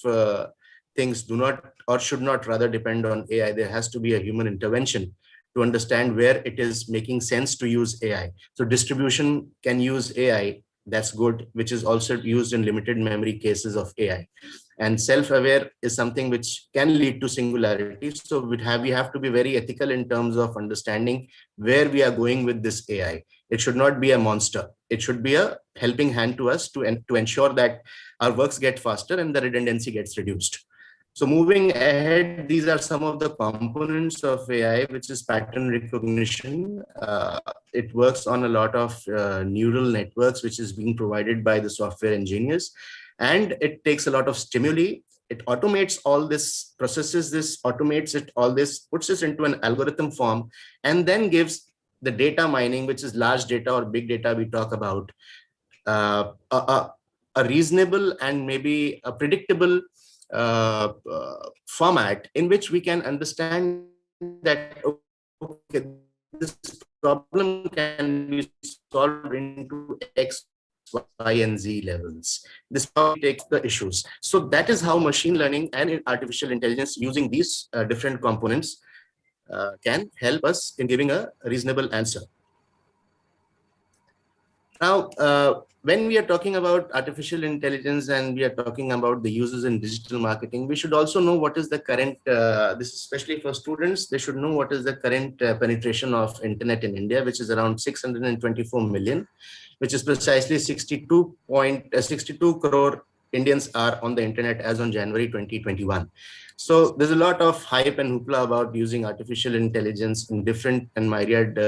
things do not or should not rather depend on AI. There has to be a human intervention to understand where it is making sense to use AI. So distribution can use AI. That's good, which is also used in limited memory cases of AI. And self-aware is something which can lead to singularity. So we have to be very ethical in terms of understanding where we are going with this AI. It should not be a monster. It should be a helping hand to us to ensure that our works get faster and the redundancy gets reduced. So moving ahead, these are some of the components of AI, which is pattern recognition. It works on a lot of neural networks, which is being provided by the software engineers. And it takes a lot of stimuli. It automates all this, processes this, automates it, all this, puts this into an algorithm form, and then gives the data mining, which is large data or big data we talk about, a reasonable and maybe a predictable format in which we can understand that, okay, this problem can be solved into X, Y, and Z levels. This probably takes the issues. So that is how machine learning and artificial intelligence using these different components can help us in giving a reasonable answer. Now, when we are talking about artificial intelligence and we are talking about the uses in digital marketing, we should also know what is the current, this is especially for students, they should know what is the current penetration of internet in India, which is around 624 million, which is precisely 62 crore Indians are on the internet as on January 2021. So there's a lot of hype and hoopla about using artificial intelligence in different and myriad,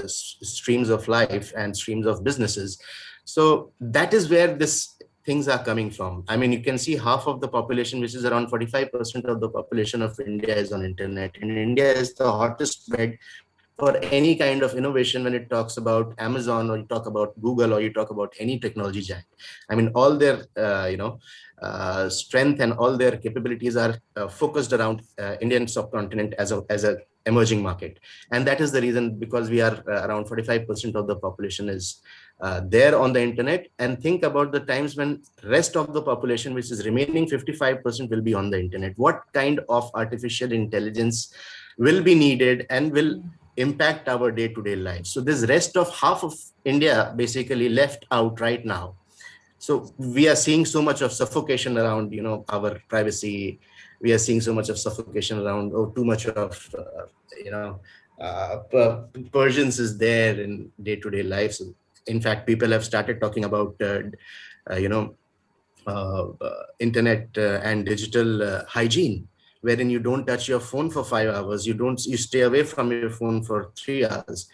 streams of life and streams of businesses. So that is where this things are coming from. I mean, you can see half of the population, which is around 45% of the population of India, is on internet. And India is the hottest bed for any kind of innovation when it talks about Amazon, or you talk about Google, or you talk about any technology giant. I mean, all their strength and all their capabilities are focused around Indian subcontinent as a emerging market. And that is the reason, because we are around 45% of the population is there on the internet. And think about the times when rest of the population, which is remaining 55%, will be on the internet. What kind of artificial intelligence will be needed and will impact our day-to-day life? So this rest of half of India basically left out right now. So we are seeing so much of suffocation around, our privacy. We are seeing so much of suffocation around, too much of, Persians is there in day-to-day life. So in fact, people have started talking about, internet and digital hygiene, wherein you don't touch your phone for 5 hours. You stay away from your phone for 3 hours.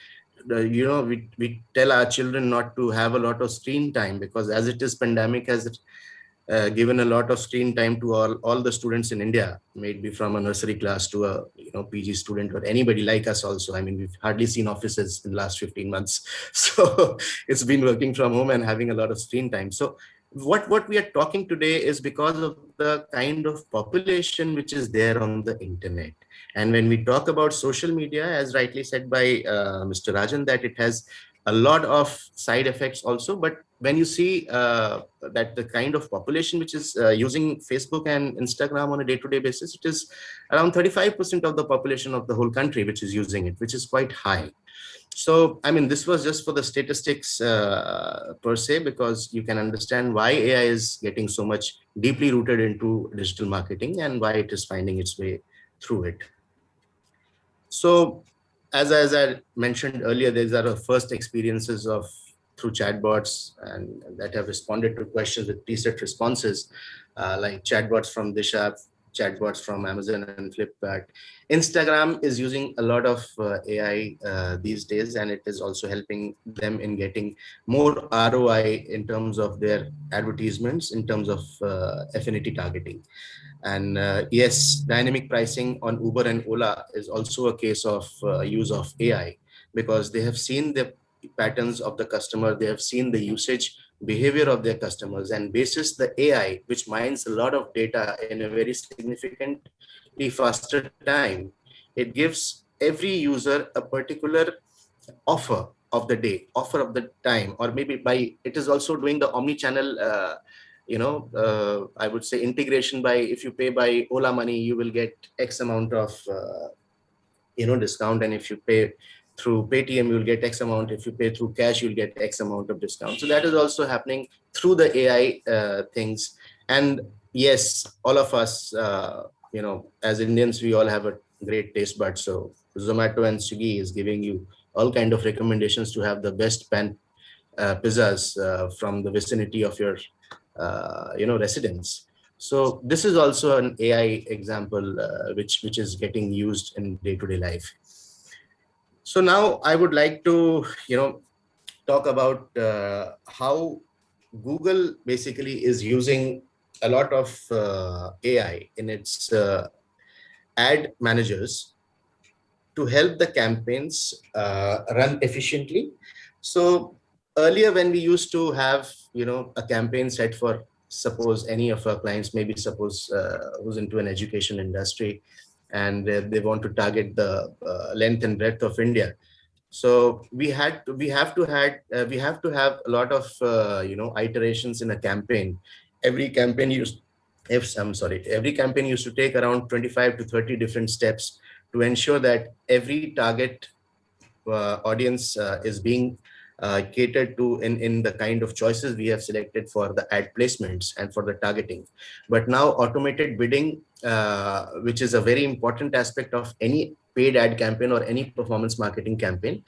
We tell our children not to have a lot of screen time, because as it is, pandemic has given a lot of screen time to all the students in India, maybe from a nursery class to a PG student, or anybody like us also. I mean, we've hardly seen offices in the last 15 months. So it's been working from home and having a lot of screen time. So what we are talking today is because of the kind of population which is there on the internet. And when we talk about social media, as rightly said by Mr. Rajan, that it has a lot of side effects also. But when you see that the kind of population which is using Facebook and Instagram on a day-to-day basis, it is around 35% of the population of the whole country which is using it, which is quite high. So, I mean, this was just for the statistics per se, because you can understand why AI is getting so much deeply rooted into digital marketing and why it is finding its way through it. So, as I mentioned earlier, these are our first experiences through chatbots, and that have responded to questions with preset responses, like chatbots from Disha, chatbots from Amazon and Flipkart. Instagram is using a lot of AI these days, and it is also helping them in getting more ROI in terms of their advertisements, in terms of affinity targeting. And yes, dynamic pricing on Uber and Ola is also a case of use of AI, because they have seen the patterns of the customer, they have seen the usage behavior of their customers, and basis the AI, which mines a lot of data in a very significantly faster time, it gives every user a particular offer of the day, offer of the time, or maybe it is also doing the omni-channel I would say integration. By if you pay by Ola Money, you will get X amount of discount, and if you pay through Paytm, you'll get X amount. If you pay through cash, you'll get X amount of discount. So that is also happening through the AI things. And yes, all of us, as Indians, we all have a great taste bud. So Zomato and Swiggy is giving you all kind of recommendations to have the best pan pizzas from the vicinity of your residence. So this is also an AI example which is getting used in day-to-day life. So now I would like to talk about how Google basically is using a lot of AI in its ad managers to help the campaigns run efficiently. So earlier, when we used to have a campaign set for, suppose any of our clients, maybe suppose who's into an education industry, and they want to target the length and breadth of India. So we have to have a lot of iterations in a campaign. Every campaign used to take around 25 to 30 different steps to ensure that every target audience is being catered to in the kind of choices we have selected for the ad placements and for the targeting. But now automated bidding, which is a very important aspect of any paid ad campaign or any performance marketing campaign,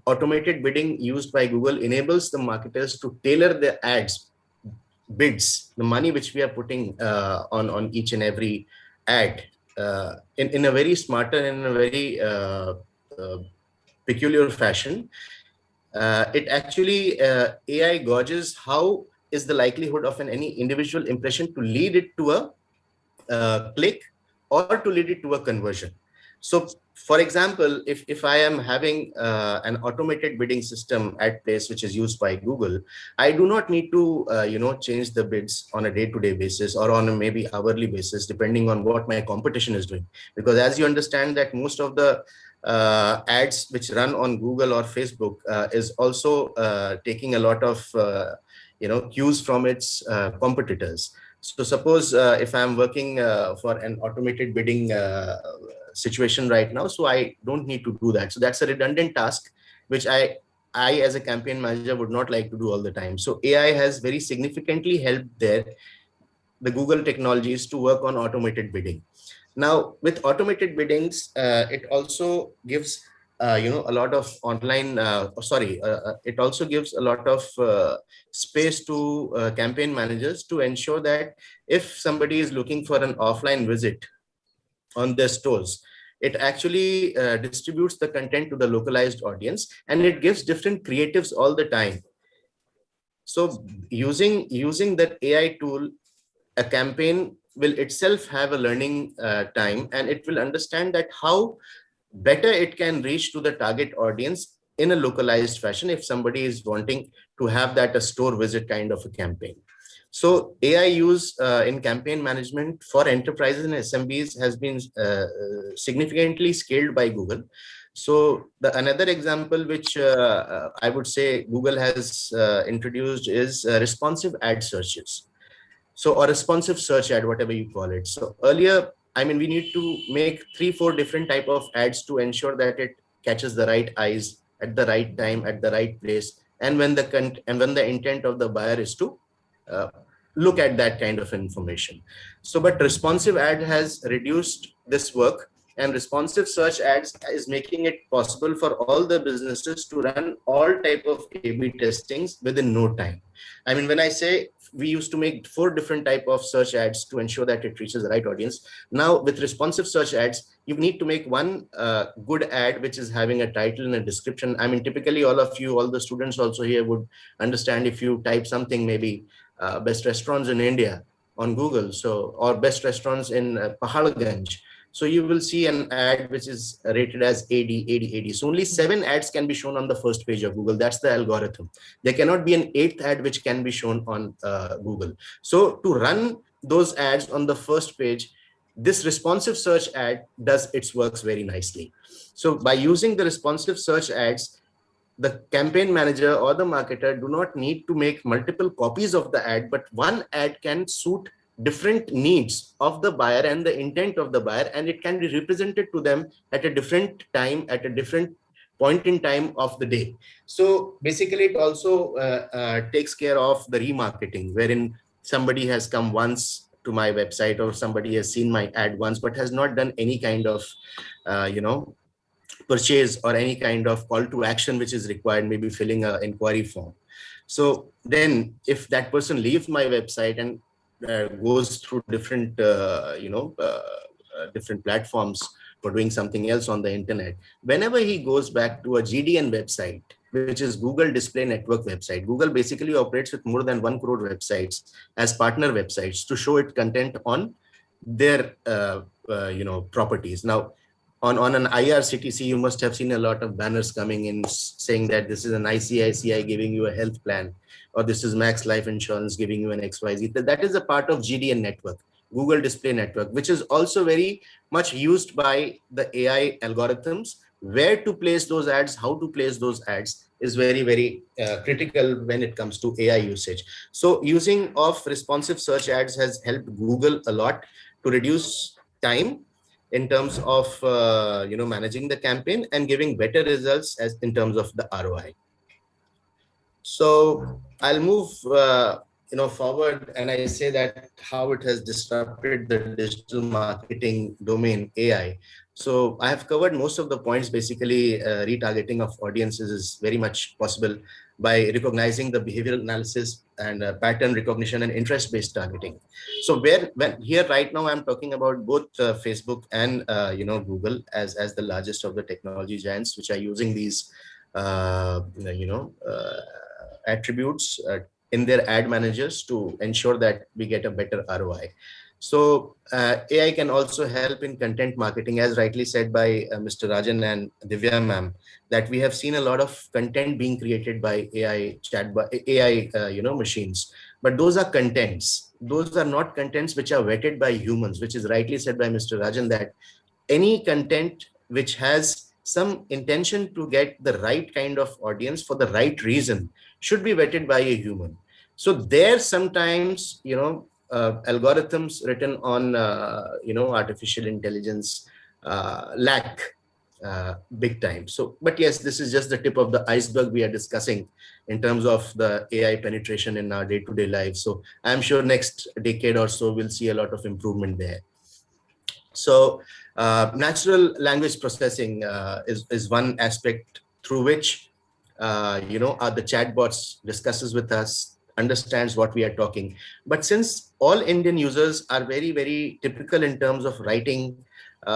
automated bidding used by Google enables the marketers to tailor their ads, bids, the money which we are putting on each and every ad in a very smarter and a very peculiar fashion. It actually AI gauges how is the likelihood of any individual impression to lead it to a click or to lead it to a conversion. So for example, if I am having an automated bidding system at place which is used by Google, I do not need to change the bids on a day-to-day basis or on a maybe hourly basis, depending on what my competition is doing. Because as you understand that most of the ads which run on Google or Facebook is also taking a lot of cues from its competitors. So suppose if I'm working for an automated bidding situation right now, so I don't need to do that. So that's a redundant task which I as a campaign manager would not like to do all the time. So AI has very significantly helped the Google technologies to work on automated bidding. Now with automated biddings, it also gives a lot of online it also gives a lot of space to campaign managers to ensure that if somebody is looking for an offline visit on their stores, it actually distributes the content to the localized audience, and it gives different creatives all the time. So using that AI tool, a campaign will itself have a learning time, and it will understand that how better it can reach to the target audience in a localized fashion if somebody is wanting to have that a store visit kind of a campaign. So AI use in campaign management for enterprises and SMBs has been significantly scaled by Google. So another example which I would say Google has introduced is responsive ad searches. So, or responsive search ad, whatever you call it. So earlier, I mean, we need to make 3-4 different type of ads to ensure that it catches the right eyes at the right time, at the right place, and when the intent of the buyer is to look at that kind of information. So, but responsive ad has reduced this work, and responsive search ads is making it possible for all the businesses to run all type of A/B testings within no time. I mean, when I say we used to make 4 different type of search ads to ensure that it reaches the right audience. Now with responsive search ads, you need to make one good ad, which is having a title and a description. I mean, typically all of you, all the students also here would understand if you type something, maybe best restaurants in India on Google, so, or best restaurants in Pahalganj. So you will see an ad which is rated as 80. So only 7 ads can be shown on the first page of Google. That's the algorithm. There cannot be an 8th ad which can be shown on Google. So to run those ads on the first page, this responsive search ad does its works very nicely. So by using the responsive search ads, the campaign manager or the marketer do not need to make multiple copies of the ad, but one ad can suit different needs of the buyer and the intent of the buyer, and it can be represented to them at a different time, at a different point in time of the day. So basically it also takes care of the remarketing, wherein somebody has come once to my website or somebody has seen my ad once but has not done any kind of purchase or any kind of call to action which is required, maybe filling an inquiry form. So then if that person leaves my website and goes through different different platforms for doing something else on the internet, whenever he goes back to a GDN website, which is Google Display Network website, Google basically operates with more than 1 crore websites as partner websites to show it content on their properties. Now on an IRCTC, you must have seen a lot of banners coming in saying that this is an ICICI giving you a health plan, or this is Max Life Insurance giving you an XYZ. That is a part of GDN network, Google Display Network, which is also very much used by the AI algorithms. Where to place those ads, how to place those ads is very, very critical when it comes to AI usage. So using of responsive search ads has helped Google a lot to reduce time in terms of managing the campaign and giving better results as in terms of the ROI. So I'll move forward, and I say that how it has disrupted the digital marketing domain, AI. So I have covered most of the points. Basically, retargeting of audiences is very much possible by recognizing the behavioral analysis and pattern recognition and interest-based targeting. So here right now, I'm talking about both Facebook and Google as the largest of the technology giants, which are using these attributes in their ad managers to ensure that we get a better ROI. So AI can also help in content marketing, as rightly said by Mr. Rajan and Divya ma'am, that we have seen a lot of content being created by AI machines. But those are contents. Those are not contents which are vetted by humans, which is rightly said by Mr. Rajan, that any content which has some intention to get the right kind of audience for the right reason should be vetted by a human. So there sometimes, algorithms written on, artificial intelligence lack big time. So, but yes, this is just the tip of the iceberg we are discussing in terms of the AI penetration in our day-to-day lives. So I'm sure next decade or so, we'll see a lot of improvement there. So natural language processing is one aspect through which, the chatbots discusses with us, understands what we are talking. But since all Indian users are very, very typical in terms of writing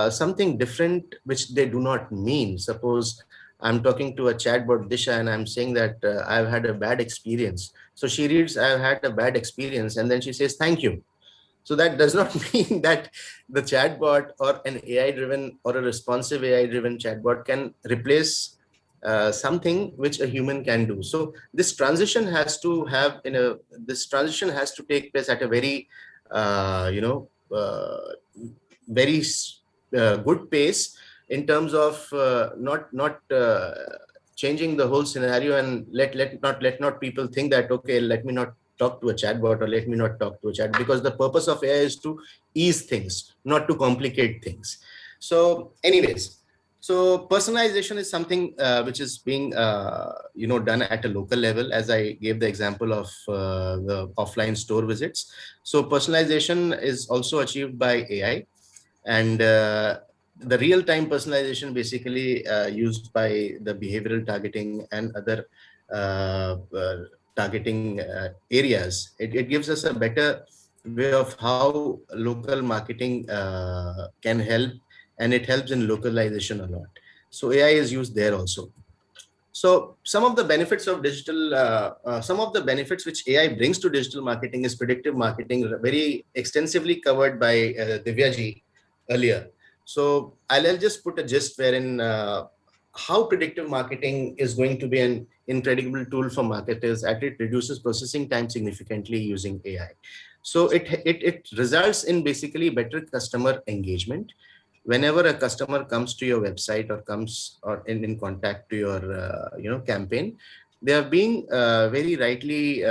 something different, which they do not mean. Suppose I'm talking to a chatbot, Disha, and I'm saying that I've had a bad experience. So she reads, I've had a bad experience, and then she says, thank you. So that does not mean that the chatbot or an AI-driven or a responsive AI-driven chatbot can replace something which a human can do. So this transition has to take place at a very, very good pace in terms of not changing the whole scenario, and let not people think that, okay, let me not talk to a chatbot or let me not talk to a chat, because the purpose of AI is to ease things, not to complicate things. So anyways, so personalization is something which is being done at a local level, as I gave the example of the offline store visits. So personalization is also achieved by AI, and the real-time personalization basically used by the behavioral targeting and other targeting areas. It gives us a better way of how local marketing can help, and it helps in localization a lot. So AI is used there also. So some of the benefits of digital, some of the benefits which AI brings to digital marketing is predictive marketing, very extensively covered by Divya ji earlier. So I'll just put a gist wherein how predictive marketing is going to be an incredible tool for marketers, as it reduces processing time significantly using AI. So it results in basically better customer engagement. Whenever a customer comes to your website or comes or in contact to your campaign, they are being very rightly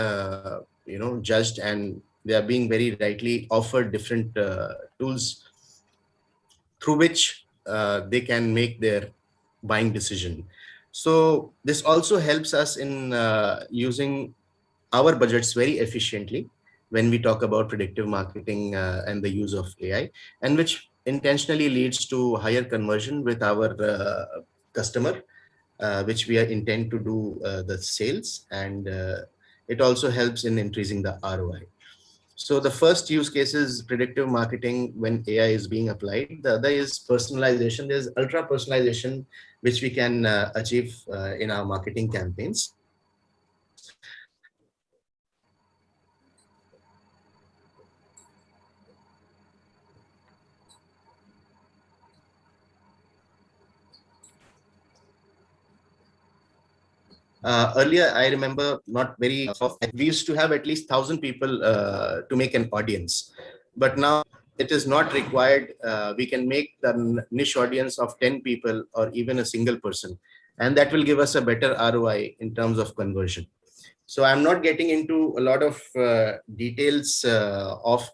judged, and they are being very rightly offered different tools through which they can make their buying decision. So this also helps us in using our budgets very efficiently when we talk about predictive marketing and the use of AI, and which intentionally leads to higher conversion with our customer, which we intend to do the sales, and it also helps in increasing the ROI. So the first use case is predictive marketing when AI is being applied. The other is personalization. There's ultra personalization, which we can achieve in our marketing campaigns. Earlier, I remember not very often, we used to have at least 1,000 people to make an audience. But now it is not required. We can make the niche audience of 10 people or even a single person. And that will give us a better ROI in terms of conversion. So I'm not getting into a lot of details of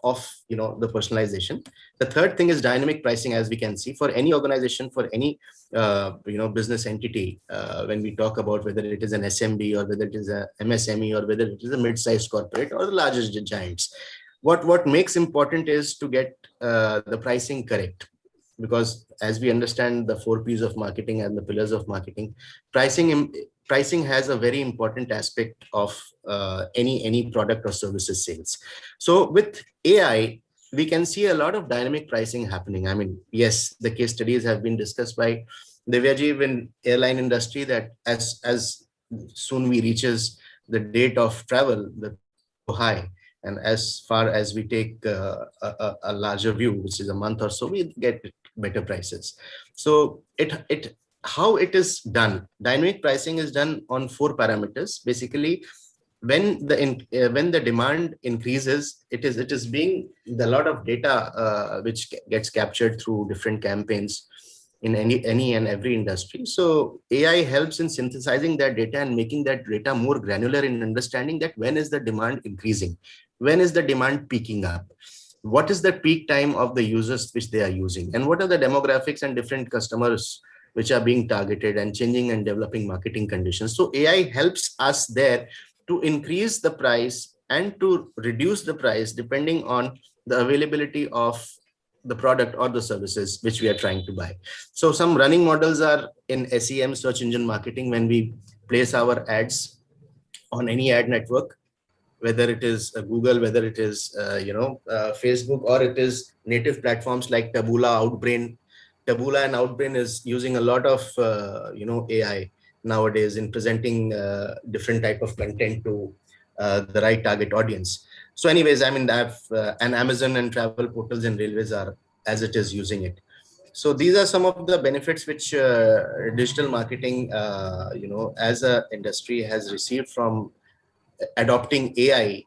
the personalization. The third thing is dynamic pricing, as we can see for any organization, for any business entity. When we talk about whether it is an SMB or whether it is a MSME or whether it is a mid-sized corporate or the largest giants, what makes important is to get the pricing correct. Because as we understand the 4 P's of marketing and the pillars of marketing, pricing has a very important aspect of any product or services sales. So with AI, we can see a lot of dynamic pricing happening. I mean, yes, the case studies have been discussed by Divyaji in airline industry, that as soon we reaches the date of travel, the high. And as far as we take a larger view, which is a month or so, we get better prices. So how it is done, dynamic pricing is done on 4 parameters. Basically, when the demand increases, it is being the lot of data which gets captured through different campaigns in any and every industry. So AI helps in synthesizing that data and making that data more granular in understanding that when is the demand increasing, when is the demand peaking up, what is the peak time of the users which they are using, and what are the demographics and different customers which are being targeted, and changing and developing marketing conditions. So AI helps us there to increase the price and to reduce the price depending on the availability of the product or the services which we are trying to buy. So some running models are in SEM, search engine marketing, when we place our ads on any ad network, whether it is Google, whether it is Facebook, or it is native platforms like Taboola, Outbrain. Taboola and Outbrain is using a lot of AI nowadays in presenting different type of content to the right target audience. So anyways, I mean, and Amazon and travel portals and railways are as it is using it. So these are some of the benefits which digital marketing, as a industry has received from adopting AI,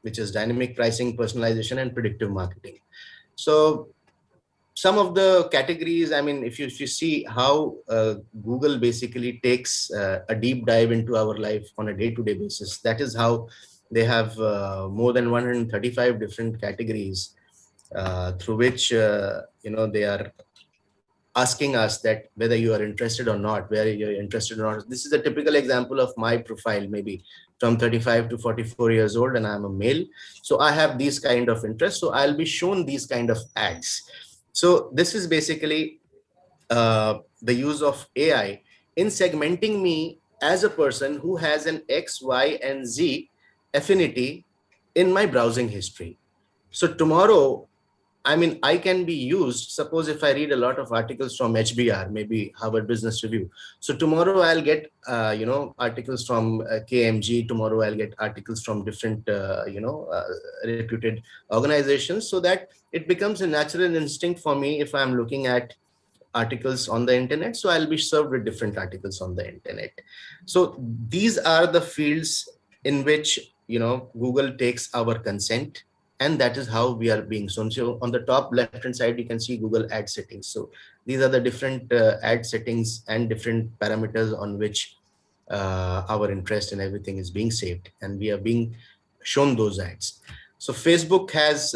which is dynamic pricing, personalization, and predictive marketing. So some of the categories, I mean, if you see how Google basically takes a deep dive into our life on a day-to-day basis, that is how they have more than 135 different categories through which they are asking us that whether you are interested or not, where you're interested or not. This is a typical example of my profile, maybe from 35 to 44 years old, and I'm a male. So I have these kind of interests. So I'll be shown these kind of ads. So this is basically the use of AI in segmenting me as a person who has an X, Y, and Z affinity in my browsing history. So tomorrow, I mean, I can be used, suppose if I read a lot of articles from HBR, maybe Harvard Business Review. So tomorrow I'll get, articles from KMG. Tomorrow I'll get articles from different, reputed organizations, so that it becomes a natural instinct for me if I'm looking at articles on the internet. So I'll be served with different articles on the internet. So these are the fields in which, Google takes our consent. And that is how we are being shown. So on the top left-hand side, you can see Google ad settings. So these are the different ad settings and different parameters on which our interest and everything is being saved. And we are being shown those ads. So Facebook has,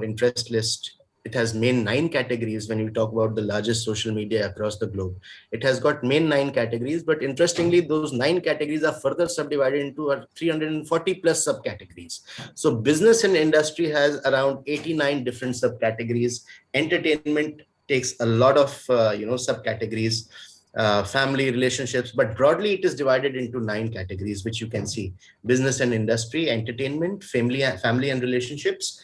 interest list. It has main 9 categories when we talk about the largest social media across the globe. It has got main 9 categories, but interestingly, those 9 categories are further subdivided into 340 plus subcategories. So business and industry has around 89 different subcategories. Entertainment takes a lot of, subcategories, family, relationships, but broadly it is divided into 9 categories, which you can see: business and industry, entertainment, family and relationships,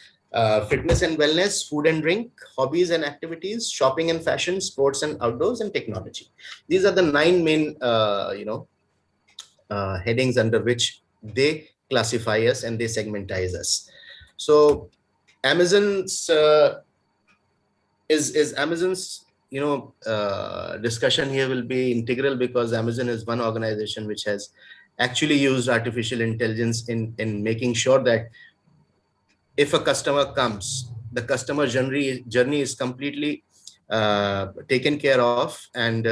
fitness and wellness, food and drink, hobbies and activities, shopping and fashion, sports and outdoors, and technology. These are the 9 main, headings under which they classify us and they segmentize us. So Amazon's Amazon's discussion here will be integral, because Amazon is one organization which has actually used artificial intelligence in making sure that if a customer comes, the customer journey is completely taken care of, and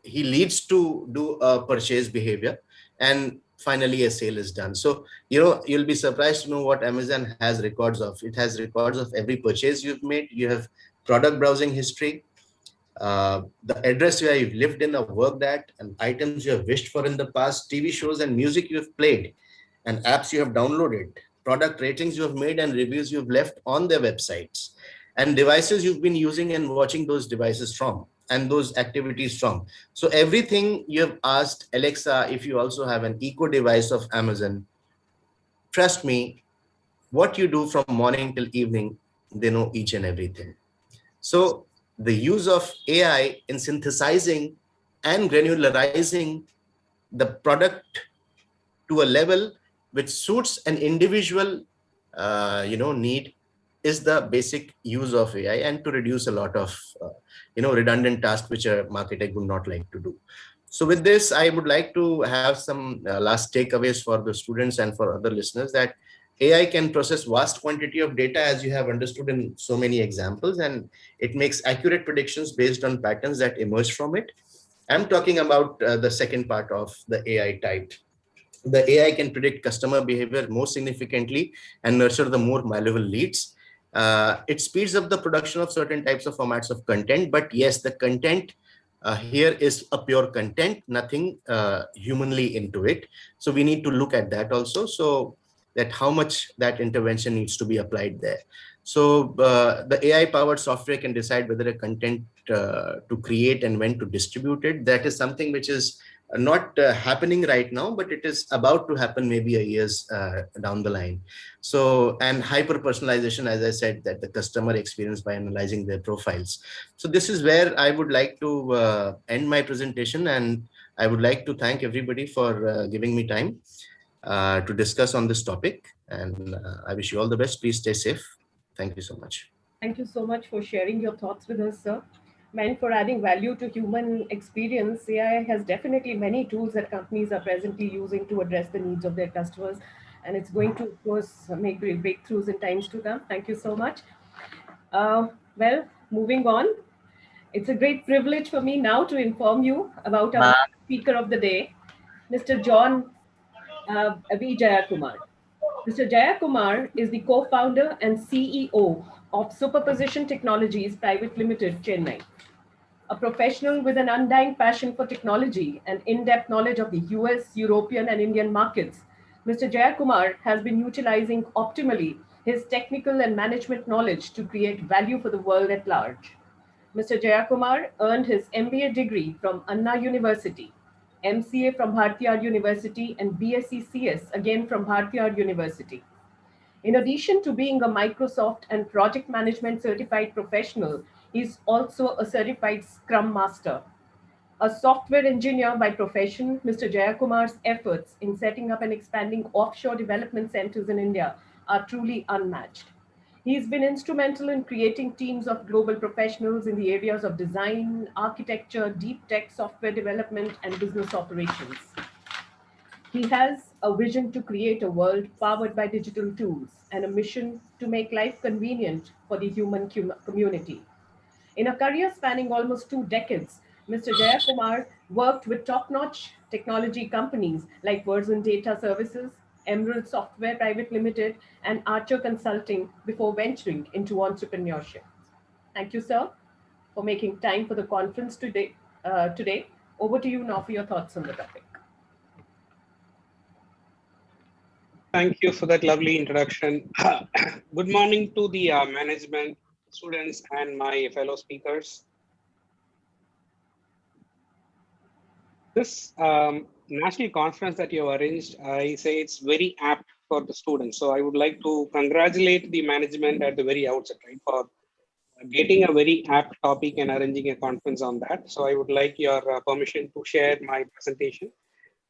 he leads to do a purchase behavior, and finally a sale is done. So, you'll be surprised to know what Amazon has records of. It has records of every purchase you've made. You have product browsing history, the address where you've lived in or worked at, and items you have wished for in the past, TV shows and music you've played, and apps you have downloaded, product ratings you have made, and reviews you've left on their websites, and devices you've been using and watching those devices from, and those activities from. So everything you have asked Alexa, if you also have an Echo device of Amazon, trust me, what you do from morning till evening, they know each and everything. So the use of AI in synthesizing and granularizing the product to a level which suits an individual need is the basic use of AI, and to reduce a lot of redundant tasks which a marketer would not like to do. So with this, I would like to have some last takeaways for the students and for other listeners, that AI can process vast quantity of data, as you have understood in so many examples, and it makes accurate predictions based on patterns that emerge from it. I'm talking about the second part of the AI type. The AI can predict customer behavior more significantly and nurture the more valuable leads. It speeds up the production of certain types of formats of content, but yes, the content here is a pure content, nothing humanly into it. So we need to look at that also, so that how much that intervention needs to be applied there. So the AI powered software can decide whether a content to create and when to distribute it. That is something which is not happening right now, but it is about to happen maybe a years down the line. So, and hyper personalization, as I said, that the customer experience by analyzing their profiles. So this is where I would like to end my presentation, and I would like to thank everybody for giving me time to discuss on this topic, and I wish you all the best. Please stay safe. Thank you so much. Thank you so much for sharing your thoughts with us, sir. Meant for adding value to human experience, AI has definitely many tools that companies are presently using to address the needs of their customers, and it's going to, of course, make great breakthroughs in times to come. Thank you so much. Well, moving on, it's a great privilege for me now to inform you about our speaker of the day, Mr. John V. Jayakumar. Mr. Jayakumar is the co-founder and CEO of Superposition Technologies Private Limited, Chennai. A professional with an undying passion for technology and in-depth knowledge of the US, European, and Indian markets, Mr. Jayakumar has been utilizing optimally his technical and management knowledge to create value for the world at large. Mr. Jayakumar earned his MBA degree from Anna University, MCA from Bharatiya University, and BSc CS again from Bharatiya University. In addition to being a Microsoft and project management certified professional, he is also a certified Scrum Master. A software engineer by profession, Mr. Jayakumar's efforts in setting up and expanding offshore development centers in India are truly unmatched. He's been instrumental in creating teams of global professionals in the areas of design, architecture, deep tech, software development, and business operations. He has a vision to create a world powered by digital tools and a mission to make life convenient for the human community. In a career spanning almost 2 decades, Mr. Jayakumar worked with top-notch technology companies like Verizon Data Services, Emerald Software Private Limited, and Archer Consulting before venturing into entrepreneurship. Thank you, sir, for making time for the conference today. Over to you now for your thoughts on the topic. Thank you for that lovely introduction. Good morning to the management, students, and my fellow speakers. This national conference that you have arranged, I say it's very apt for the students. So I would like to congratulate the management at the very outset, right, for getting a very apt topic and arranging a conference on that. So I would like your permission to share my presentation,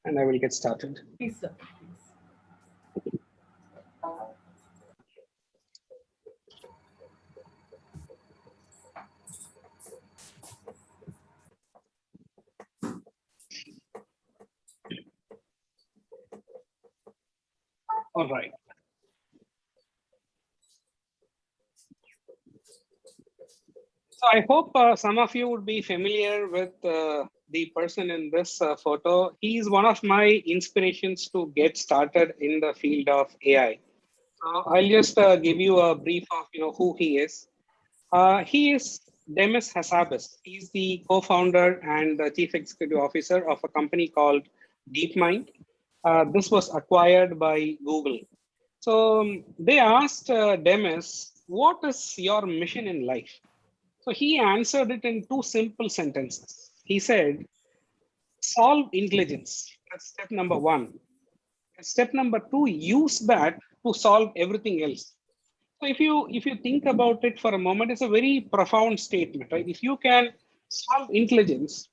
and I will get started. Please, sir. All right. So I hope some of you would be familiar with the person in this photo. He is one of my inspirations to get started in the field of AI. So I'll just give you a brief of who he is. He is Demis Hassabis. He's the co-founder and the chief executive officer of a company called DeepMind. This was acquired by Google. So they asked Demis, what is your mission in life? So he answered it in 2 simple sentences. He said, solve intelligence. That's step number 1. Step number 2, use that to solve everything else. So if you think about it for a moment, it's a very profound statement, right? If you can solve intelligence,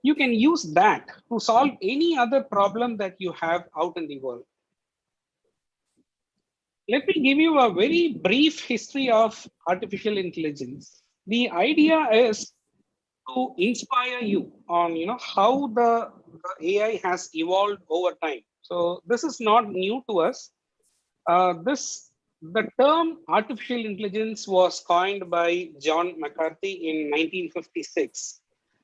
you can use that to solve any other problem that you have out in the world. Let me give you a very brief history of artificial intelligence. The idea is to inspire you on how the AI has evolved over time. So this is not new to us. The term artificial intelligence was coined by John McCarthy in 1956.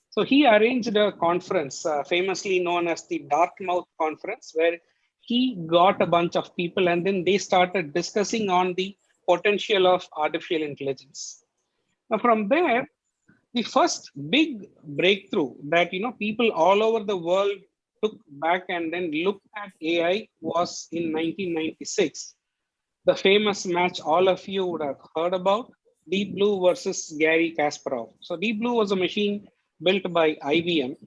So he arranged a conference, famously known as the Dartmouth Conference, where he got a bunch of people and then they started discussing on the potential of artificial intelligence. Now from there, the first big breakthrough that people all over the world took back and then looked at AI was in 1996. The famous match all of you would have heard about, Deep Blue versus Garry Kasparov. So Deep Blue was a machine built by IBM.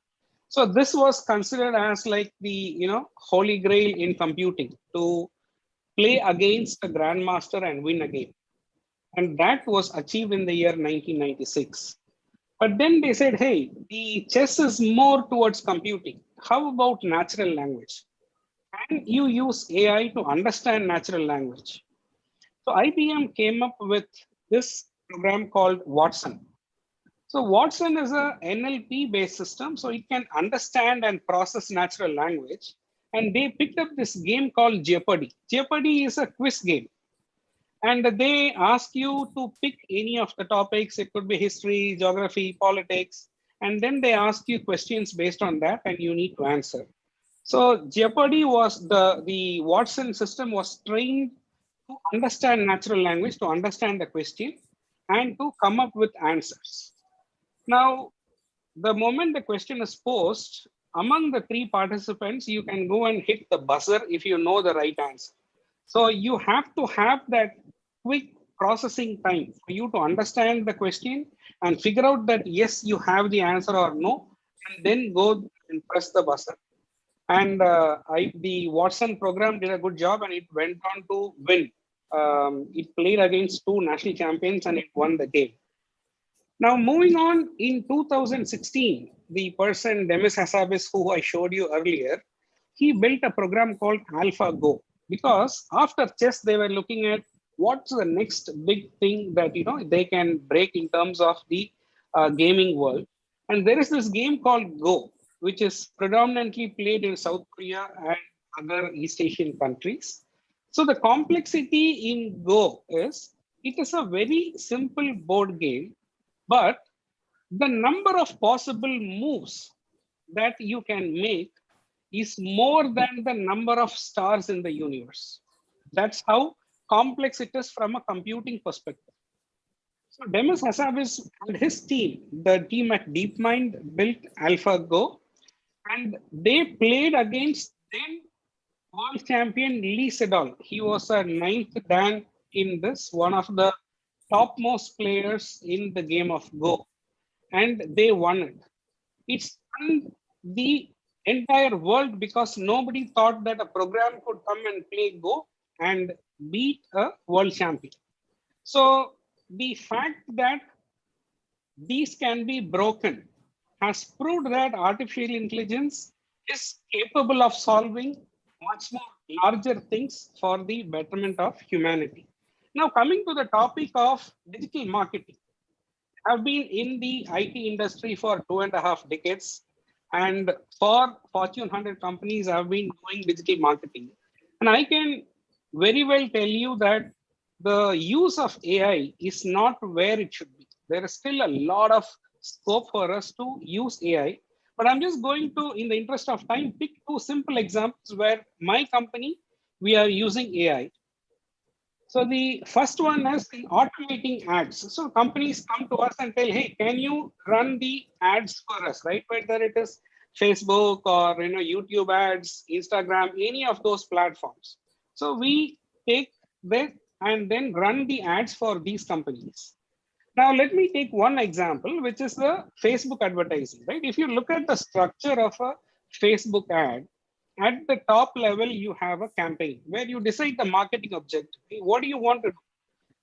So this was considered as like the holy grail in computing, to play against the grandmaster and win a game. And that was achieved in the year 1996. But then they said, hey, the chess is more towards computing. How about natural language? Can you use AI to understand natural language? So IBM came up with this program called Watson. So Watson is a NLP based system, so it can understand and process natural language. And they picked up this game called Jeopardy. Jeopardy is a quiz game. And they ask you to pick any of the topics. It could be history, geography, politics. And then they ask you questions based on that and you need to answer. So Jeopardy was the Watson system was trained to understand natural language, to understand the question and to come up with answers. Now, the moment the question is posed, among the three participants, you can go and hit the buzzer if you know the right answer. So you have to have that quick processing time for you to understand the question and figure out that yes, you have the answer or no, and then go and press the buzzer. And the Watson program did a good job and it went on to win. It played against two national champions and it won the game. Now, moving on, in 2016, the person Demis Hassabis, who I showed you earlier, he built a program called AlphaGo, because after chess, they were looking at what's the next big thing that they can break in terms of the gaming world. And there is this game called Go, which is predominantly played in South Korea and other East Asian countries. So the complexity in Go is, it is a very simple board game, but the number of possible moves that you can make is more than the number of stars in the universe. That's how complex it is from a computing perspective. So Demis Hassabis and his team, the team at DeepMind, built AlphaGo, and they played against then world champion Lee Sedol. He was a 9th Dan in this, one of the topmost players in the game of Go, and they won it. It stunned the entire world because nobody thought that a program could come and play Go and beat a world champion. So the fact that these can be broken has proved that artificial intelligence is capable of solving much more larger things for the betterment of humanity. Now, coming to the topic of digital marketing, I've been in the IT industry for 2.5 decades. And for Fortune 100 companies, I've been doing digital marketing. And I can very well tell you that the use of AI is not where it should be. There is still a lot of scope for us to use AI. But I'm just going to, in the interest of time, pick two simple examples where my company, we are using AI. So the first one is in automating ads. So companies come to us and tell, hey, can you run the ads for us, right? Whether it is Facebook or YouTube ads, Instagram, any of those platforms. So we take that and then run the ads for these companies. Now let me take one example, which is the Facebook advertising, right? If you look at the structure of a Facebook ad, at the top level, you have a campaign where you decide the marketing objective. What do you want to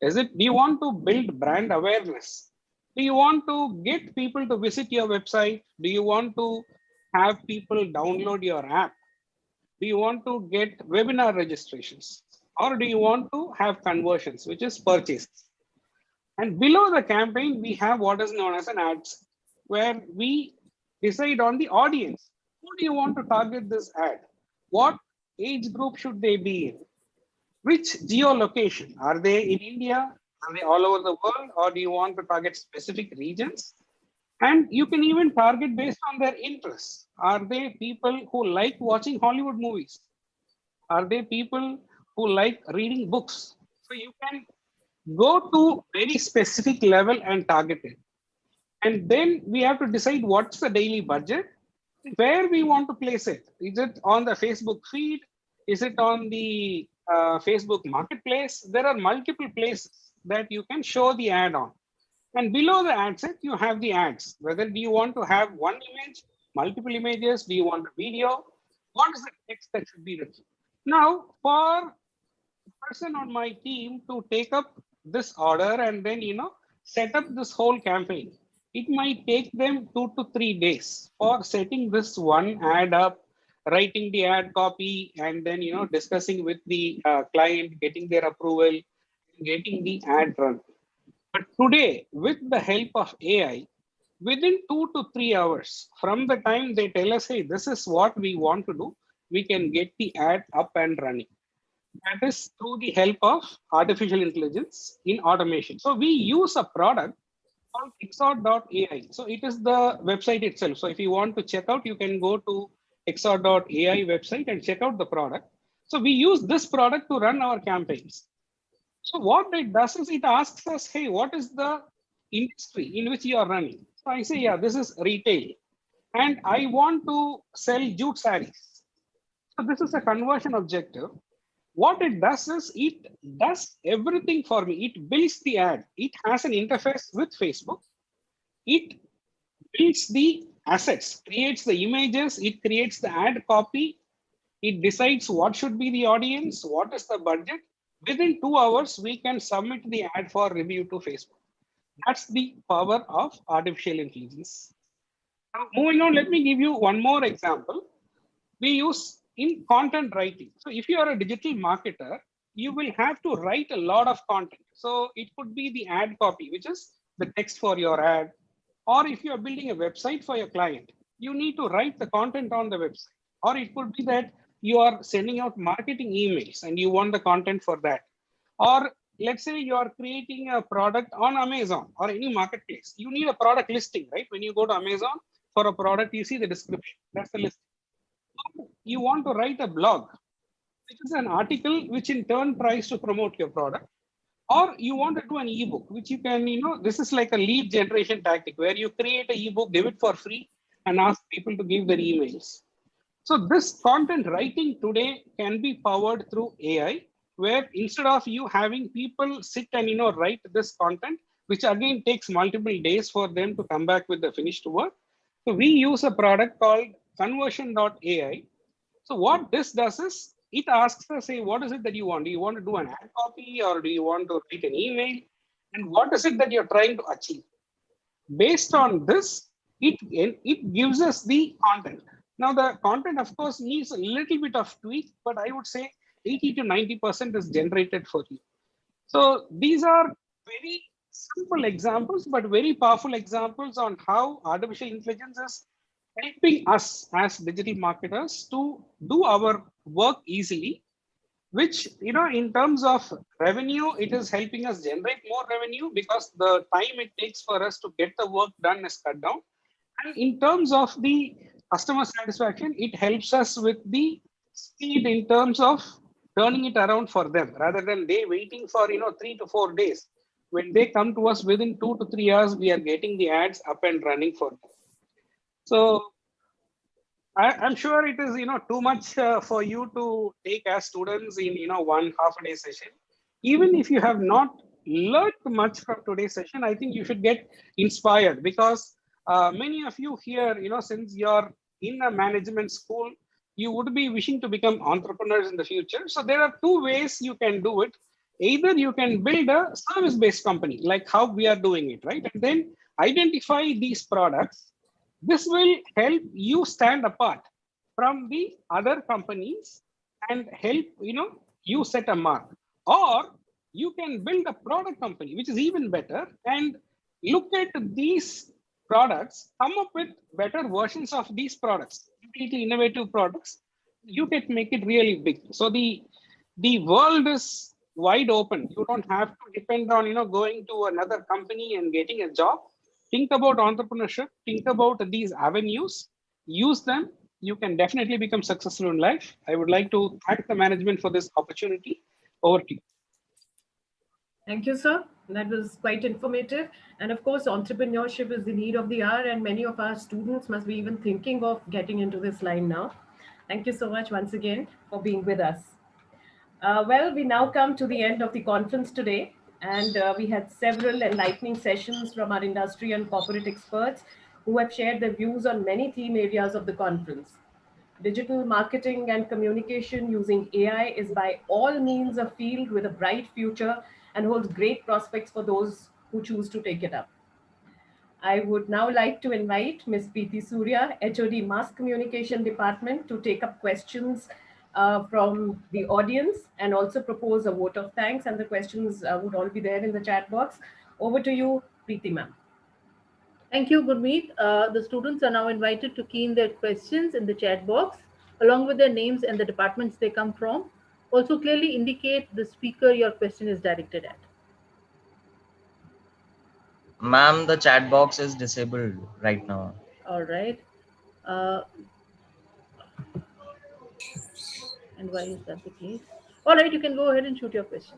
do? Do you want to build brand awareness? Do you want to get people to visit your website? Do you want to have people download your app? Do you want to get webinar registrations? or do you want to have conversions, which is purchases? And below the campaign, we have what is known as an ads, where we decide on the audience. Who do you want to target this ad? What age group should they be in? Which geolocation? Are they in India? Are they all over the world? Or do you want to target specific regions? And you can even target based on their interests. Are they people who like watching Hollywood movies? Are they people who like reading books? So you can go to very specific level and target it. And then we have to decide what's the daily budget, where we want to place it. Is it on the Facebook feed? Is it on the Facebook marketplace? There are multiple places that you can show the ad on. And below the ad set, you have the ads. Whether do you want to have one image, multiple images, do you want a video? What is the text that should be written? Now, for the person on my team to take up this order and then, set up this whole campaign, it might take them 2 to 3 days for setting this one ad up, writing the ad copy, and then, discussing with the client, getting their approval, getting the ad run. But today, with the help of AI, within 2 to 3 hours from the time they tell us, hey, this is what we want to do, we can get the ad up and running. That is through the help of artificial intelligence in automation. So we use a product called Xor.ai. So it is the website itself. So if you want to check out, you can go to Xor.ai website and check out the product. So we use this product to run our campaigns. So what it does is it asks us, hey, what is the industry in which you are running? So I say, yeah, this is retail. And I want to sell jute sarees. So this is a conversion objective. What it does is it does everything for me. It builds the ad. It has an interface with Facebook. It builds the assets, creates the images, it creates the ad copy. It decides what should be the audience, what is the budget. Within 2 hours, we can submit the ad for review to Facebook. That's the power of artificial intelligence. Now, moving on, let me give you one more example. We use in content writing. So if you are a digital marketer, you will have to write a lot of content. So it could be the ad copy, which is the text for your ad. Or if you are building a website for your client, you need to write the content on the website. Or it could be that you are sending out marketing emails and you want the content for that. Or let's say you are creating a product on Amazon or any marketplace. You need a product listing, right? When you go to Amazon for a product, you see the description. That's the listing. You want to write a blog, which is an article which in turn tries to promote your product. Or you want to do an ebook, which you can, this is like a lead generation tactic where you create an ebook, give it for free, and ask people to give their emails. So this content writing today can be powered through AI, where instead of you having people sit and write this content, which again takes multiple days for them to come back with the finished work. So we use a product called Conversion.ai. So what this does is it asks us, say, what is it that you want? Do you want to do an ad copy or do you want to write an email? And what is it that you're trying to achieve? Based on this, it gives us the content. Now the content, of course, needs a little bit of tweak, but I would say 80 to 90% is generated for you. So these are very simple examples, but very powerful examples on how artificial intelligence is helping us as digital marketers to do our work easily, which, in terms of revenue, it is helping us generate more revenue because the time it takes for us to get the work done is cut down. And in terms of the customer satisfaction, it helps us with the speed in terms of turning it around for them rather than they waiting for 3 to 4 days. When they come to us within 2 to 3 hours, we are getting the ads up and running for them. So I'm sure it is too much for you to take as students in 1 half-a-day session. Even if you have not learned much from today's session, I think you should get inspired because many of you here, since you're in a management school, you would be wishing to become entrepreneurs in the future. So there are 2 ways you can do it. Either you can build a service-based company, like how we are doing it, right? And then identify these products. This will help you stand apart from the other companies and help, you set a mark. Or you can build a product company, which is even better, and look at these products, come up with better versions of these products, completely innovative products. You can make it really big. So the world is wide open. You don't have to depend on going to another company and getting a job. Think about entrepreneurship. Think about these avenues. Use them. You can definitely become successful in life. I would like to thank the management for this opportunity. Over to you. Thank you, sir. That was quite informative. And of course, entrepreneurship is the need of the hour, and many of our students must be even thinking of getting into this line now. Thank you so much once again for being with us. Well, we now come to the end of the conference today, and we had several enlightening sessions from our industry and corporate experts who have shared their views on many theme areas of the conference. Digital marketing and communication using AI is by all means a field with a bright future and holds great prospects for those who choose to take it up. I would now like to invite Ms. Preeti Surya, HOD Mass Communication Department, to take up questions from the audience and also propose a vote of thanks, and the questions would all be there in the chat box. Over to you, Preeti ma'am. Thank you, Gurmeet. The students are now invited to key in their questions in the chat box, along with their names and the departments they come from. Also clearly indicate the speaker your question is directed at. Ma'am, the chat box is disabled right now. All right. And why is that the case? All right, you can go ahead and shoot your question.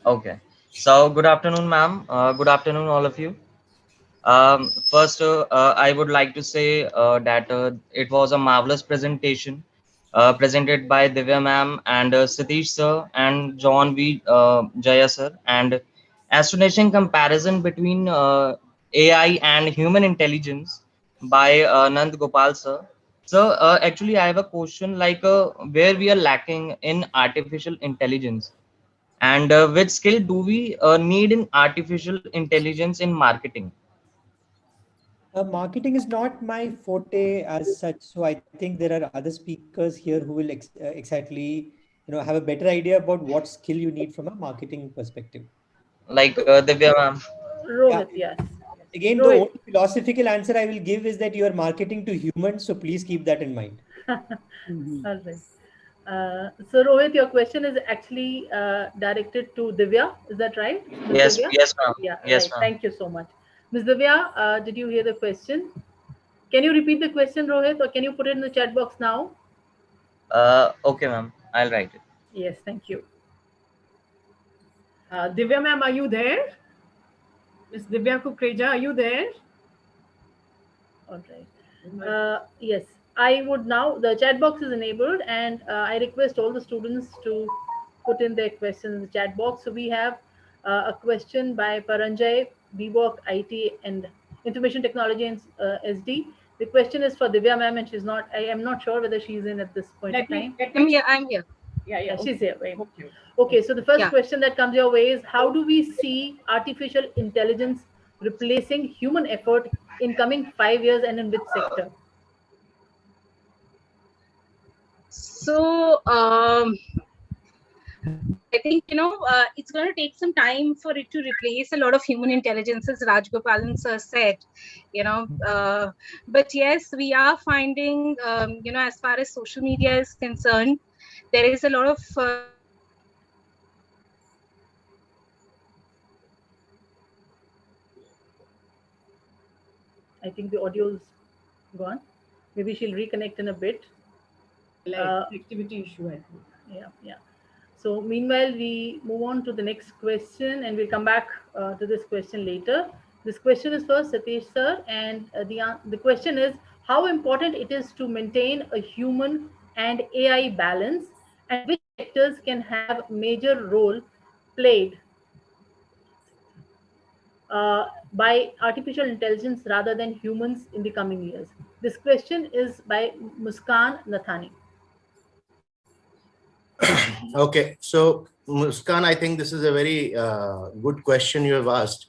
Okay. So good afternoon, ma'am. Good afternoon, all of you. First, I would like to say that it was a marvelous presentation presented by Divya ma'am and Satish sir and John V. Jaya sir, and astonishing comparison between AI and human intelligence by Nand Gopal sir. So actually, I have a question like where we are lacking in artificial intelligence, and which skill do we need in artificial intelligence in marketing? Marketing is not my forte as such, so I think there are other speakers here who will exactly have a better idea about what skill you need from a marketing perspective. Like Divya ma'am. Rohit, yes. Again, the only philosophical answer I will give is that you are marketing to humans, so please keep that in mind. All right. So Rohit, your question is actually directed to Divya. Is that right? Ms. Yes, Divya? yes, ma'am. Yeah, Yes, right. ma'am. Thank you so much. Ms. Divya, did you hear the question? Can you repeat the question, Rohit, or can you put it in the chat box now? Okay, ma'am. I'll write it. Yes, thank you. Divya ma'am, are you there? Ms. Divya Kukreja, are you there? All right. Yes, I would now, the chat box is enabled, and I request all the students to put in their questions in the chat box. So we have a question by Paranjay, BWalk IT and Information Technology and SD. The question is for Divya ma'am, and she's not, I am not sure whether she's in at this point in time. I'm here. Yeah, she's here. Right. Okay, so the first question that comes your way is, how do we see artificial intelligence replacing human effort in coming 5 years, and in which sector? So I think it's going to take some time for it to replace a lot of human intelligence, as Rajgopalan sir said. But yes, we are finding as far as social media is concerned, there is a lot of I think the audio is gone. Maybe she'll reconnect in a bit. Activity issue, I think. Yeah. So meanwhile, we move on to the next question, and we'll come back to this question later. This question is for Satish sir, and the question is, how important it is to maintain a human and AI balance, and which sectors can have major role played by artificial intelligence rather than humans in the coming years? This question is by Muskan Nathani. Okay, so Muskan, I think this is a very good question you have asked.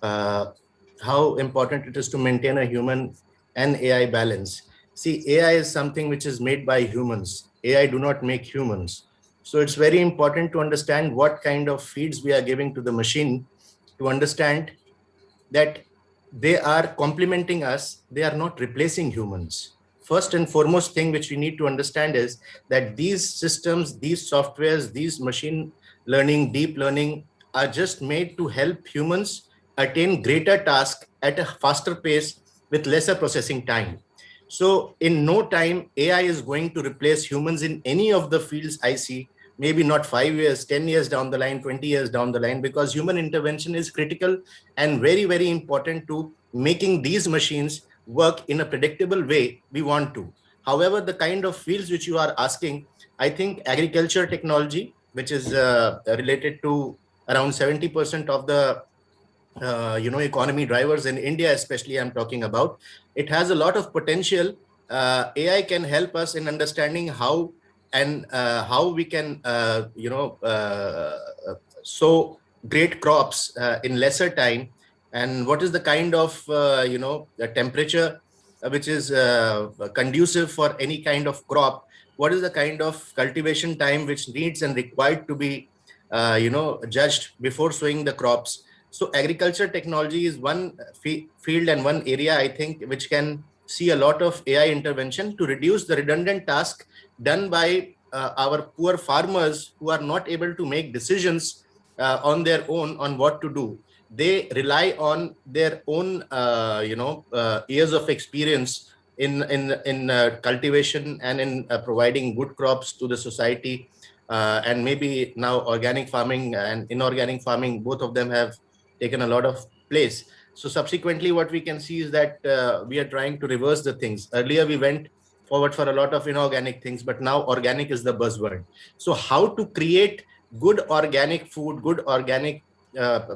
How important it is to maintain a human and AI balance. See, AI is something which is made by humans. AI do not make humans. So it's very important to understand what kind of feeds we are giving to the machine, to understand that they are complementing us, they are not replacing humans. First and foremost thing which we need to understand is that these systems, these softwares, these machine learning, deep learning are just made to help humans attain greater tasks at a faster pace with lesser processing time. So in no time, AI is going to replace humans in any of the fields I see, maybe not 5 years, 10 years down the line, 20 years down the line, because human intervention is critical and very, very important to making these machines work in a predictable way we want to. However, the kind of fields which you are asking, I think agriculture technology, which is related to around 70% of the economy drivers in India, especially I'm talking about, it has a lot of potential. AI can help us in understanding how and how we can, sow great crops in lesser time, and what is the kind of, the temperature which is conducive for any kind of crop, what is the kind of cultivation time which needs and required to be, judged before sowing the crops. So agriculture technology is one field and one area, I think, which can see a lot of AI intervention to reduce the redundant task done by our poor farmers who are not able to make decisions on their own on what to do. They rely on their own, years of experience in cultivation and in providing good crops to the society. And maybe now organic farming and inorganic farming, both of them have taken a lot of place. So subsequently, what we can see is that we are trying to reverse the things. Earlier, we went forward for a lot of inorganic things, but now organic is the buzzword. So how to create good organic food, good organic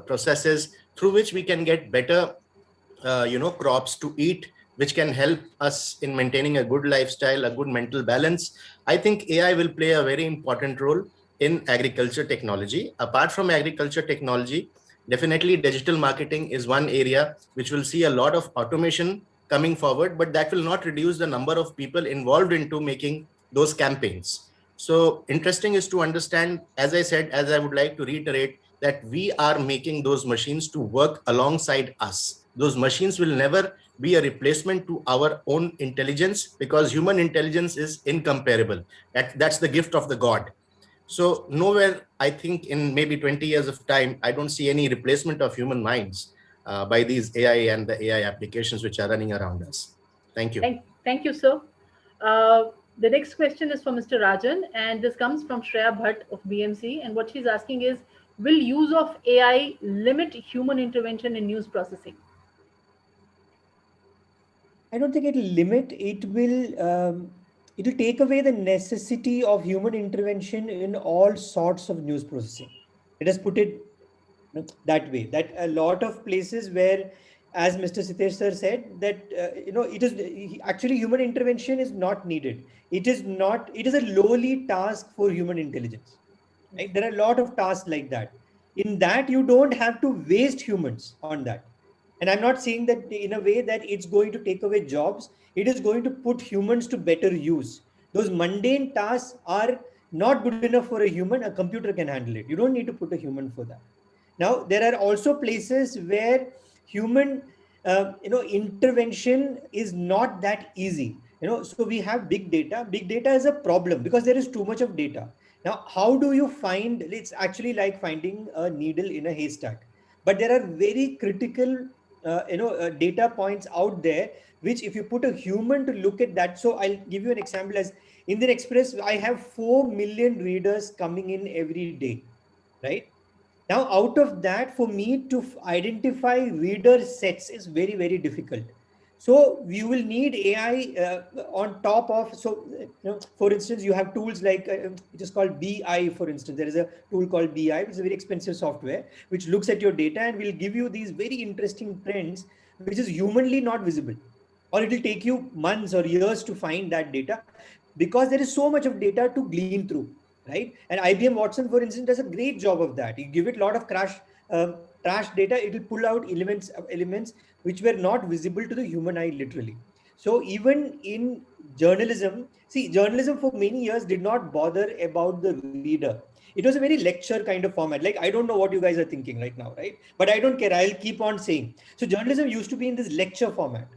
processes through which we can get better, crops to eat, which can help us in maintaining a good lifestyle, a good mental balance. I think AI will play a very important role in agriculture technology. Apart from agriculture technology, definitely digital marketing is one area which will see a lot of automation coming forward, but that will not reduce the number of people involved into making those campaigns. So interesting is to understand, as I said, as I would like to reiterate, that we are making those machines to work alongside us. Those machines will never be a replacement to our own intelligence, because human intelligence is incomparable. That's the gift of the God. So nowhere, I think in maybe 20 years of time, I don't see any replacement of human minds by these AI and the AI applications which are running around us. Thank you. Thank you, sir. The next question is from Mr. Rajan, and this comes from Shreya Bhatt of BMC. And what she's asking is, will use of AI limit human intervention in news processing? I don't think it will limit. It will take away the necessity of human intervention in all sorts of news processing. Let us put it that way. That a lot of places where, as Mr. Sitesh sir said, that it is actually human intervention is not needed. It is not. It is a lowly task for human intelligence. Right? There are a lot of tasks like that. In that, you don't have to waste humans on that. And I'm not saying that in a way that it's going to take away jobs. It is going to put humans to better use. Those mundane tasks are not good enough for a human. A computer can handle it. You don't need to put a human for that. Now, there are also places where human, intervention is not that easy. So we have big data. Big data is a problem because there is too much of data. Now, how do you find? It's actually like finding a needle in a haystack. But there are very critical data points out there, which if you put a human to look at that. So I'll give you an example. As Indian Express, I have 4 million readers coming in every day, right? Now, out of that, for me to identify reader sets is very, very difficult. So you will need AI on top of, for instance, you have tools like, it is called BI, for instance. There is a tool called BI, which is a very expensive software, which looks at your data and will give you these very interesting trends, which is humanly not visible. Or it will take you months or years to find that data because there is so much of data to glean through, right? And IBM Watson, for instance, does a great job of that. You give it a lot of trash data, it will pull out elements which were not visible to the human eye, literally. So even in journalism, see, journalism for many years did not bother about the reader. It was a very lecture kind of format. Like, I don't know what you guys are thinking right now, right? But I don't care. I'll keep on saying. So journalism used to be in this lecture format.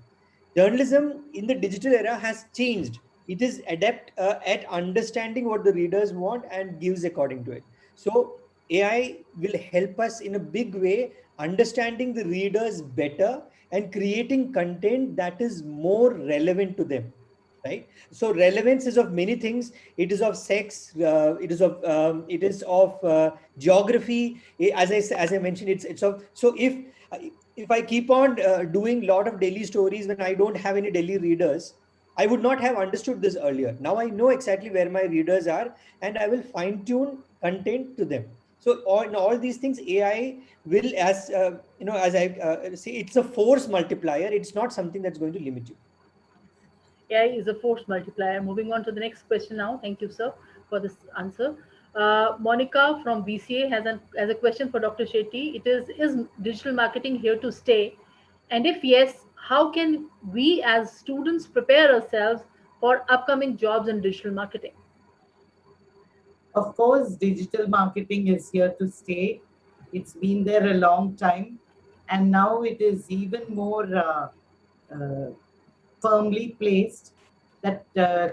Journalism in the digital era has changed. It is adept at understanding what the readers want and gives according to it. So AI will help us in a big way understanding the readers better and creating content that is more relevant to them, right? So relevance is of many things. It is of sex, it is of geography. As I mentioned, it's of, so if I keep on doing a lot of daily stories when I don't have any daily readers, I would not have understood this earlier. Now I know exactly where my readers are, and I will fine tune content to them. So in all these things, AI will, as as I say, it's a force multiplier. It's not something that's going to limit you. AI is a force multiplier. Moving on to the next question now. Thank you, sir, for this answer. Monica from BCA has a question for Dr. Shetty. It is digital marketing here to stay? And if yes, how can we as students prepare ourselves for upcoming jobs in digital marketing? Of course, digital marketing is here to stay. It's been there a long time, and now it is even more firmly placed that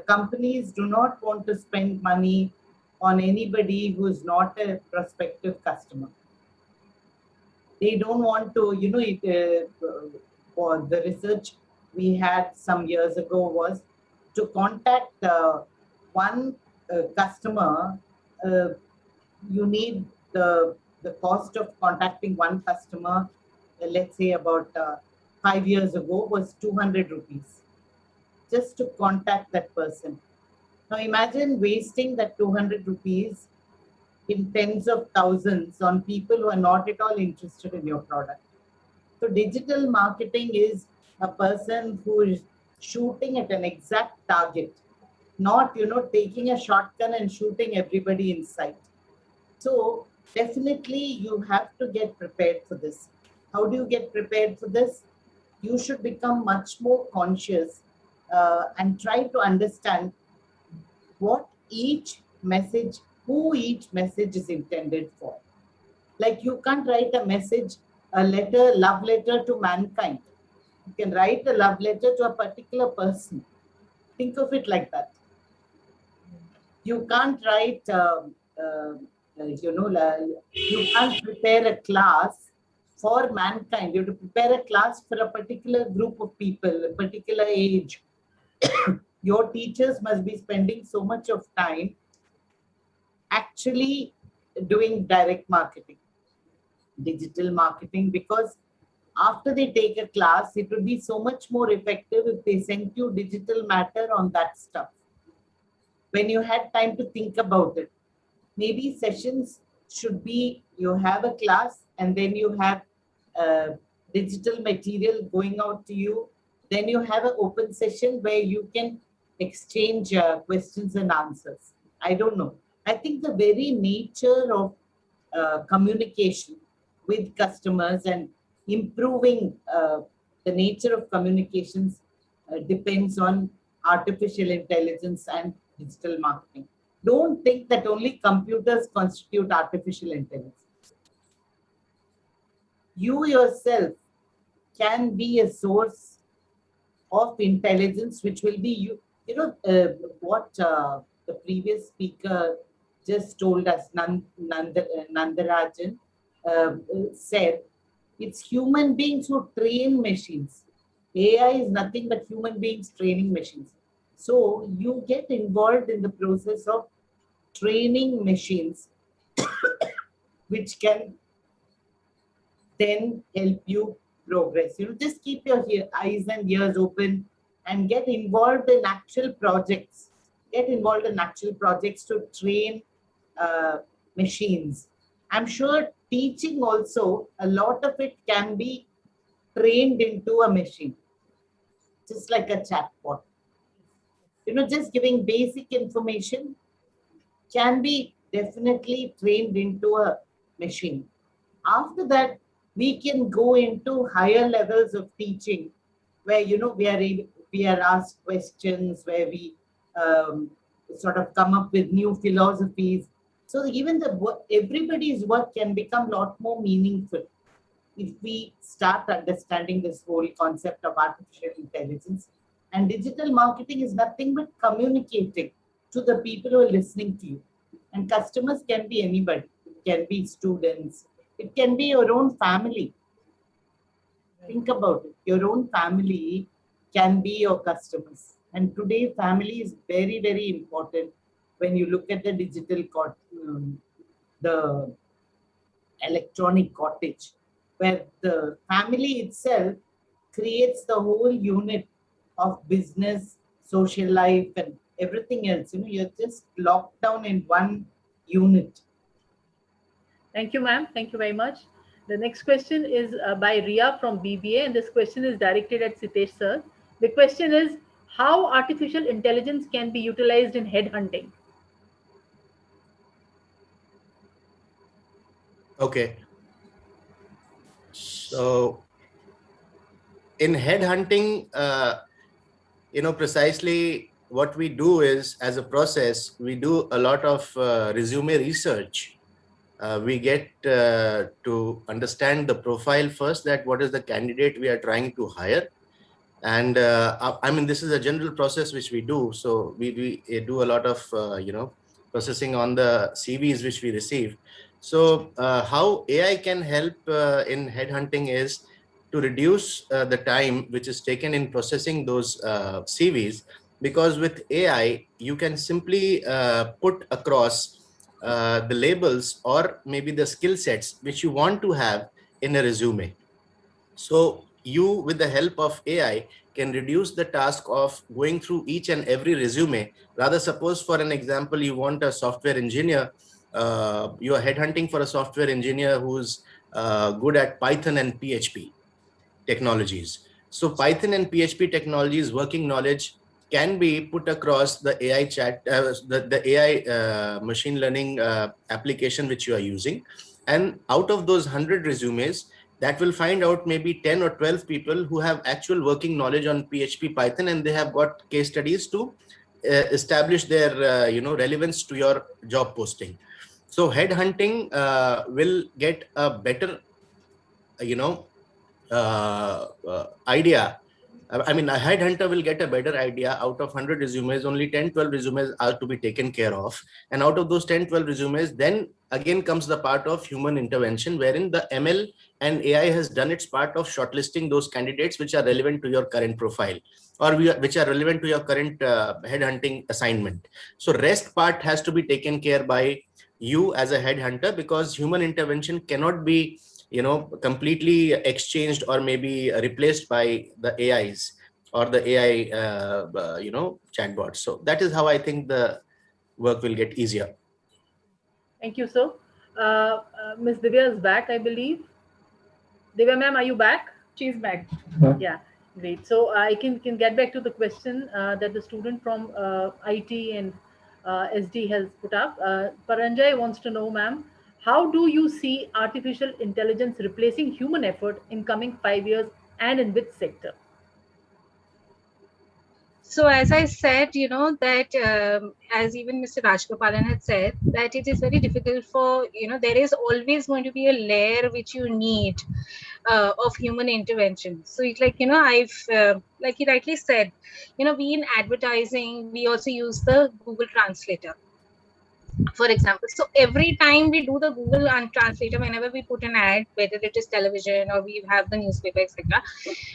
companies do not want to spend money on anybody who's not a prospective customer. They don't want to, for the research we had some years ago was to contact one customer. You need the cost of contacting one customer, let's say about 5 years ago, was 200 rupees just to contact that person. Now imagine wasting that 200 rupees in tens of thousands on people who are not at all interested in your product. So digital marketing is a person who is shooting at an exact target, not taking a shotgun and shooting everybody in sight. So definitely you have to get prepared for this. How do you get prepared for this? You should become much more conscious and try to understand what each message, who each message is intended for. Like you can't write a message, a letter, love letter to mankind. You can write a love letter to a particular person. Think of it like that. You can't write, you can't prepare a class for mankind. You have to prepare a class for a particular group of people, a particular age. Your teachers must be spending so much of time actually doing direct marketing, digital marketing, because after they take a class, it would be so much more effective if they sent you digital matter on that stuff. When you had time to think about it, maybe sessions should be, you have a class and then you have digital material going out to you. Then you have an open session where you can exchange questions and answers. I don't know. I think the very nature of communication with customers and improving the nature of communications depends on artificial intelligence and digital marketing. Don't think that only computers constitute artificial intelligence. You yourself can be a source of intelligence, which will be what the previous speaker just told us, Nandarajan said, it's human beings who train machines. AI is nothing but human beings training machines. So you get involved in the process of training machines, which can then help you progress. Just keep your eyes and ears open and get involved in actual projects. Get involved in actual projects to train machines. I'm sure teaching also, a lot of it can be trained into a machine, just like a chatbot. Just giving basic information can be definitely trained into a machine. After that, we can go into higher levels of teaching where, we are we are asked questions, where we sort of come up with new philosophies. So even everybody's work can become a lot more meaningful if we start understanding this whole concept of artificial intelligence. And digital marketing is nothing but communicating to the people who are listening to you. And customers can be anybody. It can be students. It can be your own family. Think about it. Your own family can be your customers. And today, family is very, very important when you look at the digital, the electronic cottage, where the family itself creates the whole unit of business, social life, and everything else. You're just locked down in one unit. Thank you, ma'am. Thank you very much. The next question is by Ria from BBA, and this question is directed at Sitesh sir. The question is, how artificial intelligence can be utilized in headhunting? Okay. So in headhunting, precisely what we do is, as a process, we do a lot of resume research. We get to understand the profile first, that what is the candidate we are trying to hire. And this is a general process which we do. So we do a lot of, processing on the CVs which we receive. So how AI can help in headhunting is to reduce the time which is taken in processing those CVs, because with AI, you can simply put across the labels or maybe the skill sets which you want to have in a resume. So you, with the help of AI, can reduce the task of going through each and every resume. Rather, suppose for an example, you want a software engineer, you are headhunting for a software engineer who's good at Python and PHP technologies. So Python and PHP technologies working knowledge can be put across the AI chat, the AI machine learning application which you are using. And out of those 100 resumes, that will find out maybe 10 or 12 people who have actual working knowledge on PHP Python, and they have got case studies to establish their relevance to your job posting. So headhunting will get a better idea. I mean, a headhunter will get a better idea. Out of 100 resumes, only 10-12 resumes are to be taken care of. And out of those 10-12 resumes, then again comes the part of human intervention, wherein the ML and AI has done its part of shortlisting those candidates which are relevant to your current profile, or which are relevant to your current headhunting assignment. So rest part has to be taken care by you as a headhunter, because human intervention cannot be completely exchanged or maybe replaced by the AIs or the AI chatbots. So that is how I think the work will get easier. Thank you, sir. Ms. Divya is back, I believe. Divya ma'am, are you back? She's back. Yeah, great. So I can get back to the question that the student from IT and SD has put up. Paranjay wants to know, ma'am, how do you see artificial intelligence replacing human effort in coming 5 years, and in which sector? So as I said, that as even Mr. Rajgopalan had said, that it is very difficult for, there is always going to be a layer which you need of human intervention. So it's like, like he rightly said, we in advertising, we also use the Google Translator, for example. So every time we do the Google Translator, whenever we put an ad, whether it is television or we have the newspaper, etc.,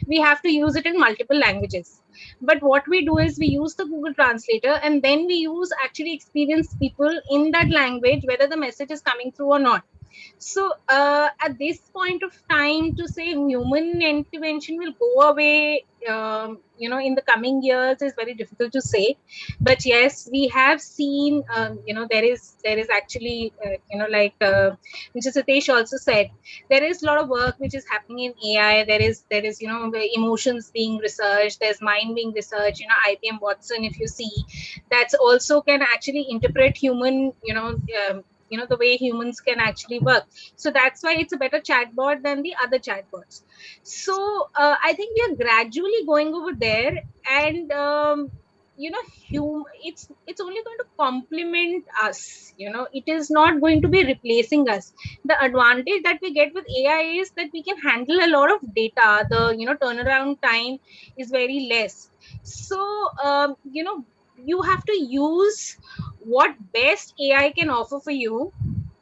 we have to use it in multiple languages. But what we do is we use the Google Translator, and then we use actually experienced people in that language, whether the message is coming through or not. So at this point of time, to say human intervention will go away, in the coming years is very difficult to say. But yes, we have seen, there is actually, like Mr. Sitesh also said, there is a lot of work which is happening in AI. There is emotions being researched. There's mind being researched. IBM Watson, if you see, that's also can actually interpret human, the way humans can actually work. So that's why it's a better chatbot than the other chatbots. So I think we are gradually going over there, and it's only going to complement us. It is not going to be replacing us. The advantage that we get with AI is that we can handle a lot of data. The turnaround time is very less. So you have to use what best AI can offer for you,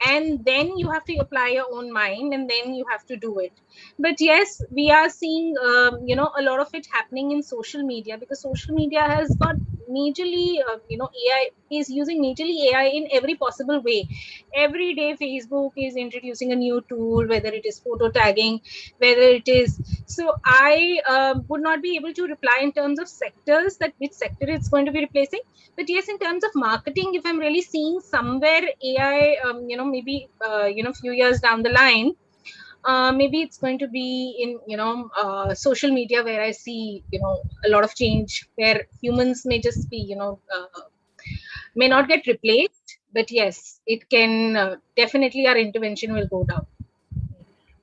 and then you have to apply your own mind, and then you have to do it. But yes, we are seeing a lot of it happening in social media, because social media has got majorly AI is using majorly AI in every possible way. Every day Facebook is introducing a new tool, whether it is photo tagging, whether it is. So I would not be able to reply in terms of sectors, that which sector it's going to be replacing. But yes, in terms of marketing, if I'm really seeing somewhere AI, maybe few years down the line, maybe it's going to be in social media, where I see a lot of change, where humans may just be may not get replaced, but yes, it can definitely, our intervention will go down.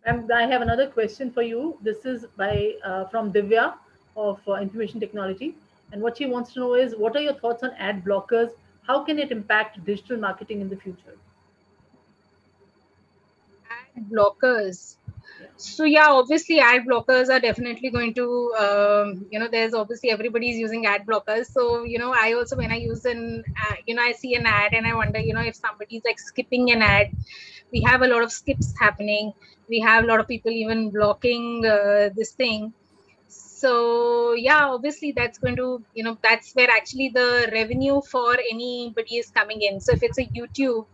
And I have another question for you. This is by from Divya of Information Technology. And what she wants to know is, what are your thoughts on ad blockers? How can it impact digital marketing in the future? Ad blockers. So yeah, obviously ad blockers are definitely going to, there's obviously everybody's using ad blockers. So, I also, when I use I see an ad and I wonder, if somebody's like skipping an ad. We have a lot of skips happening. We have a lot of people even blocking this thing. So yeah, obviously that's going to, that's where actually the revenue for anybody is coming in. So if it's a YouTube,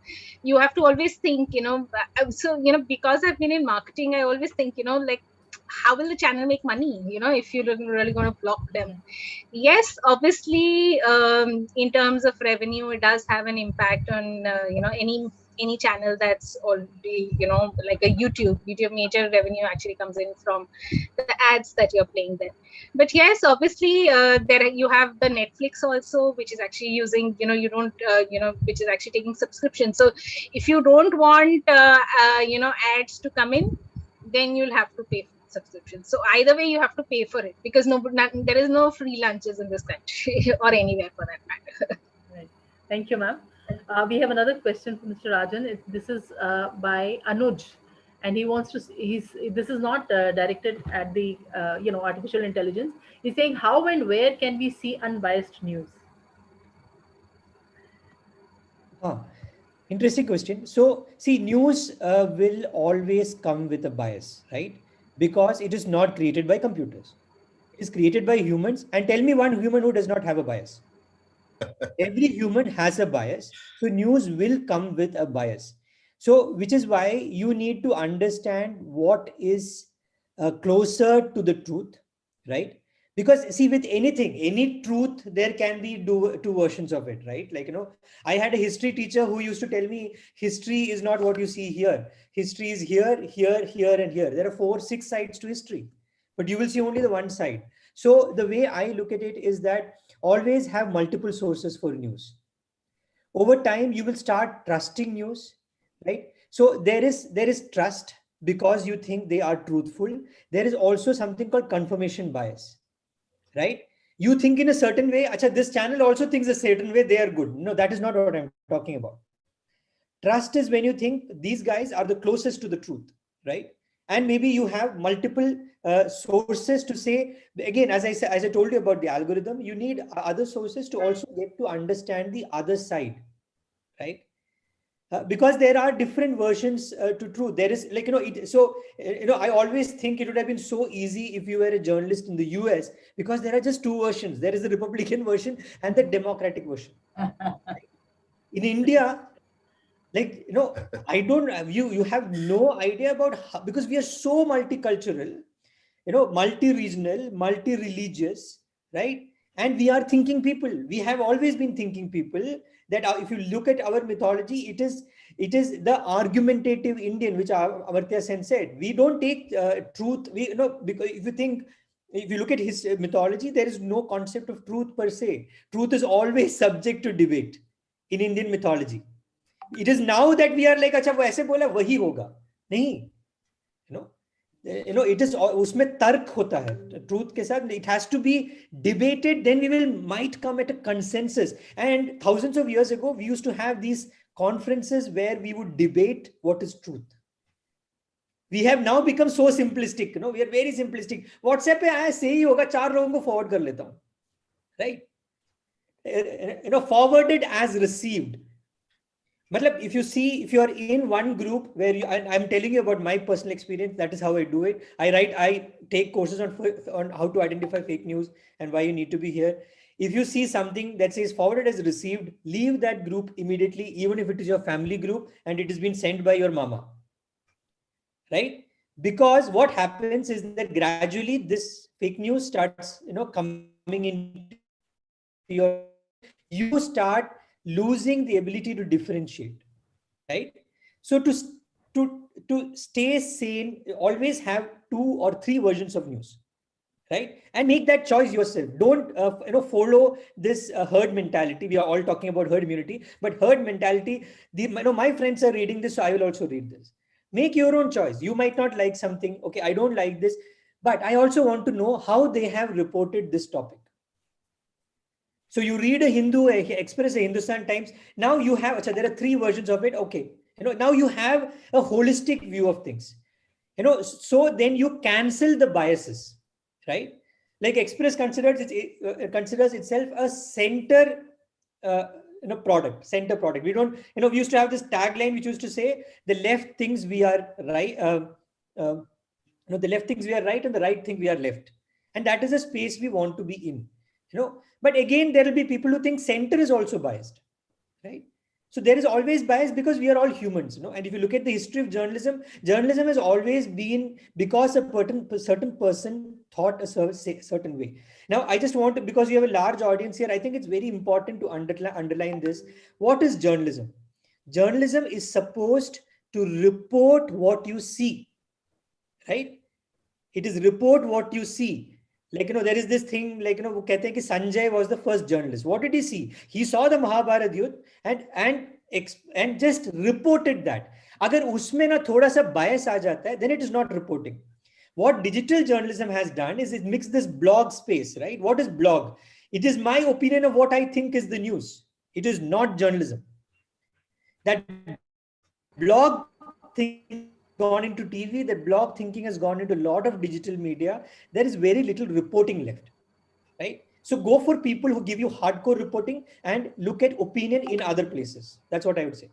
you have to always think, because I've been in marketing, I always think, like, how will the channel make money, if you're really going to block them? Yes, obviously, in terms of revenue, it does have an impact on, any channel that's already, like a YouTube major revenue actually comes in from the ads that you're playing there. But yes, obviously, there you have the Netflix also, which is actually using, which is actually taking subscription. So if you don't want, ads to come in, then you'll have to pay for subscription. So either way, you have to pay for it, because there is no free lunches in this country or anywhere for that matter. Right. Thank you, ma'am. We have another question from Mr. Rajan. This is by Anuj, and he wants to. This is not directed at the artificial intelligence. He's saying, how and where can we see unbiased news? Interesting question. So see, news will always come with a bias, right? Because it is not created by computers. It is created by humans. And tell me one human who does not have a bias. Every human has a bias. So news will come with a bias. So which is why you need to understand what is closer to the truth, right? Because see, with anything, any truth, there can be two versions of it, right? Like, I had a history teacher who used to tell me, history is not what you see here. History is here, here, here, and here. There are 4-6 sides to history, but you will see only the one side. So the way I look at it is that always have multiple sources for news. Over time, you will start trusting news, right? So there is trust because you think they are truthful. There is also something called confirmation bias, right? You think in a certain way, Acha, this channel also thinks a certain way, they are good. No, that is not what I'm talking about. Trust is when you think these guys are the closest to the truth, right? And maybe you have multiple sources to say, again, as I told you about the algorithm, you need other sources to also get to understand the other side, right? Because there are different versions to truth. There is like, I always think it would have been so easy if you were a journalist in the US, because there are just two versions. There is the Republican version and the Democratic version. In India, like, you have no idea about how, because we are so multicultural, multi-regional, multi-religious, right? And we are thinking people. We have always been thinking people that if you look at our mythology, it is the argumentative Indian, which Amartya Sen said. We don't take truth. Because if you look at his mythology, there is no concept of truth per se. Truth is always subject to debate in Indian mythology. It is now that we are like, अच्छा वो ऐसे बोला वही होगा. नहीं. It is उसमें तर्क होता है. Truth के साथ it has to be debated. Then we might come at a consensus. And thousands of years ago, we used to have these conferences where we would debate what is truth. We have now become so simplistic. We are very simplistic. WhatsApp पे आया सही होगा, 4 लोगों को forward कर लेता हूँ. Right? Forwarded as received. Matlab, if you are in one group where I'm telling you about my personal experience, that is how I do it. I take courses on how to identify fake news and why you need to be here. If you see something that says forwarded as received, leave that group immediately, even if it is your family group and it has been sent by your mama. Right? Because what happens is that gradually this fake news starts, coming into you start losing the ability to differentiate, right? So to stay sane, always have 2 or 3 versions of news, right? And make that choice yourself. Don't follow this herd mentality. We are all talking about herd immunity, but herd mentality. My friends are reading this, so I will also read this. Make your own choice. You might not like something. Okay, I don't like this, but I also want to know how they have reported this topic. So you read a Hindu Express, a Hindustan Times. Now you have, there are 3 versions of it. Okay. Now you have a holistic view of things. So then you cancel the biases, right? Like Express considers itself a center, product. We don't, we used to have this tagline which used to say, the left thinks we are right. The left thinks we are right and the right think we are left. And that is a space we want to be in. But again, there will be people who think center is also biased, right? So there is always bias because we are all humans, and if you look at the history of journalism, journalism has always been because a certain person thought a certain way. Now, I just want to, because you have a large audience here, I think it's very important to underline this. What is journalism? Journalism is supposed to report what you see, right? It is report what you see. Like, there is this thing, like, वो कहते हैं कि Sanjay was the first journalist. What did he see? He saw the Mahabharata Yudh and just reported that. अगर उसमें ना थोड़ा सा bias आ जाता है, then it is not reporting. What digital journalism has done is it mixed this blog space, right? What is blog? It is my opinion of what I think is the news. It is not journalism. That blog thing gone into TV, that blog thinking has gone into a lot of digital media. There is very little reporting left, right? So go for people who give you hardcore reporting and look at opinion in other places. That's what I would say.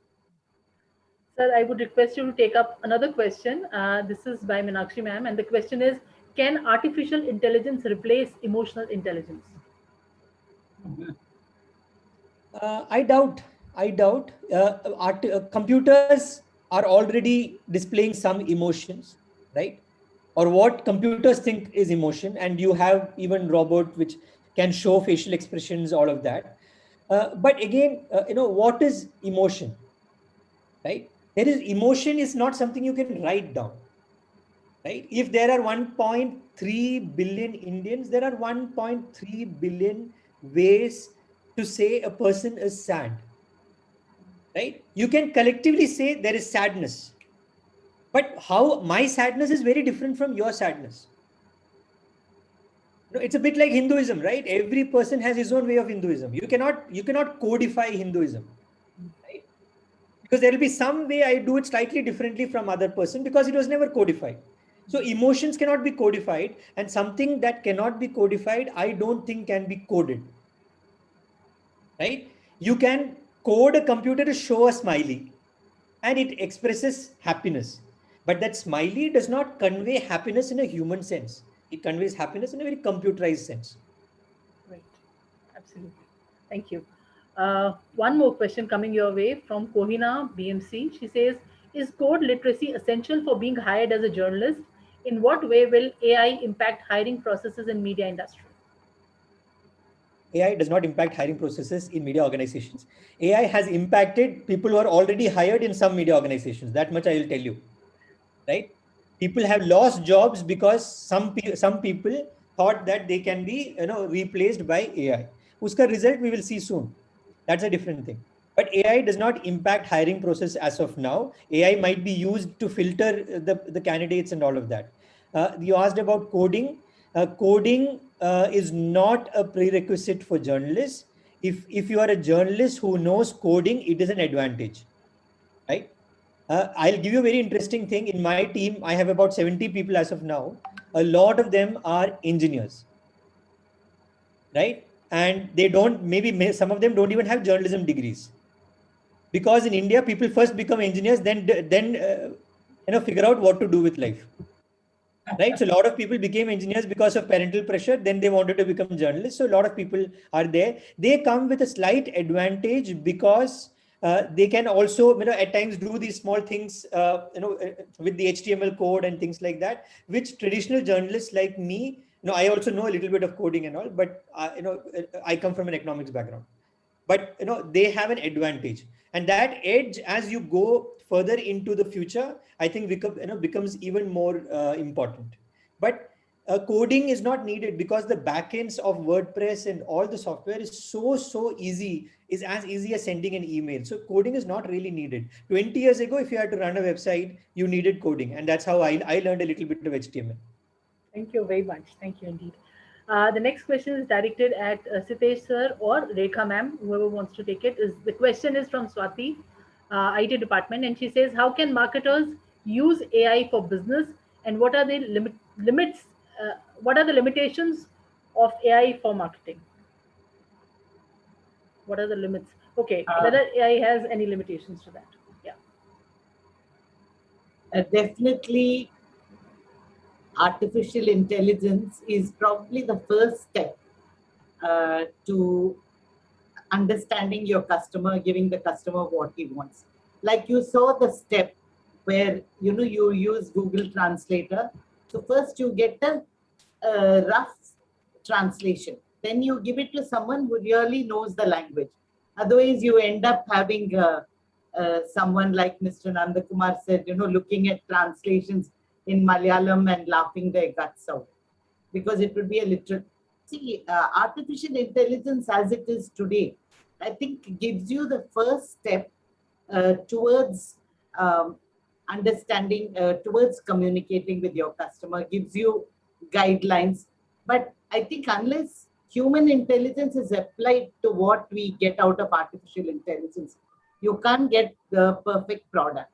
Sir, I would request you to take up another question. This is by Meenakshi ma'am, and the question is, can artificial intelligence replace emotional intelligence? I doubt. Computers are already displaying some emotions, right? Or what computers think is emotion. And you have even robot which can show facial expressions, all of that. But again, what is emotion, right? Emotion is not something you can write down, right? If there are 1.3 billion Indians, there are 1.3 billion ways to say a person is sad. Right? You can collectively say there is sadness, but how my sadness is very different from your sadness. It's a bit like Hinduism, right? Every person has his own way of Hinduism. You cannot codify Hinduism, right? Because there will be some way I do it slightly differently from other person because it was never codified. So emotions cannot be codified, and something that cannot be codified, I don't think can be coded, right? You can code a computer to show a smiley and it expresses happiness, but that smiley does not convey happiness in a human sense. It conveys happiness in a very computerized sense. Right, absolutely. Thank you. One more question coming your way from Kohina BMC. She says, is code literacy essential for being hired as a journalist? In what way will AI impact hiring processes in media industry? AI does not impact hiring processes in media organizations. AI has impacted people who are already hired in some media organizations. That much I will tell you, right? People have lost jobs because some people thought that they can be replaced by AI. Uska result we will see soon. That's a different thing. But AI does not impact hiring process as of now. AI might be used to filter the candidates and all of that. You asked about coding. Coding is not a prerequisite for journalists. If you are a journalist who knows coding, it is an advantage, right? I'll give you a very interesting thing. In my team, I have about 70 people as of now. A lot of them are engineers, right? And they don't, maybe some of them don't even have journalism degrees. Because in India, people first become engineers, then figure out what to do with life. Right? So a lot of people became engineers because of parental pressure. Then they wanted to become journalists. So a lot of people are there. They come with a slight advantage because they can also, at times do these small things, with the HTML code and things like that, which traditional journalists like me, I also know a little bit of coding and all, but I come from an economics background. But they have an advantage, and that edge, as you go further into the future, I think becomes even more important. But coding is not needed because the backends of WordPress and all the software is so easy, is as easy as sending an email. So coding is not really needed. 20 years ago, if you had to run a website, you needed coding, and that's how I learned a little bit of HTML. Thank you very much. Thank you indeed. The next question is directed at Sitesh sir or Rekha ma'am, whoever wants to take it. The question is from Swati, IT department, and she says, how can marketers use AI for business, and what are the limits? What are the limitations of AI for marketing? What are the limits? Okay, whether AI has any limitations to that? Yeah. Definitely. Artificial intelligence is probably the first step to understanding your customer, giving the customer what he wants. Like you saw the step where you use Google Translator. So first you get a rough translation, then you give it to someone who really knows the language. Otherwise, you end up having someone like Mr. Nandakumar said, looking at translations in Malayalam and laughing their guts out, because it would be a literal. See, artificial intelligence as it is today, I think gives you the first step towards understanding, towards communicating with your customer, gives you guidelines. But I think unless human intelligence is applied to what we get out of artificial intelligence, you can't get the perfect product.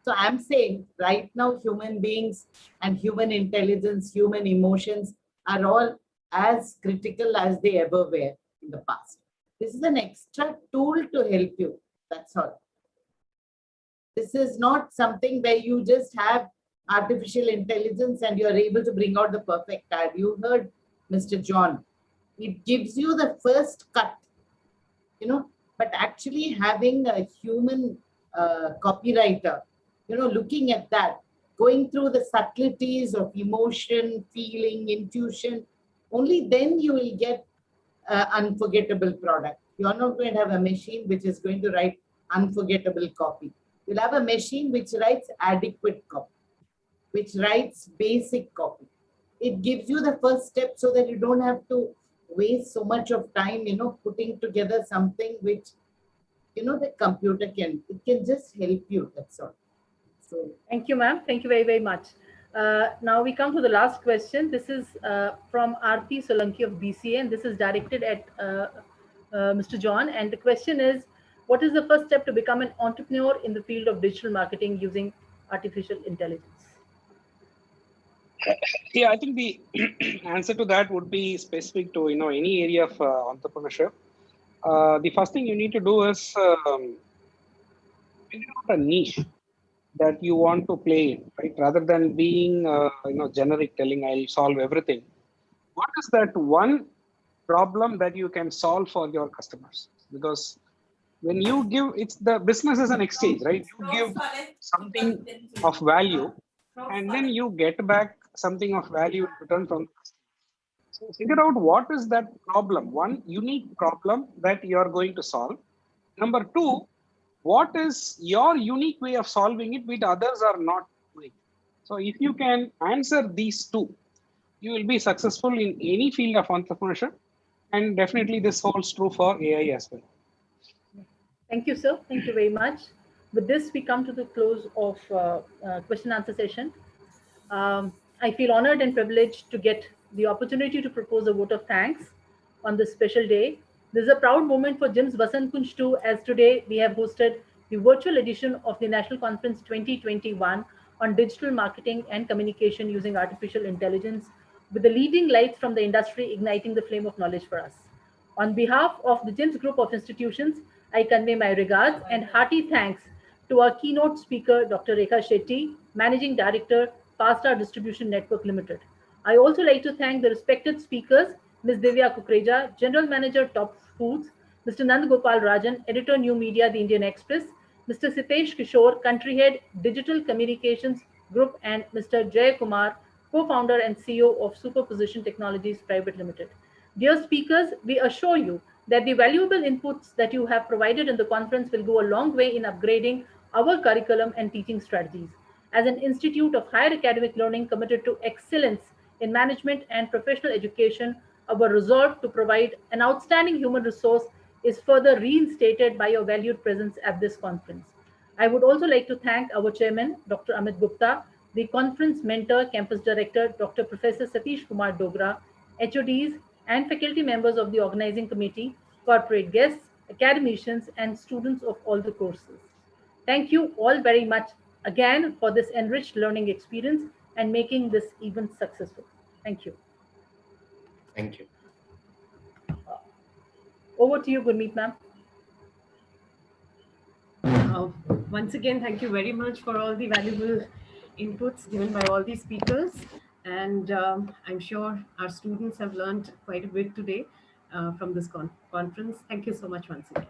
So I'm saying right now, human beings and human intelligence, human emotions are all as critical as they ever were in the past. This is an extra tool to help you. That's all. This is not something where you just have artificial intelligence and you're able to bring out the perfect ad. You heard Mr. John. It gives you the first cut, but actually having a human copywriter, looking at that, going through the subtleties of emotion, feeling, intuition, only then you will get an unforgettable product. You're not going to have a machine which is going to write unforgettable copy. You'll have a machine which writes adequate copy, which writes basic copy. It gives you the first step so that you don't have to waste so much of time, putting together something which, the computer can just help you. That's all. So, thank you, ma'am. Thank you very, very much. Now we come to the last question. This is from Aarti Solanki of BCA, and this is directed at Mr. John. And the question is, what is the first step to become an entrepreneur in the field of digital marketing using artificial intelligence? Yeah, I think the answer to that would be specific to any area of entrepreneurship. The first thing you need to do is figure out a niche that you want to play in, right? Rather than being generic, telling I'll solve everything. What is that one problem that you can solve for your customers? Because when you give, the business is an exchange, right? You give something of value, and then you get back something of value in return from the customer. So figure out what is that problem, one unique problem that you are going to solve. Number two, what is your unique way of solving it which others are not doing? So if you can answer these two, you will be successful in any field of entrepreneurship, and definitely this holds true for AI as well. Thank you, sir. Thank you very much. With this, we come to the close of question and answer session. I feel honored and privileged to get the opportunity to propose a vote of thanks on this special day. This is a proud moment for JIMS Vasant Kunj too, as today we have hosted the virtual edition of the National Conference 2021 on digital marketing and communication using artificial intelligence, with the leading lights from the industry igniting the flame of knowledge for us. On behalf of the JIMS group of institutions, I convey my regards and hearty thanks to our keynote speaker, Dr. Rekha Shetty, Managing Director, Pastar Distribution Network Limited. I also like to thank the respected speakers, Ms. Divya Kukreja, General Manager, Top Foods, Mr. Nand Gopal Rajan, Editor, New Media, The Indian Express, Mr. Sitesh Kishore, Country Head, Digital Communications Group, and Mr. Jay Kumar, Co-founder and CEO of Superposition Technologies Private Limited. Dear speakers, we assure you that the valuable inputs that you have provided in the conference will go a long way in upgrading our curriculum and teaching strategies. As an institute of higher academic learning committed to excellence in management and professional education, our resolve to provide an outstanding human resource is further reinstated by your valued presence at this conference. I would also like to thank our chairman, Dr. Amit Gupta, the conference mentor, campus director, Dr. Professor Satish Kumar Dogra, HODs, and faculty members of the organizing committee, corporate guests, academicians, and students of all the courses. Thank you all very much again for this enriched learning experience and making this event successful. Thank you. Thank you. Over to you, Gurmeet ma'am. Once again, thank you very much for all the valuable inputs given by all these speakers. And I'm sure our students have learned quite a bit today from this conference. Thank you so much once again.